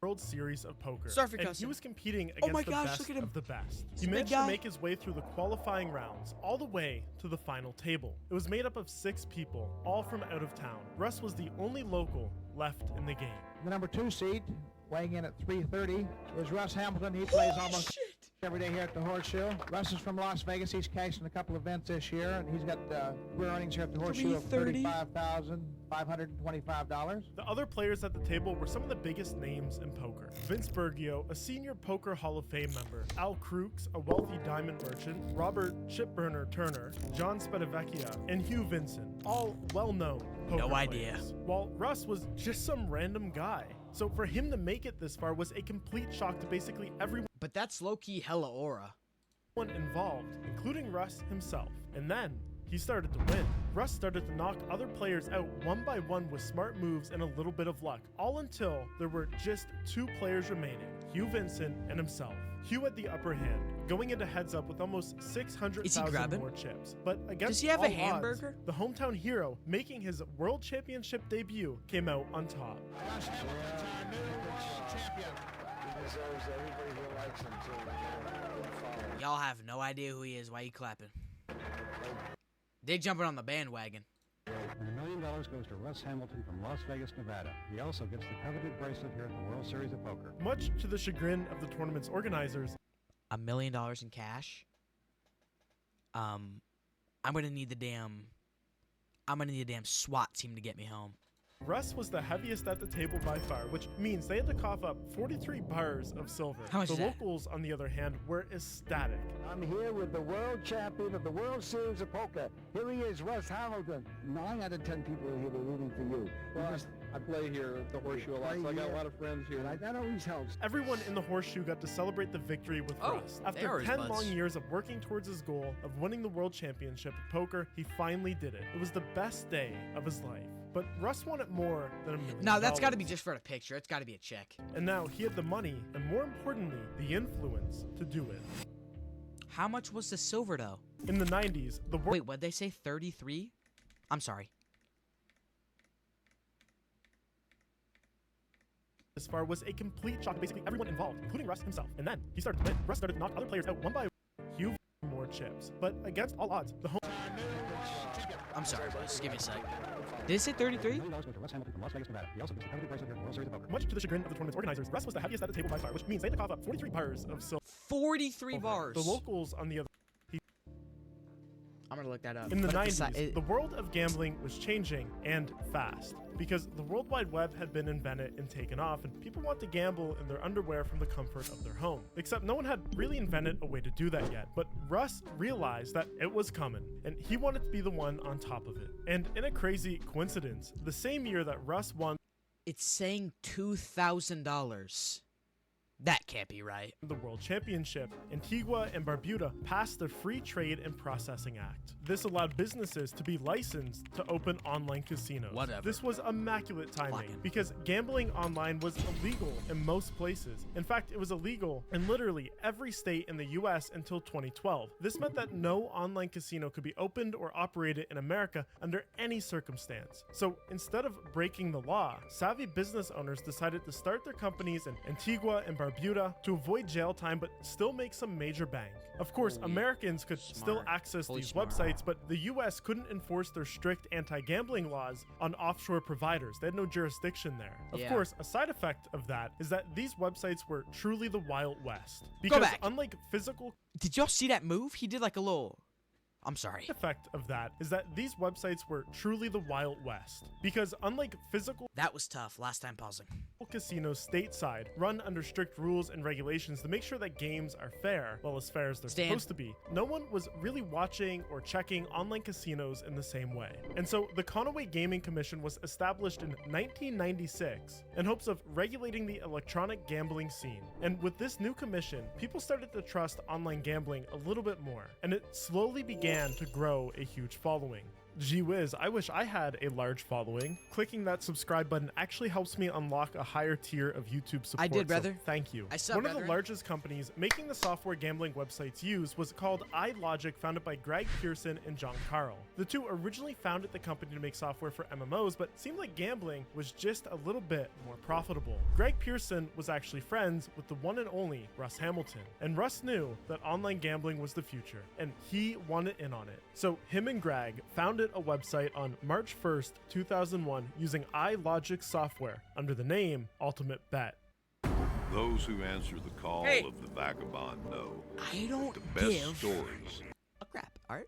World Series of Poker. Sorry for and cussing. he was competing Oh against my the gosh, best look at him. of the best. He's He a big managed to guy. make his way through the qualifying rounds all the way to the final table. It was made up of 6 people, all from out of town. Russ was the only local left in the game. The number 2 seed, weighing in at 330, is Russ Hamilton. He plays almost every day here at the Horseshoe. Russ is from Las Vegas. He's cashed in a couple events this year, and he's got career earnings here at the Horseshoe of $35,525. The other players at the table were some of the biggest names in poker. Vince Bergio, a senior Poker Hall of Fame member, Al Crooks, a wealthy diamond merchant, Robert Chipburner Turner, John Spedavecchia, and Hugh Vincent, all well-known poker No idea. players. While Russ was just some random guy. So for him to make it this far was a complete shock to basically everyone. But that's low-key hella aura. Involved, including Russ himself. And then he started to win. Russ started to knock other players out one by one with smart moves and a little bit of luck, all until there were just 2 players remaining, Hugh Vincent and himself. Hugh had the upper hand, going into heads up with almost Is he 600,000 grabbing? more chips. But against Does he have a all odds, hamburger? the hometown hero, making his world championship debut, came out on top. Russ Hamilton's our new world champion. He deserves everybody who likes him to follow. Y'all have no idea who he is. Why you clapping? They jumping on the bandwagon. And $1 million goes to Russ Hamilton from Las Vegas, Nevada. He also gets the coveted bracelet here at the World Series of Poker. Much to the chagrin of the tournament's organizers, $1 million in cash. I'm gonna need the damn SWAT team to get me home. Russ was the heaviest at the table by far, which means they had to cough up 43 bars of silver. How much the is that? locals, on the other hand, were ecstatic. I'm here with the world champion of the World Series of Poker. Here he is, Russ Hamilton. 9 out of 10 people here were rooting for you. I play here at the Horseshoe a lot, so I got a lot of friends here. That always helps. Everyone in the Horseshoe got to celebrate the victory with Russ. they are After his 10 buds. long years of working towards his goal of winning the World Championship of poker, he finally did it. It was the best day of his life. But Russ wanted more than $1 million. No, that's got to be just for the picture. It's got to be a check. And now he had the money, and more importantly, the influence to do it. How much was the silver, though? In the 90s, the Wait, what'd they say? 33? I'm sorry. This far was a complete shock to basically everyone involved, including Russ himself. And then he started to win. Russ started to knock other players out one by one. Huge more chips. But against all odds, the home... I'm sorry, boys. Give me a sec. Did it say 33? Much to the chagrin of the tournament's organizers, Russ was the heaviest at the table by far, which means they had to cough up 43 bars of silver. 43 bars. The locals, on the other... I'm gonna look that up. In the But 90s, the world of gambling was changing, and fast, because the World Wide Web had been invented and taken off, and people want to gamble in their underwear from the comfort of their home. Except no one had really invented a way to do that yet, but Russ realized that it was coming, and he wanted to be the one on top of it. And in a crazy coincidence, the same year that Russ won... It's saying $2,000. That can't be right. The World Championship, Antigua and Barbuda passed the Free Trade and Processing Act. This allowed businesses to be licensed to open online casinos. Whatever. This was immaculate timing because gambling online was illegal in most places. In fact, it was illegal in literally every state in the US until 2012. This meant that no online casino could be opened or operated in America under any circumstance. So instead of breaking the law, savvy business owners decided to start their companies in Antigua and Barbuda to avoid jail time but still make some major bank. Of course, Americans could still access these websites, but the US couldn't enforce their strict anti-gambling laws on offshore providers. They had no jurisdiction there. Of course, a side effect of that is that these websites were truly the Wild West. Because unlike physical... Did y'all see that move? He did like a little... I'm sorry. The effect of that is that these websites were truly the Wild West. Because unlike physical... That was tough. Last time pausing. Casinos stateside run under strict rules and regulations to make sure that games are fair, well, as fair as they're supposed to be. No one was really watching or checking online casinos in the same way. And so the Conaway Gaming Commission was established in 1996 in hopes of regulating the electronic gambling scene. And with this new commission, people started to trust online gambling a little bit more, and it slowly began to grow a huge following. Gee whiz, I wish I had a large following. Clicking that subscribe button actually helps me unlock a higher tier of YouTube support. I did, brother. So thank you. I saw, One of the largest companies making the software gambling websites use was called iLogic, founded by Greg Pearson and John Carl. The two originally founded the company to make software for MMOs, but seemed like gambling was just a little bit more profitable. Greg Pearson was actually friends with the one and only Russ Hamilton, and Russ knew that online gambling was the future, and he wanted in on it. So him and Greg founded a website on March 1st, 2001 using iLogic software under the name Ultimate Bet. Those who answer the call of the vagabond know I don't the best give stories. a crap. All right.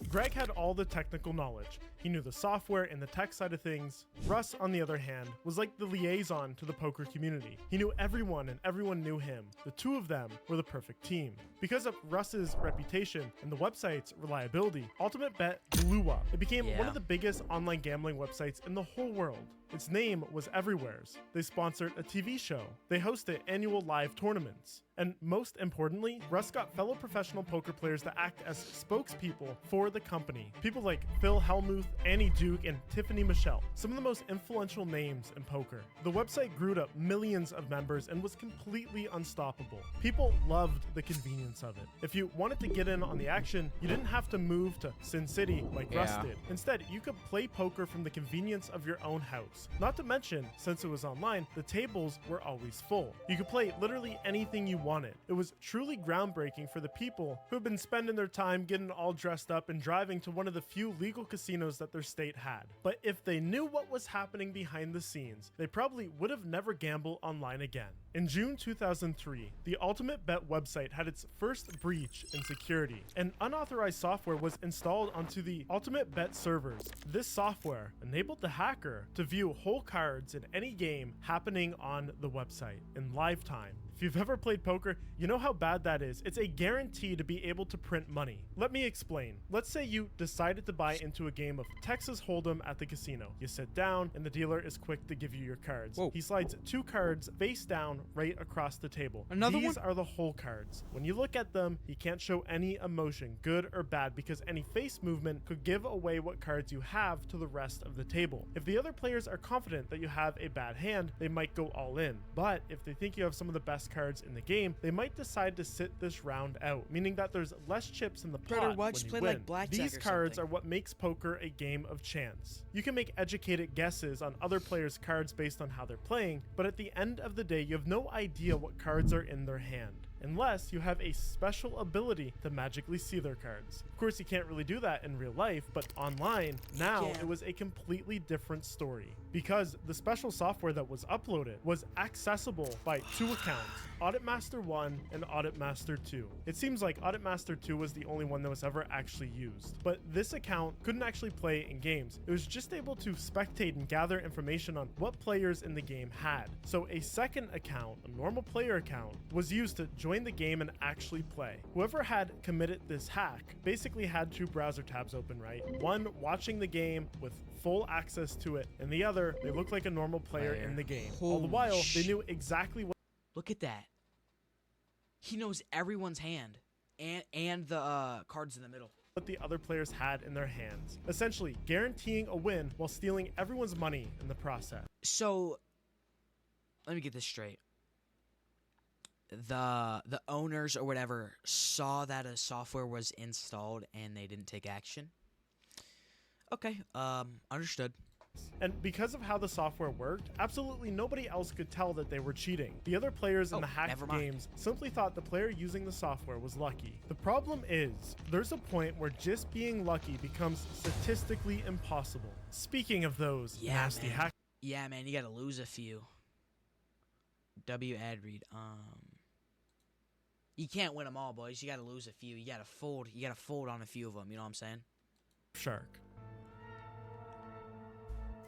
Greg had all the technical knowledge. He knew the software and the tech side of things. Russ, on the other hand, was like the liaison to the poker community. He knew everyone and everyone knew him. The two of them were the perfect team. Because of Russ's reputation and the website's reliability, Ultimate Bet blew up. It became one of the biggest online gambling websites in the whole world. Its name was Everywheres. They sponsored a TV show. They hosted annual live tournaments. And most importantly, Russ got fellow professional poker players to act as spokespeople for the company. People like Phil Hellmuth, Annie Duke, and Tiffany Michelle, some of the most influential names in poker. The website grew to millions of members and was completely unstoppable. People loved the convenience of it. If you wanted to get in on the action, you didn't have to move to Sin City like Russ did. Instead, you could play poker from the convenience of your own house. Not to mention, since it was online, the tables were always full. You could play literally anything you wanted. It was truly groundbreaking for the people who had been spending their time getting all dressed up and driving to one of the few legal casinos that their state had. But if they knew what was happening behind the scenes, they probably would have never gambled online again. In June 2003, the Ultimate Bet website had its first breach in security, and unauthorized software was installed onto the Ultimate Bet servers. This software enabled the hacker to view whole cards in any game happening on the website in live time. If you've ever played poker, you know how bad that is. It's a guarantee to be able to print money. Let me explain. Let's say you decided to buy into a game of Texas Hold'em at the casino. You sit down and the dealer is quick to give you your cards. Whoa. He slides 2 cards face down right across the table. Another These one? are the whole cards. When you look at them, he can't show any emotion, good or bad, because any face movement could give away what cards you have to the rest of the table. If the other players are confident that you have a bad hand, they might go all in. But if they think you have some of the best cards in the game, they might decide to sit this round out, meaning that there's less chips in the Better pot watch when you play win. like blackjack These or cards something. are what makes poker a game of chance. You can make educated guesses on other players' cards based on how they're playing, but at the end of the day, you have no idea what cards are in their hand, unless you have a special ability to magically see their cards. Of course, you can't really do that in real life, but online, now it was a completely different story, because the special software that was uploaded was accessible by 2 accounts, Audit Master 1 and Audit Master 2. It seems like Audit Master 2 was the only one that was ever actually used, but this account couldn't actually play in games. It was just able to spectate and gather information on what players in the game had. So a second account, a normal player account, was used to join the game and actually play. Whoever had committed this hack basically had 2 browser tabs open, right? One watching the game with full access to it, and the other, they looked like a normal player in the game. All the while, they knew exactly what— Look at that. He knows everyone's hand and the cards in the middle. What the other players had in their hands, essentially guaranteeing a win while stealing everyone's money in the process. So, let me get this straight. The owners or whatever saw that a software was installed and they didn't take action. Okay, understood. And because of how the software worked, absolutely nobody else could tell that they were cheating. The other players in the hacked never mind. games simply thought the player using the software was lucky. The problem is, there's a point where just being lucky becomes statistically impossible. Speaking of those nasty hacks. Yeah, man, you gotta lose a few. W ad read. You can't win them all, boys. You gotta lose a few. You gotta fold. You gotta fold on a few of them. You know what I'm saying? Shark.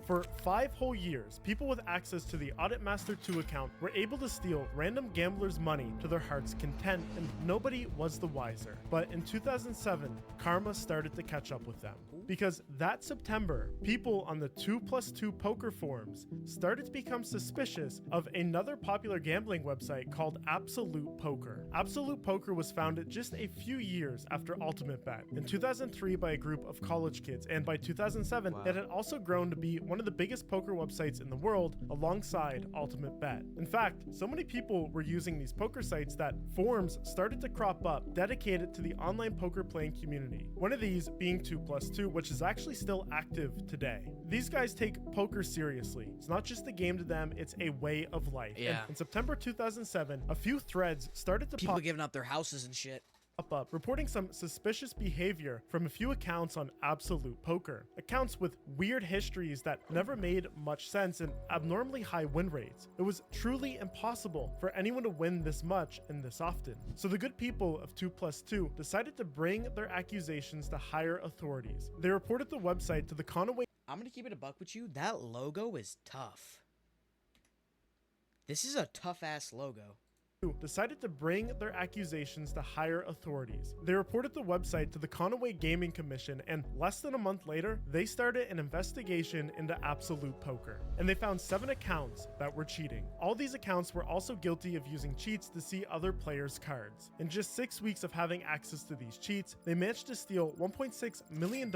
For 5 whole years, people with access to the Audit Master 2 account were able to steal random gamblers' money to their heart's content, and nobody was the wiser. But in 2007, karma started to catch up with them. Because that September, people on the 2+2 poker forums started to become suspicious of another popular gambling website called Absolute Poker. Absolute Poker was founded just a few years after Ultimate Bet, in 2003 by a group of college kids, and by 2007, it had also grown to be one of the biggest poker websites in the world alongside Ultimate Bet. In fact, so many people were using these poker sites that forums started to crop up dedicated to the online poker playing community. One of these being 2+2, which is actually still active today. These guys take poker seriously. It's not just a game to them, it's a way of life. Yeah. And in September 2007, a few threads started to People giving up their houses and shit. up, reporting some suspicious behavior from a few accounts on Absolute Poker. Accounts with weird histories that never made much sense and abnormally high win rates. It was truly impossible for anyone to win this much and this often. So the good people of 2+2 decided to bring their accusations to higher authorities. They reported the website to the Conaway. I'm gonna keep it a buck with you. That logo is tough. This is a tough ass logo. Decided to bring their accusations to higher authorities. They reported the website to the Conaway Gaming Commission, and less than a month later, they started an investigation into Absolute Poker. And they found 7 accounts that were cheating. All these accounts were also guilty of using cheats to see other players' cards. In just 6 weeks of having access to these cheats, they managed to steal $1.6 million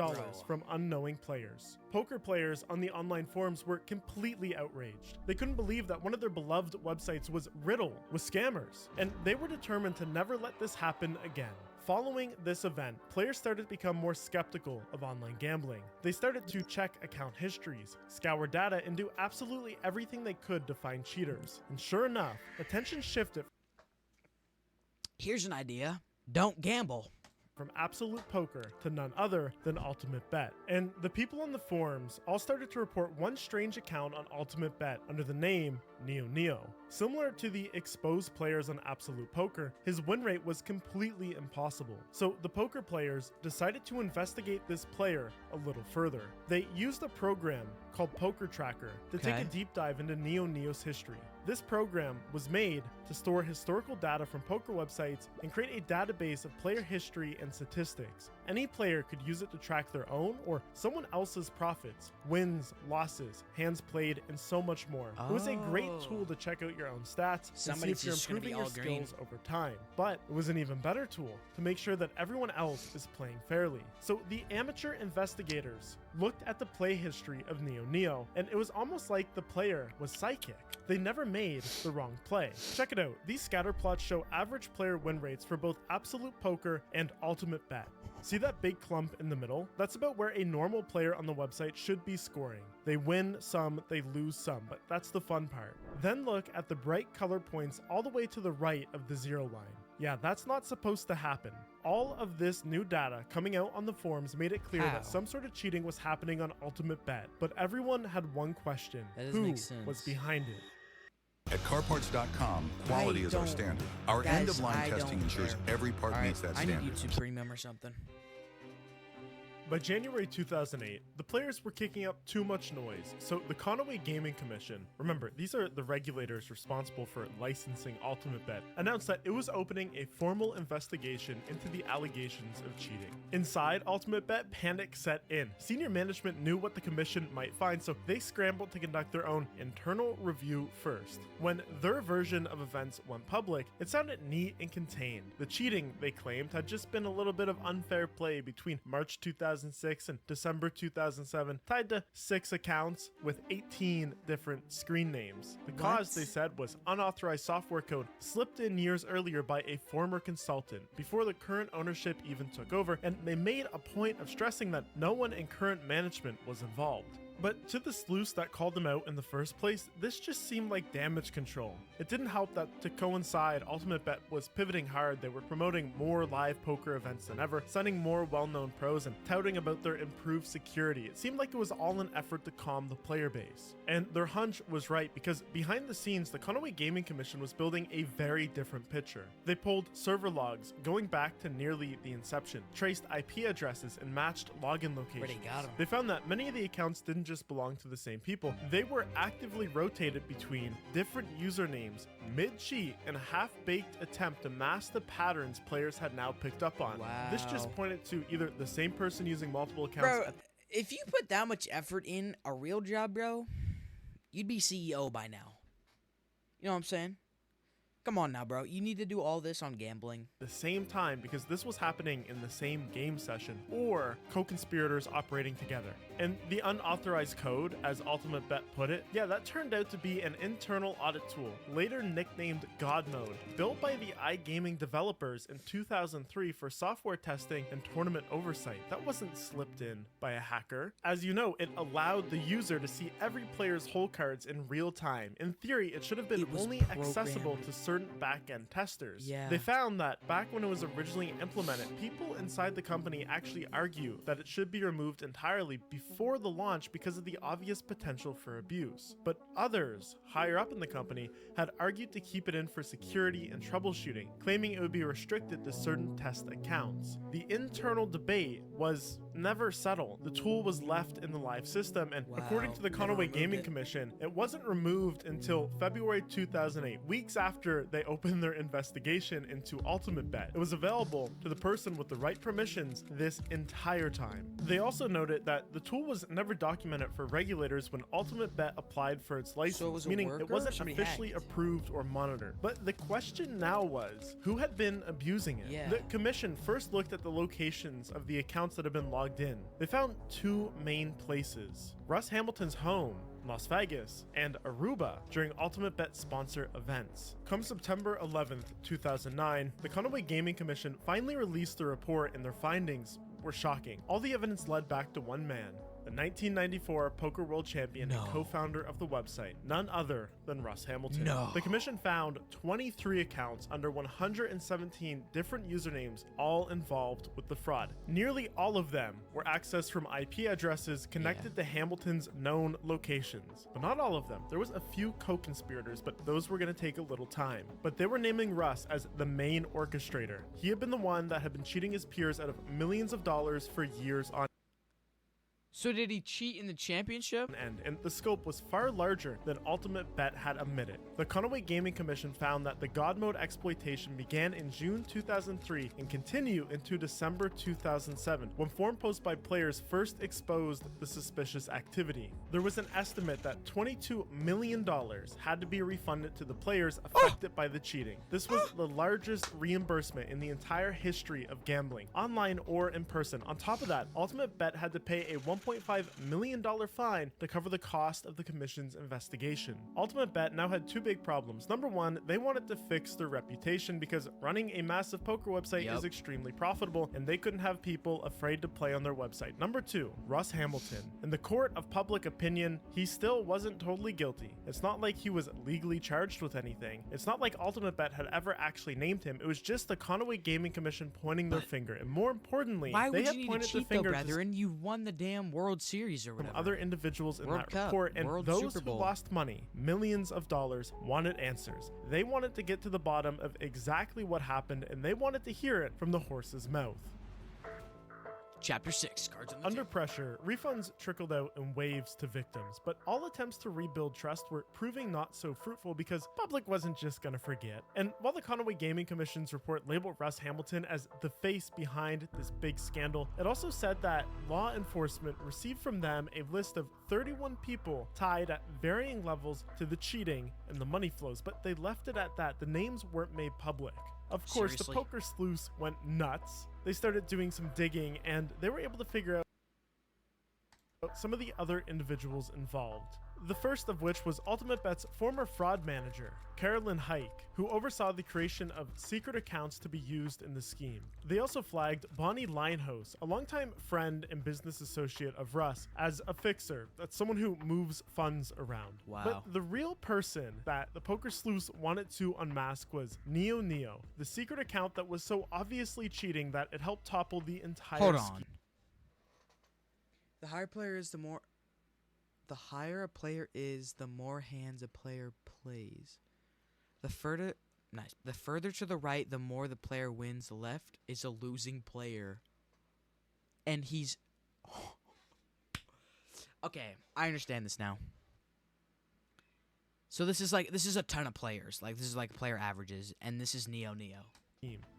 from unknowing players. Poker players on the online forums were completely outraged. They couldn't believe that one of their beloved websites was riddled with scammers, and they were determined to never let this happen again. Following this event, players started to become more skeptical of online gambling. They started to check account histories, scour data, and do absolutely everything they could to find cheaters. And sure enough, attention shifted. Here's an idea. Don't gamble. From Absolute Poker to none other than Ultimate Bet. And the people on the forums all started to report one strange account on Ultimate Bet under the name NeoNeo. Similar to the exposed players on Absolute Poker, his win rate was completely impossible. So the poker players decided to investigate this player a little further. They used a program called Poker Tracker to take a deep dive into NeoNeo's history. This program was made to store historical data from poker websites and create a database of player history and statistics. Any player could use it to track their own or someone else's profits, wins, losses, hands played, and so much more. It was a great tool to check out your own stats and see Somebody's if you're just gonna be improving your all green. skills over time. But it was an even better tool to make sure that everyone else is playing fairly. So the amateur investigators looked at the play history of Neo Neo, and it was almost like the player was psychic. They never made the wrong play. Check it out. These scatter plots show average player win rates for both Absolute Poker and Ultimate Bet. See that big clump in the middle? That's about where a normal player on the website should be scoring. They win some, they lose some, but that's the fun part. Then look at the bright color points all the way to the right of the 0 line. Yeah, that's not supposed to happen. All of this new data coming out on the forums made it clear How? that some sort of cheating was happening on Ultimate Bet, but everyone had one question: That doesn't who make sense. was behind it? At CarParts.com, quality is our standard. Our Guys, end-of-line I testing don't ensures care. every part All meets right, that I need standard. YouTube Premium or something. By January 2008, the players were kicking up too much noise, so the Conaway Gaming Commission, remember, these are the regulators responsible for licensing Ultimate Bet, announced that it was opening a formal investigation into the allegations of cheating. Inside Ultimate Bet, panic set in. Senior management knew what the commission might find, so they scrambled to conduct their own internal review first. When their version of events went public, it sounded neat and contained. The cheating, they claimed, had just been a little bit of unfair play between March 2006 and December 2007, tied to 6 accounts with 18 different screen names. The cause, they said, was unauthorized software code slipped in years earlier by a former consultant before the current ownership even took over, and they made a point of stressing that no one in current management was involved. But to the sleuths that called them out in the first place, this just seemed like damage control. It didn't help that to coincide, Ultimate Bet was pivoting hard. They were promoting more live poker events than ever, signing more well-known pros, and touting about their improved security. It seemed like it was all an effort to calm the player base. And their hunch was right, because behind the scenes, the Conaway Gaming Commission was building a very different picture. They pulled server logs going back to nearly the inception, traced IP addresses, and matched login locations. Where they got 'em. They found that many of the accounts didn't just belong to the same people. They were actively rotated between different usernames, mid-cheat, and a half-baked attempt to mask the patterns players had now picked up on. This just Wow. pointed to either the same person using multiple accounts. Bro, if you put that much effort in a real job, bro, you'd be CEO by now. You know what I'm saying? Come on now, bro. You need to do all this on gambling. The same time, because this was happening in the same game session, or co-conspirators operating together. And the unauthorized code, as Ultimate Bet put it, yeah, that turned out to be an internal audit tool, later nicknamed God Mode, built by the iGaming developers in 2003 for software testing and tournament oversight. That wasn't slipped in by a hacker. As you know, it allowed the user to see every player's hole cards in real time. In theory, it should have been was only accessible to certain back-end testers. Yeah. They found that back when it was originally implemented, people inside the company actually argue that it should be removed entirely before the launch because of the obvious potential for abuse. But others, higher up in the company, had argued to keep it in for security and troubleshooting, claiming it would be restricted to certain test accounts. The internal debate was never settled. The tool was left in the live system, and according to the Conaway Gaming Commission, it wasn't removed until February 2008, weeks after they opened their investigation into Ultimate Bet. It was available to the person with the right permissions this entire time. They also noted that the tool was never documented for regulators when Ultimate Bet applied for its license, was a meaning worker? it wasn't Somebody officially approved or monitored. But the question now was, who had been abusing it? Yeah. The commission first looked at the locations of the accounts that had been logged in. They found two main places: Russ Hamilton's home, Las Vegas, and Aruba during Ultimate Bet sponsor events. Come September 11th, 2009, the Conaway Gaming Commission finally released the report, and their findings were shocking. All the evidence led back to one man, the 1994 Poker World Champion and co-founder of the website, none other than Russ Hamilton. No. The commission found 23 accounts under 117 different usernames, all involved with the fraud. Nearly all of them were accessed from IP addresses connected to Hamilton's known locations. But not all of them. There was a few co-conspirators, but those were going to take a little time. But they were naming Russ as the main orchestrator. He had been the one that had been cheating his peers out of millions of dollars for years on. So did he cheat in the championship? And the scope was far larger than Ultimate Bet had admitted. The Conaway Gaming Commission found that the God Mode exploitation began in June 2003 and continued into December 2007, when forum posts by players first exposed the suspicious activity. There was an estimate that $22 million had to be refunded to the players affected by the cheating. This was the largest reimbursement in the entire history of gambling, online or in person. On top of that, Ultimate Bet had to pay a $1.5 million fine to cover the cost of the commission's investigation. Ultimate Bet now had two big problems. Number one, they wanted to fix their reputation because running a massive poker website is extremely profitable, and they couldn't have people afraid to play on their website. Number two, Russ Hamilton. In the court of public opinion, he still wasn't totally guilty. It's not like he was legally charged with anything. It's not like Ultimate Bet had ever actually named him. It was just the Conaway Gaming Commission pointing their finger. And more importantly, Why they would had you need pointed to the cheat though, finger brethren? You won the damn World Series or from whatever. other individuals in World that Cup, report, and World those Super who Bowl. lost money, millions of dollars, wanted answers. They wanted to get to the bottom of exactly what happened, and they wanted to hear it from the horse's mouth. Chapter 6, cards on the Under pressure, refunds trickled out in waves to victims, but all attempts to rebuild trust were proving not so fruitful because public wasn't just gonna forget. And while the Conaway Gaming Commission's report labeled Russ Hamilton as the face behind this big scandal, it also said that law enforcement received from them a list of 31 people tied at varying levels to the cheating and the money flows, but they left it at that. The names weren't made public. Of course, Seriously? the poker sleuths went nuts. They started doing some digging, and they were able to figure out some of the other individuals involved. The first of which was Ultimate Bet's former fraud manager, Carolyn Hike, who oversaw the creation of secret accounts to be used in the scheme. They also flagged Bonnie Linehouse, a longtime friend and business associate of Russ, as a fixer. That's someone who moves funds around. Wow. But the real person that the poker sleuths wanted to unmask was Neo, the secret account that was so obviously cheating that it helped topple the entire Hold scheme. on. The higher player is the higher a player is, the more hands a player plays. The further to the right, the more the player wins. The left is a losing player. And he's okay, I understand this now. So this is a ton of players. Like this is like player averages, and this is Neo.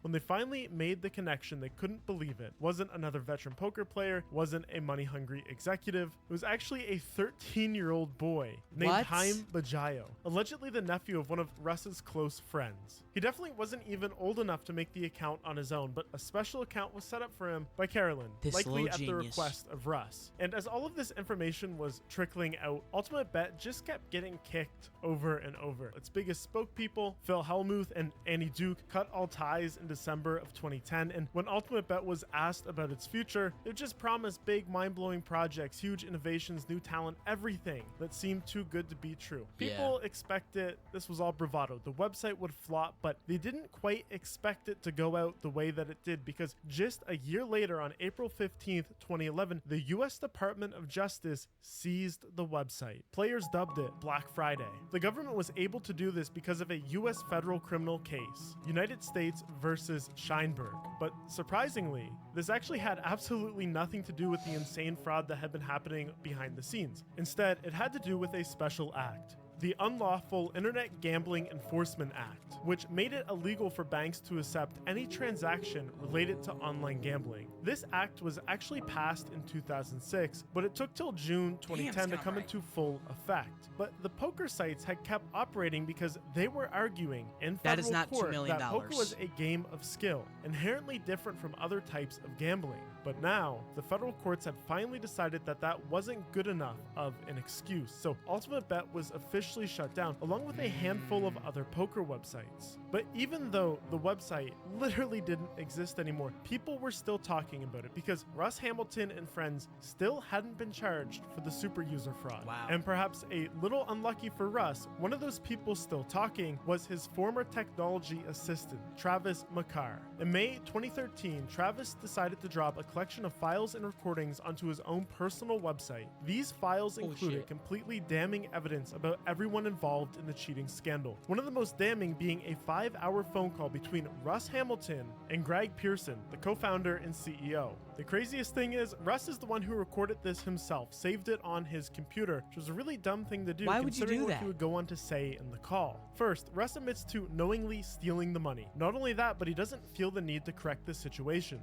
When they finally made the connection, they couldn't believe it. Wasn't another veteran poker player, wasn't a money-hungry executive. It was actually a 13-year-old boy named What? Haim Bajayo, allegedly the nephew of one of Russ's close friends. He definitely wasn't even old enough to make the account on his own, but a special account was set up for him by Carolyn, This likely little at the genius. request of Russ. And as all of this information was trickling out, Ultimate Bet just kept getting kicked over and over. Its biggest spokespeople, Phil Hellmuth and Annie Duke, cut all ties in December of 2010, and when Ultimate Bet was asked about its future, it just promised big, mind-blowing projects, huge innovations, new talent, everything that seemed too good to be true. People expected this was all bravado. The website would flop, but they didn't quite expect it to go out the way that it did, because just a year later, on April 15th, 2011, the US Department of Justice seized the website. Players dubbed it Black Friday. The government was able to do this because of a US federal criminal case, United States versus Scheinberg. But surprisingly, this actually had absolutely nothing to do with the insane fraud that had been happening behind the scenes. Instead, it had to do with a special act, the Unlawful Internet Gambling Enforcement Act, which made it illegal for banks to accept any transaction related to online gambling. This act was actually passed in 2006, but it took till June 2010 to come into full effect. But the poker sites had kept operating because they were arguing in That is federal not $2 court million. that poker was a game of skill, inherently different from other types of gambling. But now, the federal courts had finally decided that that wasn't good enough of an excuse, so Ultimate Bet was officially shut down, along with a handful of other poker websites. But even though the website literally didn't exist anymore, people were still talking about it because Russ Hamilton and friends still hadn't been charged for the super user fraud. Wow. And perhaps a little unlucky for Russ, one of those people still talking was his former technology assistant, Travis Makar. In May 2013, Travis decided to drop a collection of files and recordings onto his own personal website. These files included completely damning evidence about everyone involved in the cheating scandal. One of the most damning being featuring a 5-hour phone call between Russ Hamilton and Greg Pearson, the co-founder and CEO. The craziest thing is, Russ is the one who recorded this himself, saved it on his computer, which was a really dumb thing to do. Why would you considering do what that? he would go on to say in the call. First, Russ admits to knowingly stealing the money. Not only that, but he doesn't feel the need to correct the situation.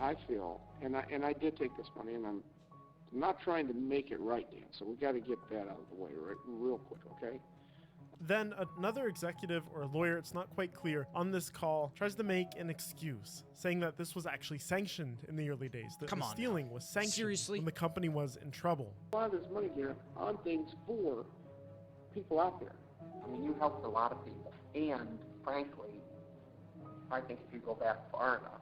I feel, and I did take this money, and I'm not trying to make it right, Dan, so we got to get that out of the way real quick, okay? Then another executive or lawyer, it's not quite clear, on this call tries to make an excuse, saying that this was actually sanctioned in the early days. That Come the on stealing now. was sanctioned Seriously? when the company was in trouble. A lot of this money, Dan, on things for people out there. I mean, you helped a lot of people. And, frankly, I think if you go back far enough,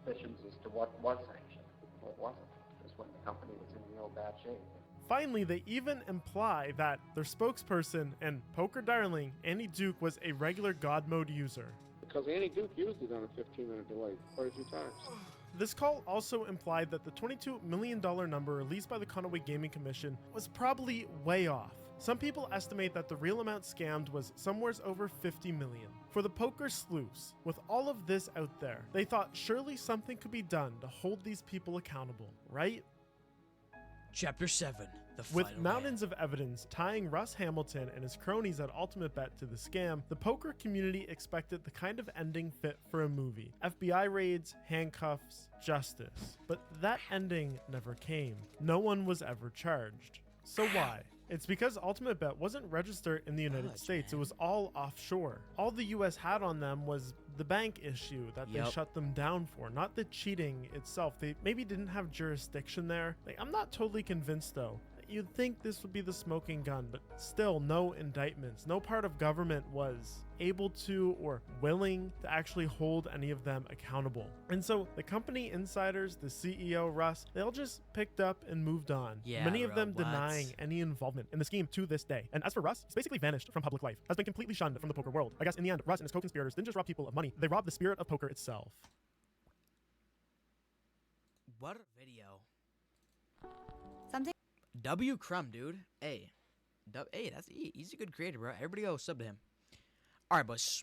suspicions as to what was sanctioned, what wasn't, is when the company was in real bad shape. Finally, they even imply that their spokesperson and poker darling, Andy Duke, was a regular God Mode user. Because Andy Duke used it on a 15-minute delay quite a few times. This call also implied that the $22 million number released by the Conaway Gaming Commission was probably way off. Some people estimate that the real amount scammed was somewhere over $50 million. For the poker sleuths, with all of this out there, they thought surely something could be done to hold these people accountable, right? Chapter 7. The With final mountains of evidence tying Russ Hamilton and his cronies at Ultimate Bet to the scam, the poker community expected the kind of ending fit for a movie. FBI raids, handcuffs, justice. But that ending never came. No one was ever charged. So why? It's because Ultimate Bet wasn't registered in the United States. It was all offshore. All the US had on them was the bank issue that they shut them down for, not the cheating itself. They maybe didn't have jurisdiction there. Like, I'm not totally convinced though. You'd think this would be the smoking gun, but still no indictments. No part of government was able to or willing to actually hold any of them accountable. And so the company insiders, the CEO Russ, they all just picked up and moved on. Yeah, Many of them bro, what? denying any involvement in the scheme to this day. And as for Russ, he's basically vanished from public life, has been completely shunned from the poker world. I guess in the end, Russ and his co-conspirators didn't just rob people of money, they robbed the spirit of poker itself. What a video. Something. W. Crumb, dude. Hey. Hey, he's a good creator, bro. Everybody go sub to him. Alright, boys.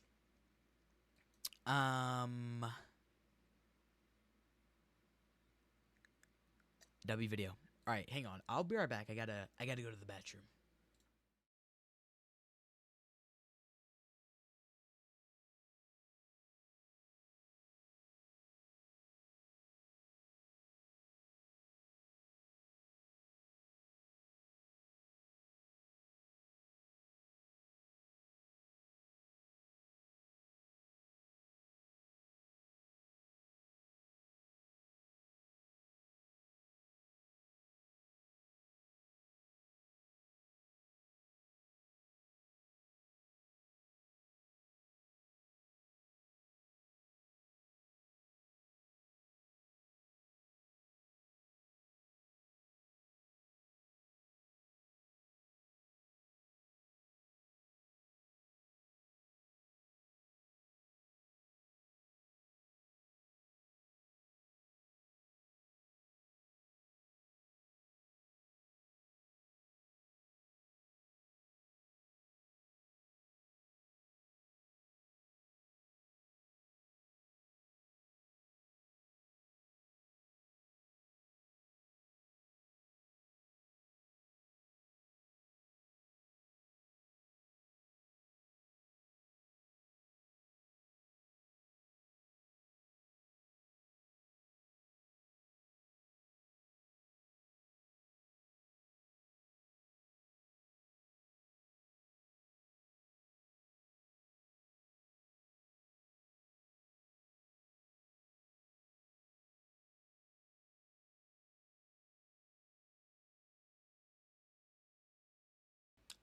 W video. Alright, hang on. I'll be right back. I gotta go to the bathroom.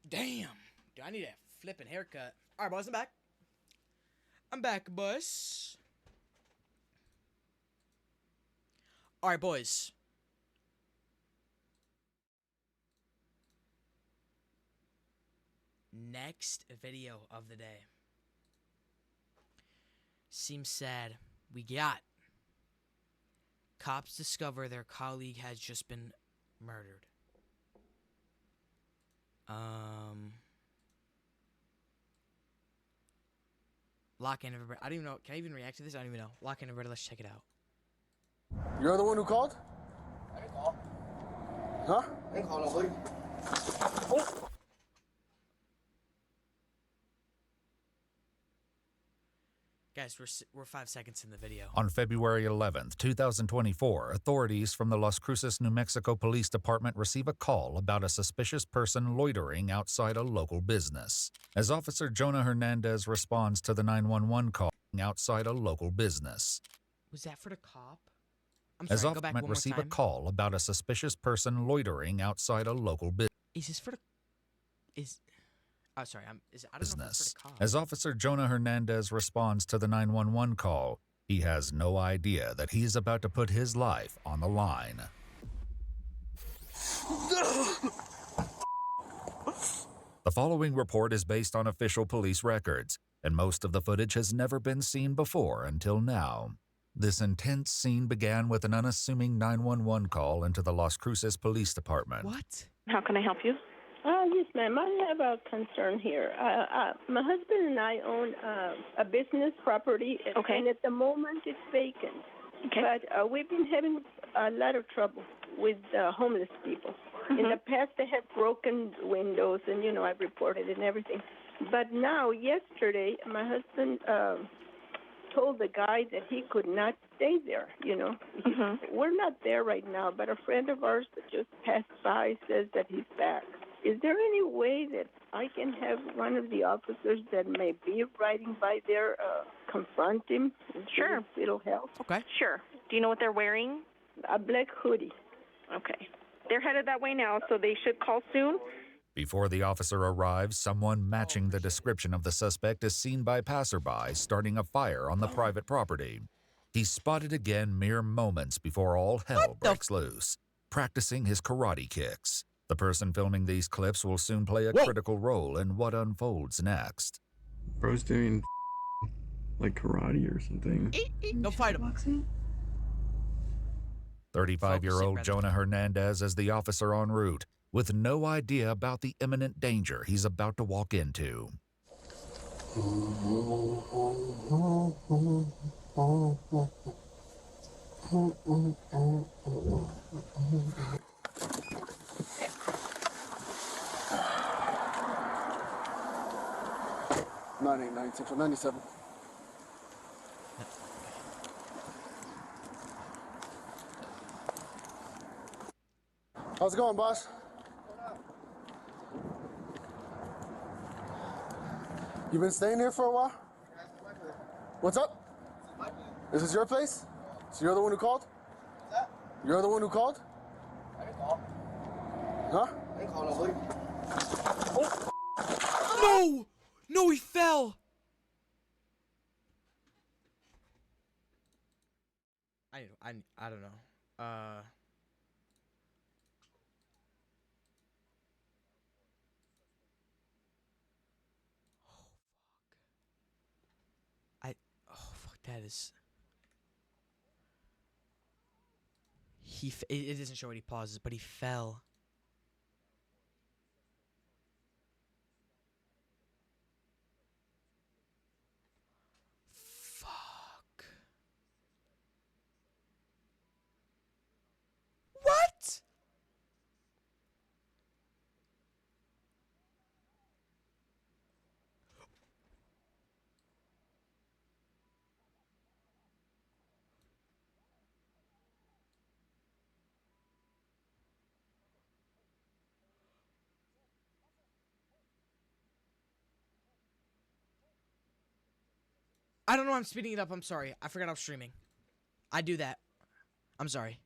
Damn. Do I need a flipping haircut? Alright, boys, I'm back. I'm back, boys. Alright, boys. Next video of the day. Seems sad. We got cops discover their colleague has just been murdered. Lock in, everybody. I don't even know. Can I even react to this? I don't even know. Lock in, everybody. Let's check it out. You're the one who called? I didn't call. Huh? I didn't call nobody. Oh. Guys, we're 5 seconds in the video. On February 11th, 2024, authorities from the Las Cruces, New Mexico Police Department receive a call about a suspicious person loitering outside a local business. As Officer Jonah Hernandez responds to the 911 call outside a local business. Was that for the cop? I'm As sorry, go back officers one more receive a time. call about a suspicious person loitering outside a local business. Is this for the... Oh, sorry. I don't know if it's for the cop. As Officer Jonah Hernandez responds to the 911 call, he has no idea that he is about to put his life on the line. The following report is based on official police records, and most of the footage has never been seen before until now. This intense scene began with an unassuming 911 call into the Las Cruces Police Department. What? How can I help you? Yes, ma'am. I have a concern here. My husband and I own a business property, and at the moment it's vacant. Okay. But we've been having a lot of trouble with homeless people. In the past, they have broken windows, and, you know, I've reported and everything. But now, yesterday, my husband told the guy that he could not stay there, you know. We're not there right now, but a friend of ours that just passed by says that he's back. Is there any way that I can have one of the officers that may be riding by there confront him? Sure. It'll help. Okay. Sure. Do you know what they're wearing? A black hoodie. Okay. They're headed that way now, so they should call soon. Before the officer arrives, someone matching the description of the suspect is seen by passerby starting a fire on the private property. He's spotted again mere moments before all hell breaks loose, practicing his karate kicks. The person filming these clips will soon play a critical role in what unfolds next. Bro's doing like karate or something. Go fight him. 35-year-old Jonah Hernandez is the officer en route, with no idea about the imminent danger he's about to walk into. 989 Central 97. How's it going, boss? You been staying here for a while? What's up? Is this your place? So you're the one who called? What's that? You're the one who called? I didn't call. Huh? I didn't call nobody. No! No, he fell! I don't know. That is... It doesn't show any pauses, but he fell. Fuck. What? I don't know, I'm speeding it up, I'm sorry. I forgot I was streaming. I do that. I'm sorry.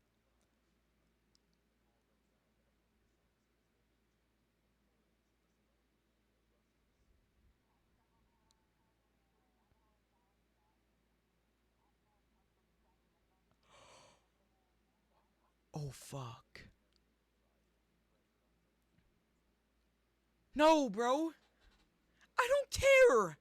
Oh, fuck. No, bro. I don't care.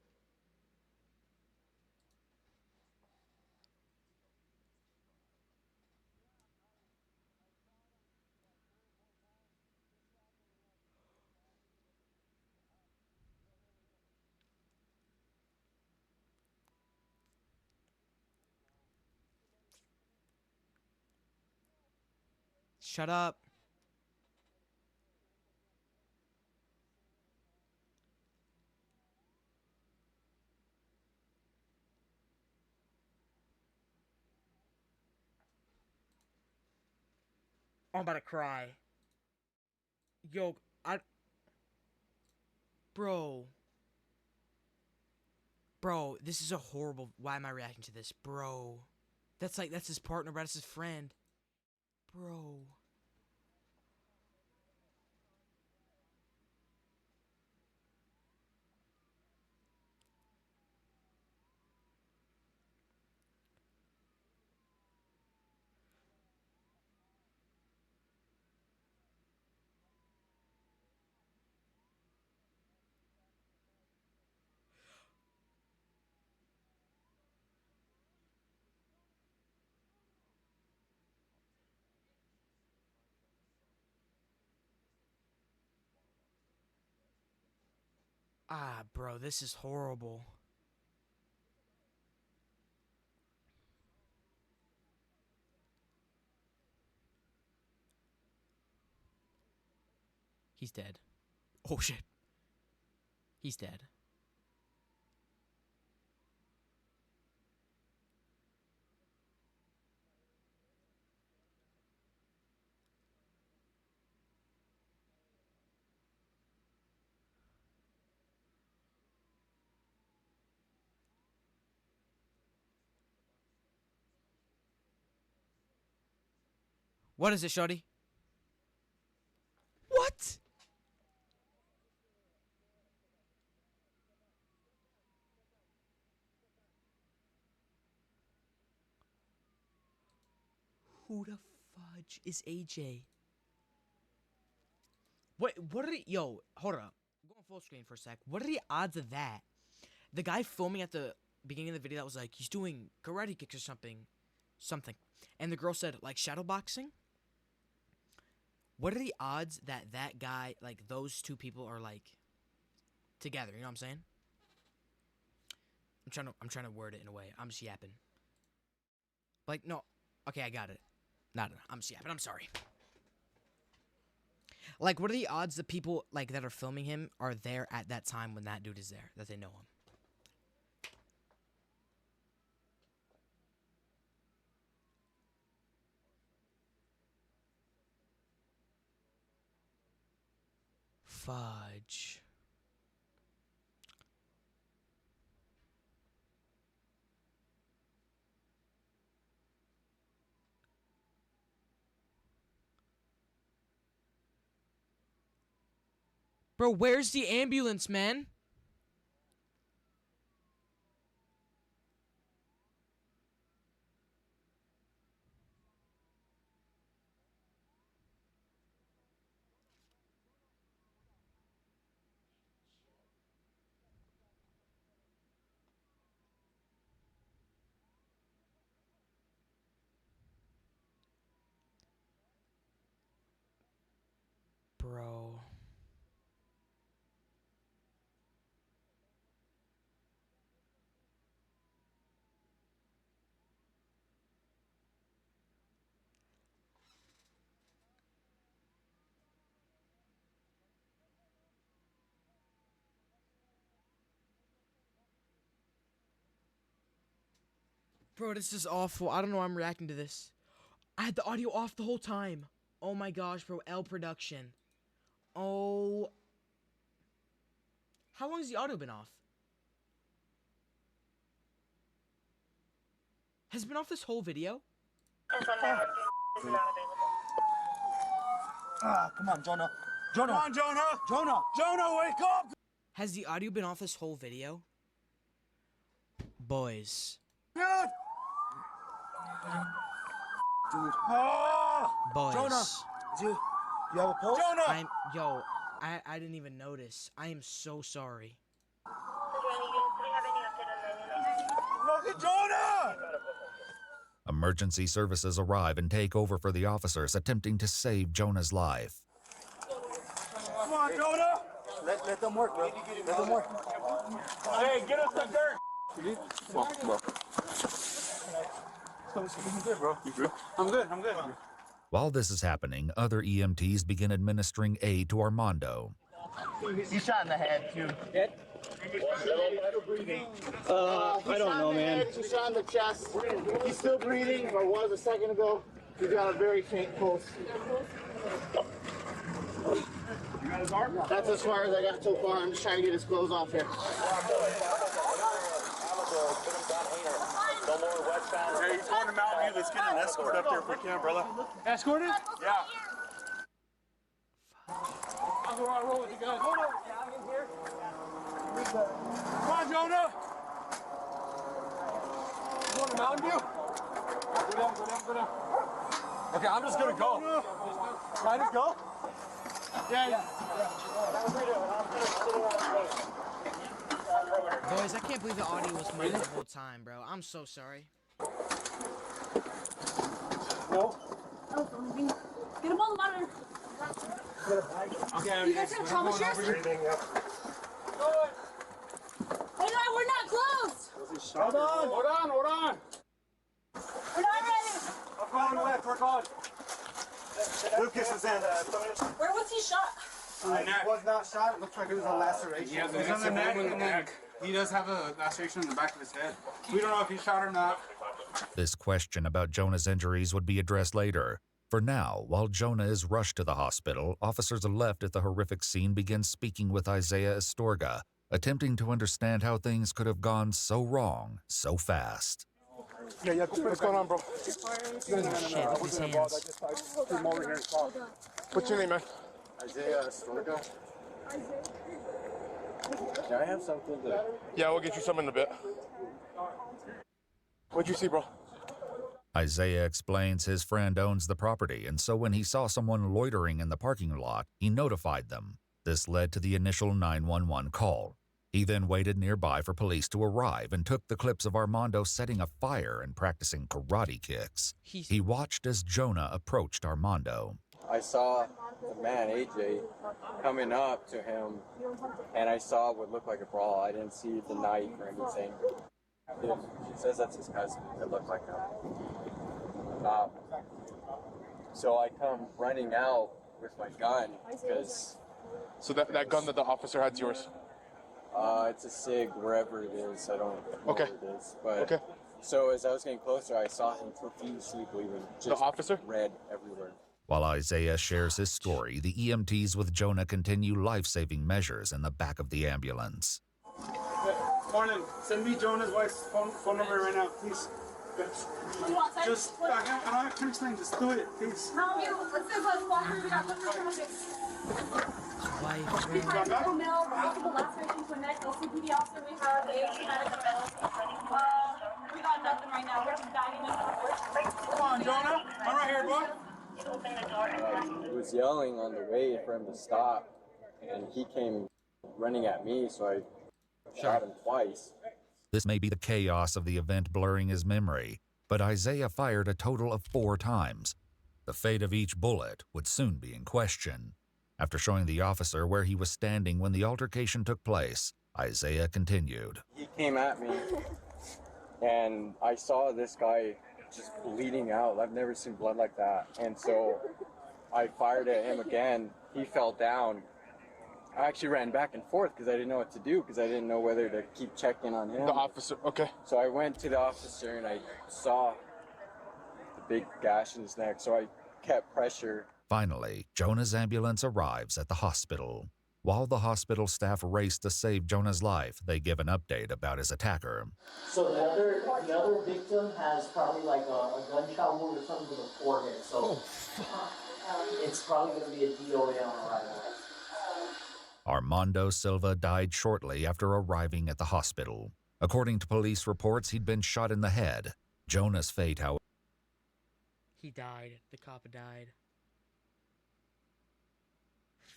Shut up. I'm about to cry. Yo, Bro, this is a horrible... Why am I reacting to this? Bro. That's his partner, bro. That's his friend. Bro. Ah, bro, this is horrible. He's dead. Oh, shit. He's dead. What is it, shorty? What? Who the fudge is AJ? What are the... Yo, hold up. Go on full screen for a sec. What are the odds of that? The guy filming at the beginning of the video that was like, he's doing karate kicks or something. And the girl said, like, shadowboxing? What are the odds that that guy, like, those two people are, like, together? You know what I'm saying? I'm trying to word it in a way. I'm just yapping. Like, no. Okay, I got it. No, I'm just yapping. I'm sorry. Like, what are the odds the people, like, that are filming him are there at that time when that dude is there, that they know him? Fudge. Bro, where's the ambulance, man? Bro. Bro, this is awful. I don't know why I'm reacting to this. I had the audio off the whole time. Oh my gosh, bro. L production. Oh. How long has the audio been off? Has it been off this whole video? Come on, Jonah. Jonah. Come on, Jonah. Jonah. Jonah, wake up. Has the audio been off this whole video? Boys. Dude. Oh. Boys. Jonah. You have a pulse? Jonah. I didn't even notice. I am so sorry. Jonah! Emergency services arrive and take over for the officers attempting to save Jonah's life. Come on, Jonah! Let them work, bro. Let them work. Hey, get us the dirt! Come on. I'm good, bro. You good? I'm good. While this is happening, other EMTs begin administering aid to Armando. He's shot in the head, too. I don't know, man. He's shot in the chest. He's still breathing, or was a second ago. He's got a very faint pulse. You got his arm? That's as far as I got so far. I'm just trying to get his clothes off here. Hey, he's going to Mountain View. Let's get an escort up there if we can, brother. Escorted? Yeah. I'll roll with you guys. Hold on. Come on, Jonah. You going to Mountain View? Go down. Okay, I'm just going to go. Can I just go? Yeah. Boys, I can't believe the audio was muted the whole time, bro. I'm so sorry. No. Get him on the monitor. Okay, You guys have trauma shares? Hey, no, we're not close. Hold on. We're not ready. I'm going left. We're going. Lucas is in. Where was he shot? He was not shot. It looks like it was a laceration. He has an extra wound in the neck. He does have a laceration in the back of his head. We don't know if he's shot or not. This question about Jonah's injuries would be addressed later. For now, while Jonah is rushed to the hospital, officers left at the horrific scene begin speaking with Isaiah Astorga, attempting to understand how things could have gone so wrong so fast. Yeah. What's going on, bro? Shit, with his hands. What's your name, man? Isaiah Astorga. Can I have something to... Yeah, we'll get you some in a bit. What'd you see, bro? Isaiah explains his friend owns the property, and so when he saw someone loitering in the parking lot, he notified them. This led to the initial 911 call. He then waited nearby for police to arrive and took the clips of Armando setting a fire and practicing karate kicks. He watched as Jonah approached Armando. I saw the man, AJ, coming up to him, and I saw what looked like a brawl. I didn't see the knife or anything. She says that's his cousin. It looked like him. So I come running out with my gun because... So that gun that the officer had's yours? It's a SIG, wherever it is. I don't know Okay. where it is. But Okay. So as I was getting closer, I saw him profusely bleeding. Just The officer? red everywhere. While Isaiah shares his story, the EMTs with Jonah continue life-saving measures in the back of the ambulance. Morning. Send me Jonah's wife's phone number right now, please. Just, I don't have to explain. Just do it, please. Multiple lacerations to the neck, LCPD officer, we have a traumatic event. We got nothing right now. We're just diving in. Come on, Jonah. I'm right here, boy. He was yelling on the way for him to stop, and he came running at me, so I shot him twice. This may be the chaos of the event blurring his memory, but Isaiah fired a total of 4 times. The fate of each bullet would soon be in question. After showing the officer where he was standing when the altercation took place, Isaiah continued. He came at me, and I saw this guy just bleeding out. I've never seen blood like that. And so I fired at him again. He fell down. I actually ran back and forth because I didn't know what to do, because I didn't know whether to keep checking on him. The officer, okay. So I went to the officer and I saw the big gash in his neck, so I kept pressure. Finally, Jonah's ambulance arrives at the hospital. While the hospital staff race to save Jonah's life, they give an update about his attacker. So the other victim has probably like a gunshot wound or something to the forehead. So it's probably going to be a DOA on arrival. Armando Silva died shortly after arriving at the hospital. According to police reports, he'd been shot in the head. Jonah's fate, however... He died. The cop died.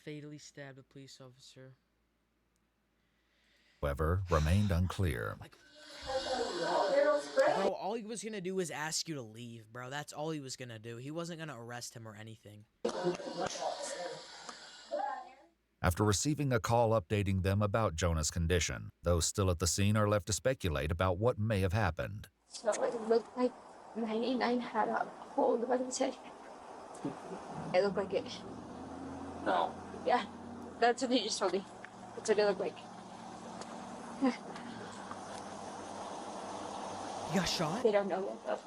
Fatally stabbed a police officer. However, remained unclear. Bro, all he was gonna do was ask you to leave, bro. That's all he was gonna do. He wasn't gonna arrest him or anything. After receiving a call updating them about Jonah's condition, those still at the scene are left to speculate about what may have happened. So it looked like 99 had a hold of his head. It looked like it. No. Yeah, that's what they just told me. That's what it looked like. You got shot? They don't know yet, though.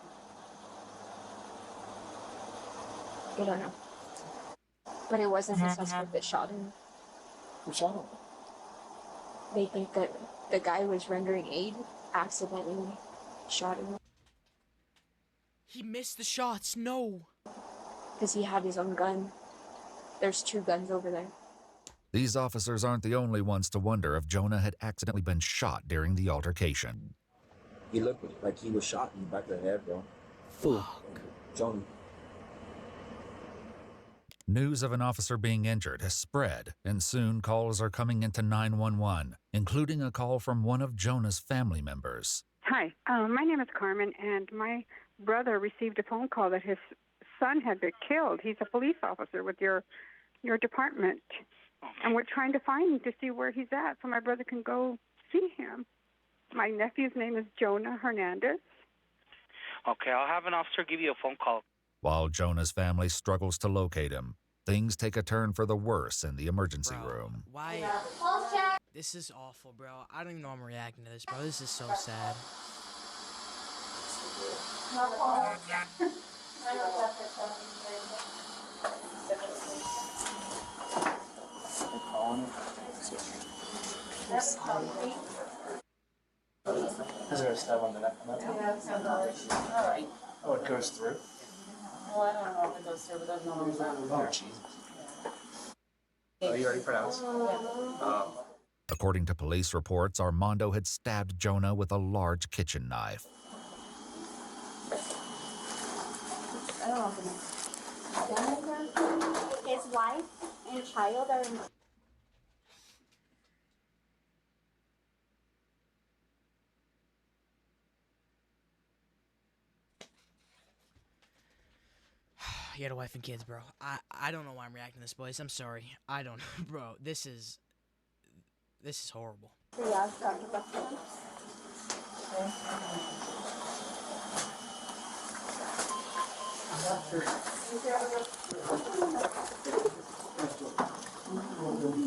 They don't know. But it wasn't the suspect that shot him. Who shot him? They think that the guy was rendering aid, accidentally shot him. He missed the shots. No. Because he had his own gun. There's 2 guns over there. These officers aren't the only ones to wonder if Jonah had accidentally been shot during the altercation. He looked like he was shot in the back of the head, bro. Fuck. Johnny. News of an officer being injured has spread, and soon calls are coming into 911, including a call from one of Jonah's family members. Hi, my name is Carmen, and my brother received a phone call that his son had been killed. He's a police officer with your department, and we're trying to find him to see where he's at so my brother can go see him. My nephew's name is Jonah Hernandez. Okay, I'll have an officer give you a phone call. While Jonah's family struggles to locate him, things take a turn for the worse in the emergency room. Why? This is awful, bro. I don't even know I'm reacting to this, bro. This is so sad. Is there a stub on the neck? Alright. Oh, it goes through? Well, I don't know if it goes through, but there's no one around. Oh, Jesus. Oh, you already pronounced? Yeah. According to police reports, Armando had stabbed Jonah with a large kitchen knife. I don't know. His wife and child are in. He had a wife and kids, bro. I don't know why I'm reacting to this, boys. I'm sorry. I don't know, bro. This is horrible. Yeah, Dr. Buckland.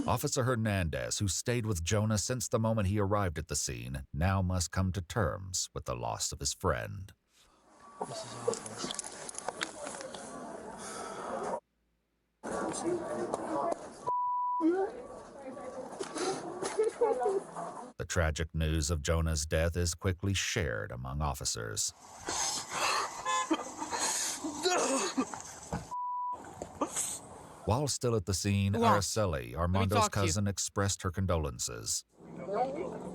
Officer Hernandez, who stayed with Jonah since the moment he arrived at the scene, now must come to terms with the loss of his friend. This is awful. The tragic news of Jonah's death is quickly shared among officers. While still at the scene, Araceli, Armando's cousin, expressed her condolences.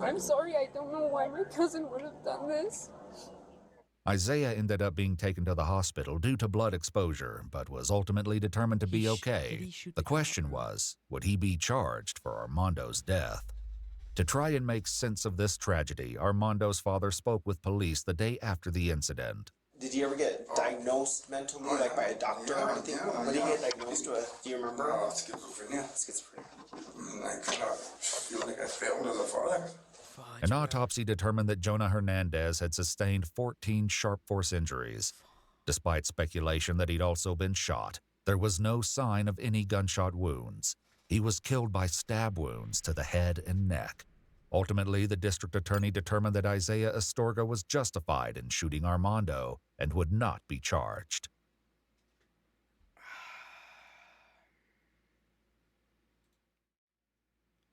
I'm sorry, I don't know why my cousin would have done this. Isaiah ended up being taken to the hospital due to blood exposure, but was ultimately determined to be okay. The question was, would he be charged for Armando's death? To try and make sense of this tragedy, Armando's father spoke with police the day after the incident. Did you ever get diagnosed mentally, like by a doctor or anything? What did you get diagnosed with? Do you remember? Schizophrenia. Schizophrenia. I kind of feel like I failed as a father. An autopsy determined that Jonah Hernandez had sustained 14 sharp force injuries. Despite speculation that he'd also been shot, there was no sign of any gunshot wounds. He was killed by stab wounds to the head and neck. Ultimately, the district attorney determined that Isaiah Astorga was justified in shooting Armando and would not be charged.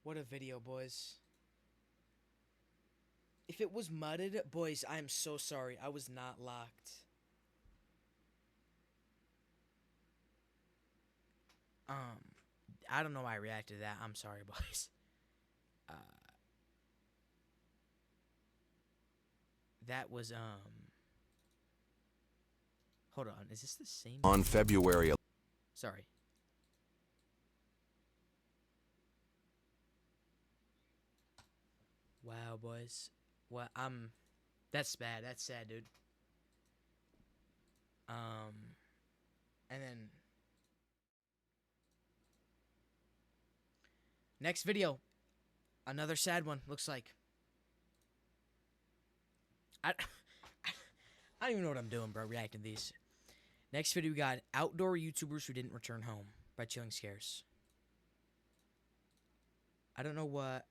What a video, boys. If it was mudded, boys, I am so sorry. I was not locked. I don't know why I reacted to that. I'm sorry, boys. That was, hold on. Is this the same? On February. Sorry. Wow, boys. What? That's bad. That's sad, dude. And then next video, another sad one. Looks like. I don't even know what I'm doing, bro. Reacting to these. Next video, we got outdoor YouTubers who didn't return home by Chilling Scares. I don't know what.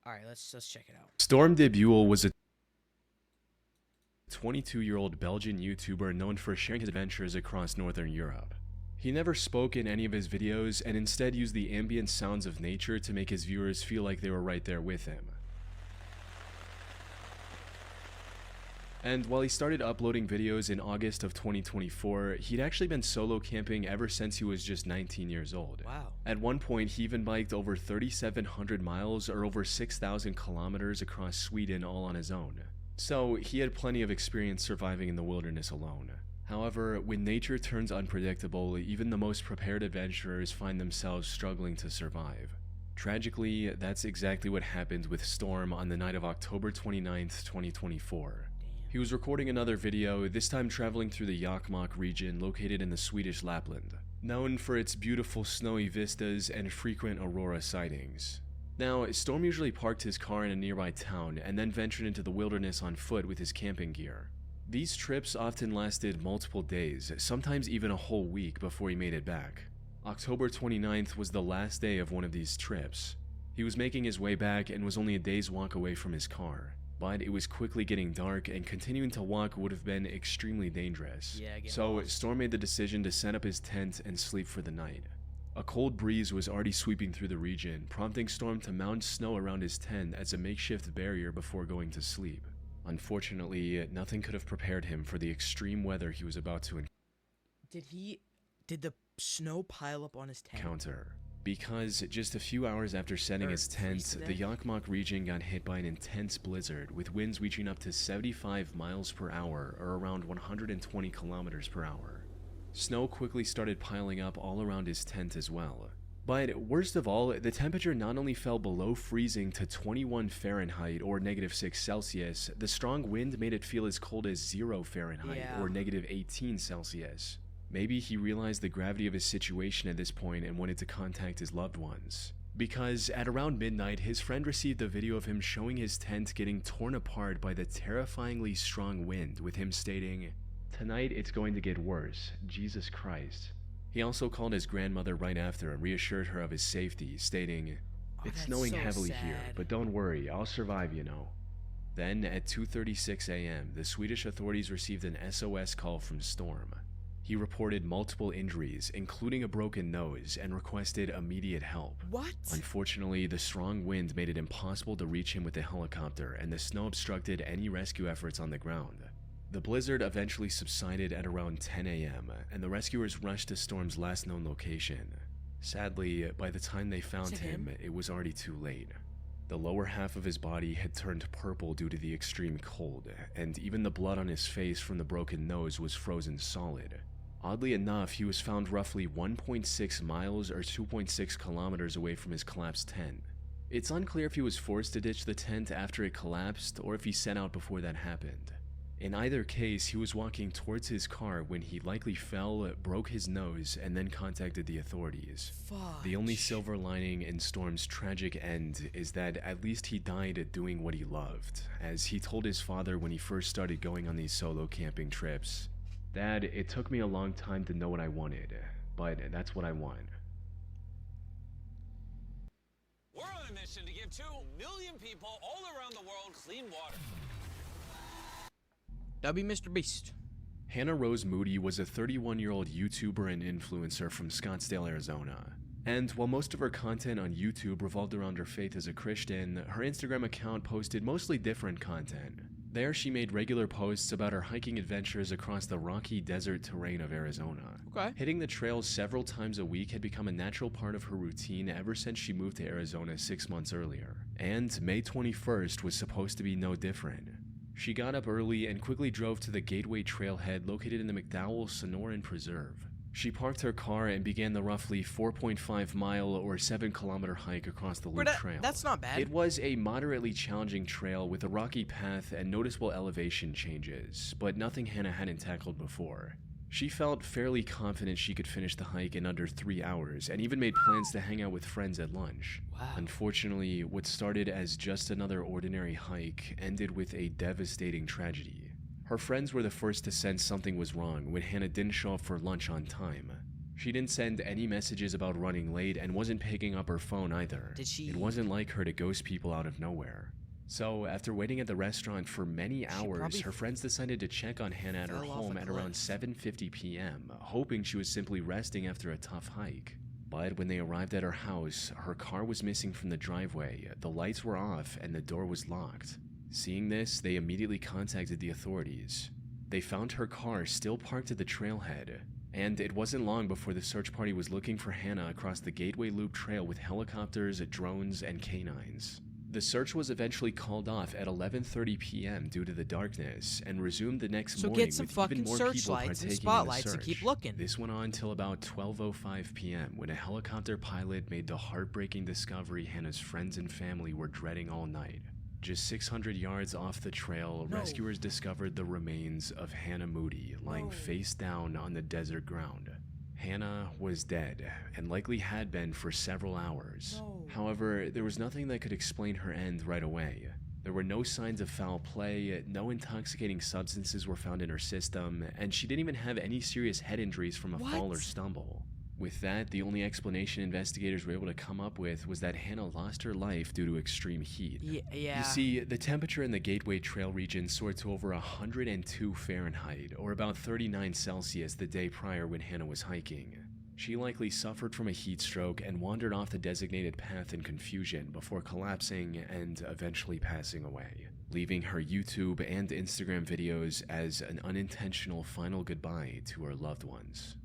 All right, let's check it out. Storm de Buell was a 22-year-old Belgian YouTuber known for sharing his adventures across Northern Europe. He never spoke in any of his videos and instead used the ambient sounds of nature to make his viewers feel like they were right there with him. And while he started uploading videos in August of 2024, he'd actually been solo camping ever since he was just 19 years old. Wow. At one point, he even biked over 3,700 miles or over 6,000 kilometers across Sweden all on his own. So he had plenty of experience surviving in the wilderness alone. However, when nature turns unpredictable, even the most prepared adventurers find themselves struggling to survive. Tragically, that's exactly what happened with Storm on the night of October 29th, 2024. He was recording another video, this time traveling through the Jokkmokk region located in the Swedish Lapland, known for its beautiful snowy vistas and frequent aurora sightings. Now, Storm usually parked his car in a nearby town and then ventured into the wilderness on foot with his camping gear. These trips often lasted multiple days, sometimes even a whole week before he made it back. October 29th was the last day of one of these trips. He was making his way back and was only a day's walk away from his car. But it was quickly getting dark and continuing to walk would have been extremely dangerous. So Storm made the decision to set up his tent and sleep for the night. A cold breeze was already sweeping through the region, prompting Storm to mount snow around his tent as a makeshift barrier before going to sleep. Unfortunately, nothing could have prepared him for the extreme weather he was about to Did the snow pile up on his tent? encounter. Because just a few hours after setting his tent, the Jokkmokk region got hit by an intense blizzard with winds reaching up to 75 miles per hour or around 120 kilometers per hour. Snow quickly started piling up all around his tent as well. But worst of all, the temperature not only fell below freezing to 21 Fahrenheit or -6 Celsius, the strong wind made it feel as cold as 0 Fahrenheit or -18 Celsius. Maybe he realized the gravity of his situation at this point and wanted to contact his loved ones. Because at around midnight, his friend received a video of him showing his tent getting torn apart by the terrifyingly strong wind, with him stating, "Tonight it's going to get worse, Jesus Christ." He also called his grandmother right after and reassured her of his safety, stating, "It's snowing heavily here, but don't worry, I'll survive, you know." Then at 2:36 a.m., the Swedish authorities received an SOS call from Storm. He reported multiple injuries, including a broken nose, and requested immediate help. What? Unfortunately, the strong wind made it impossible to reach him with a helicopter, and the snow obstructed any rescue efforts on the ground. The blizzard eventually subsided at around 10 a.m., and the rescuers rushed to Storm's last known location. Sadly, by the time they found him, it was already too late. The lower half of his body had turned purple due to the extreme cold, and even the blood on his face from the broken nose was frozen solid. Oddly enough, he was found roughly 1.6 miles or 2.6 kilometers away from his collapsed tent. It's unclear if he was forced to ditch the tent after it collapsed or if he set out before that happened. In either case, he was walking towards his car when he likely fell, broke his nose, and then contacted the authorities. The only silver lining in Storm's tragic end is that at least he died doing what he loved, as he told his father when he first started going on these solo camping trips, "Dad, it took me a long time to know what I wanted, but that's what I want." We're on a mission to give 2 million people all around the world clean water. W Mr. Beast. Hannah Rose Moody was a 31-year-old YouTuber and influencer from Scottsdale, Arizona. And while most of her content on YouTube revolved around her faith as a Christian, her Instagram account posted mostly different content. There, she made regular posts about her hiking adventures across the rocky desert terrain of Arizona. Hitting the trails several times a week had become a natural part of her routine ever since she moved to Arizona 6 months earlier. And May 21st was supposed to be no different. She got up early and quickly drove to the Gateway Trailhead located in the McDowell Sonoran Preserve. She parked her car and began the roughly 4.5-mile or 7-kilometer hike across the Loop Trail. That's not bad. It was a moderately challenging trail with a rocky path and noticeable elevation changes, but nothing Hannah hadn't tackled before. She felt fairly confident she could finish the hike in under 3 hours and even made plans to hang out with friends at lunch. Unfortunately, what started as just another ordinary hike ended with a devastating tragedy. Her friends were the first to sense something was wrong when Hannah didn't show up for lunch on time. She didn't send any messages about running late and wasn't picking up her phone either. Did she? It wasn't like her to ghost people out of nowhere. So, after waiting at the restaurant for many hours, her friends decided to check on Hannah at her home at around 7:50 p.m., hoping she was simply resting after a tough hike. But when they arrived at her house, her car was missing from the driveway, the lights were off, and the door was locked. Seeing this, they immediately contacted the authorities. They found her car still parked at the trailhead, and it wasn't long before the search party was looking for Hannah across the Gateway Loop Trail with helicopters, drones, and canines. The search was eventually called off at 11:30 p.m. due to the darkness, and resumed the next morning get some with fucking even more people searchlights and partaking spotlights in the and search. keep looking. This went on till about 12:05 p.m. when a helicopter pilot made the heartbreaking discovery Hannah's friends and family were dreading all night. Just 600 yards off the trail, rescuers discovered the remains of Hannah Moody lying face down on the desert ground. Hannah was dead, and likely had been for several hours. However, there was nothing that could explain her end right away. There were no signs of foul play, no intoxicating substances were found in her system, and she didn't even have any serious head injuries from a fall or stumble. With that, the only explanation investigators were able to come up with was that Hannah lost her life due to extreme heat. Yeah. You see, the temperature in the Gateway Trail region soared to over 102 Fahrenheit, or about 39 Celsius the day prior when Hannah was hiking. She likely suffered from a heat stroke and wandered off the designated path in confusion before collapsing and eventually passing away, leaving her YouTube and Instagram videos as an unintentional final goodbye to her loved ones.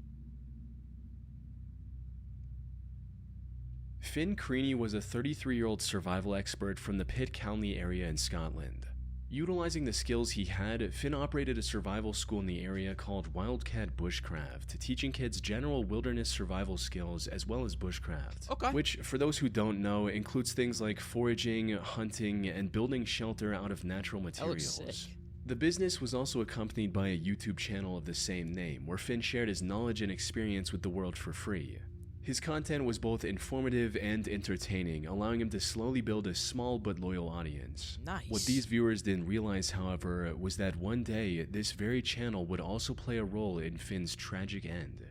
Finn Creaney was a 33-year-old survival expert from the Pitt County area in Scotland. Utilizing the skills he had, Finn operated a survival school in the area called Wildcat Bushcraft, teaching kids general wilderness survival skills as well as bushcraft. Which, for those who don't know, includes things like foraging, hunting, and building shelter out of natural materials. The business was also accompanied by a YouTube channel of the same name, where Finn shared his knowledge and experience with the world for free. His content was both informative and entertaining, allowing him to slowly build a small but loyal audience. Nice. What these viewers didn't realize, however, was that one day, this very channel would also play a role in Finn's tragic end.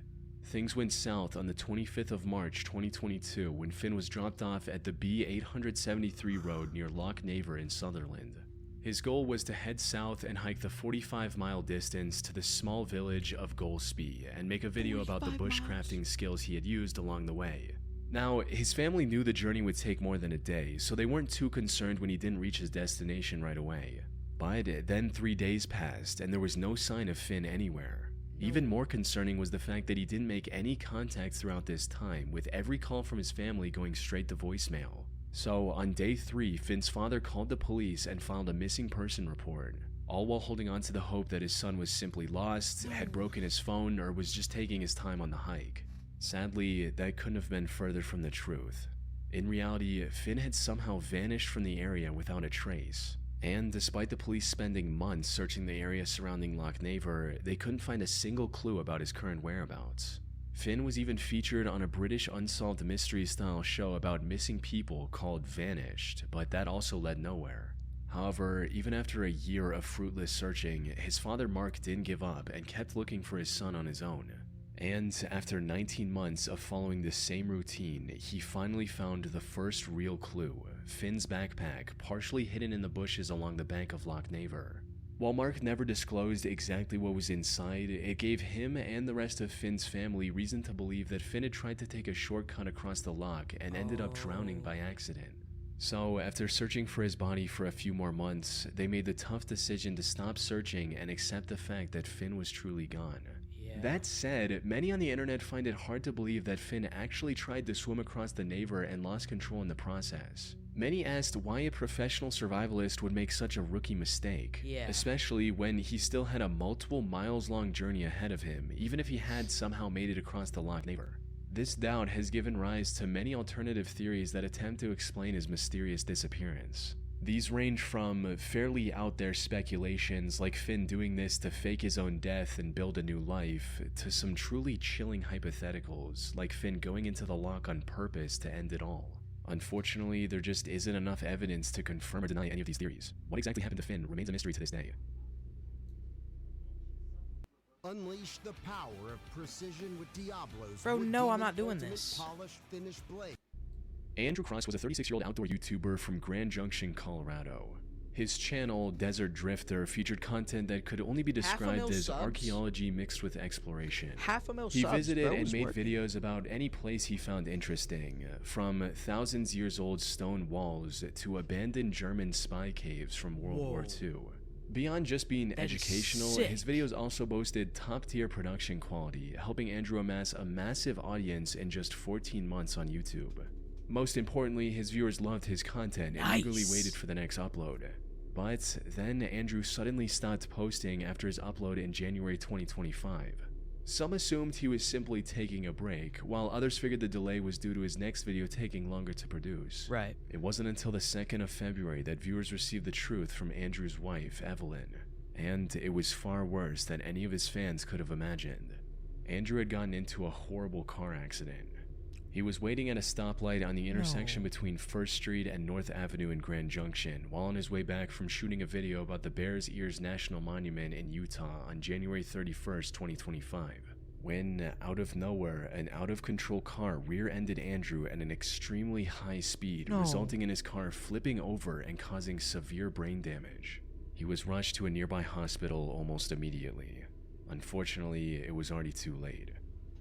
Things went south on the 25th of March 2022 when Finn was dropped off at the B873 road near Loch Naver in Sutherland. His goal was to head south and hike the 45-mile distance to the small village of Golspie and make a video about the bushcrafting skills he had used along the way. Now, his family knew the journey would take more than a day, so they weren't too concerned when he didn't reach his destination right away. But then 3 days passed and there was no sign of Finn anywhere. Even more concerning was the fact that he didn't make any contact throughout this time, with every call from his family going straight to voicemail. So, on day 3, Finn's father called the police and filed a missing person report, all while holding on to the hope that his son was simply lost, had broken his phone, or was just taking his time on the hike. Sadly, that couldn't have been further from the truth. In reality, Finn had somehow vanished from the area without a trace. And despite the police spending months searching the area surrounding Loch Naver, they couldn't find a single clue about his current whereabouts. Finn was even featured on a British unsolved mystery-style show about missing people called Vanished, but that also led nowhere. However, even after a year of fruitless searching, his father Mark didn't give up and kept looking for his son on his own. And after 19 months of following the same routine, he finally found the first real clue, Finn's backpack, partially hidden in the bushes along the bank of Loch Naver. While Mark never disclosed exactly what was inside, it gave him and the rest of Finn's family reason to believe that Finn had tried to take a shortcut across the loch and ended up drowning by accident. So, after searching for his body for a few more months, they made the tough decision to stop searching and accept the fact that Finn was truly gone. That said, many on the internet find it hard to believe that Finn actually tried to swim across the Naver and lost control in the process. Many asked why a professional survivalist would make such a rookie mistake, especially when he still had a multiple miles-long journey ahead of him, even if he had somehow made it across the Loch Naver. This doubt has given rise to many alternative theories that attempt to explain his mysterious disappearance. These range from fairly out there speculations like Finn doing this to fake his own death and build a new life, to some truly chilling hypotheticals like Finn going into the loch on purpose to end it all. Unfortunately, there just isn't enough evidence to confirm or deny any of these theories. What exactly happened to Finn remains a mystery to this day. Unleash the power of precision with Diablo's. Bro, no, I'm not doing this. Polished finished blade. Andrew Cross was a 36-year-old outdoor YouTuber from Grand Junction, Colorado. His channel, Desert Drifter, featured content that could only be described as archaeology mixed with exploration. He visited and made videos about any place he found interesting, from thousands years old stone walls to abandoned German spy caves from World War II. Beyond just being educational, his videos also boasted top-tier production quality, helping Andrew amass a massive audience in just 14 months on YouTube. Most importantly, his viewers loved his content and eagerly waited for the next upload. But then Andrew suddenly stopped posting after his upload in January 2025. Some assumed he was simply taking a break, while others figured the delay was due to his next video taking longer to produce. Right. It wasn't until the 2nd of February that viewers received the truth from Andrew's wife, Evelyn. And it was far worse than any of his fans could have imagined. Andrew had gotten into a horrible car accident. He was waiting at a stoplight on the intersection between 1st Street and North Avenue in Grand Junction while on his way back from shooting a video about the Bears Ears National Monument in Utah on January 31st, 2025. When, out of nowhere, an out-of-control car rear-ended Andrew at an extremely high speed, resulting in his car flipping over and causing severe brain damage. He was rushed to a nearby hospital almost immediately. Unfortunately, it was already too late.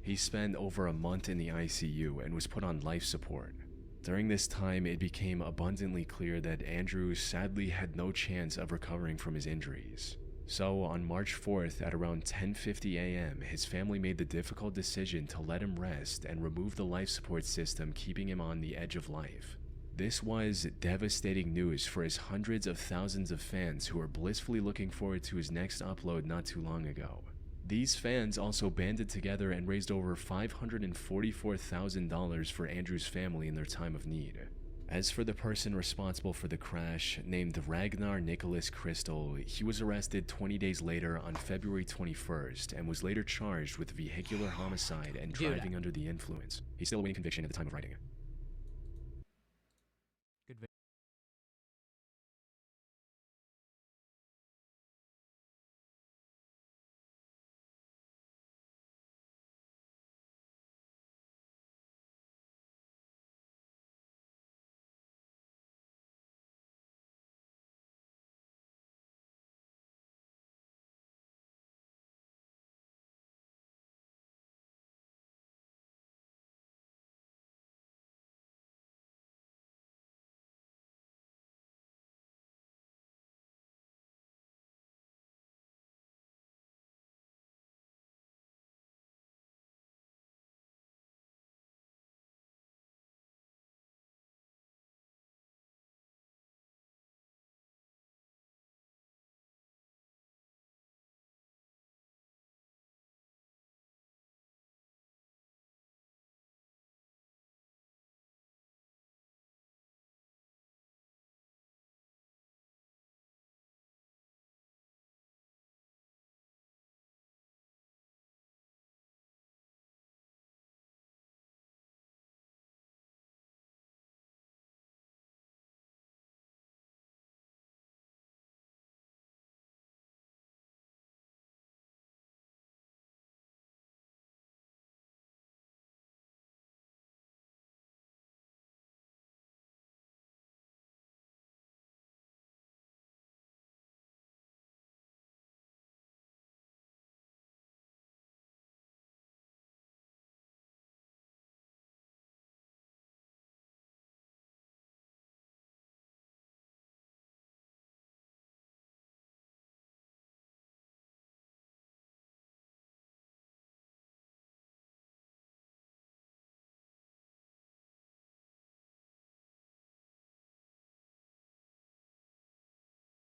He spent over a month in the ICU and was put on life support. During this time, it became abundantly clear that Andrew sadly had no chance of recovering from his injuries. So, on March 4th at around 10:50 a.m., his family made the difficult decision to let him rest and remove the life support system keeping him on the edge of life. This was devastating news for his hundreds of thousands of fans who were blissfully looking forward to his next upload not too long ago. These fans also banded together and raised over $544,000 for Andrew's family in their time of need. As for the person responsible for the crash, named Ragnar Nicholas Crystal, he was arrested 20 days later on February 21st and was later charged with vehicular homicide and driving under the influence. He's still awaiting conviction at the time of writing.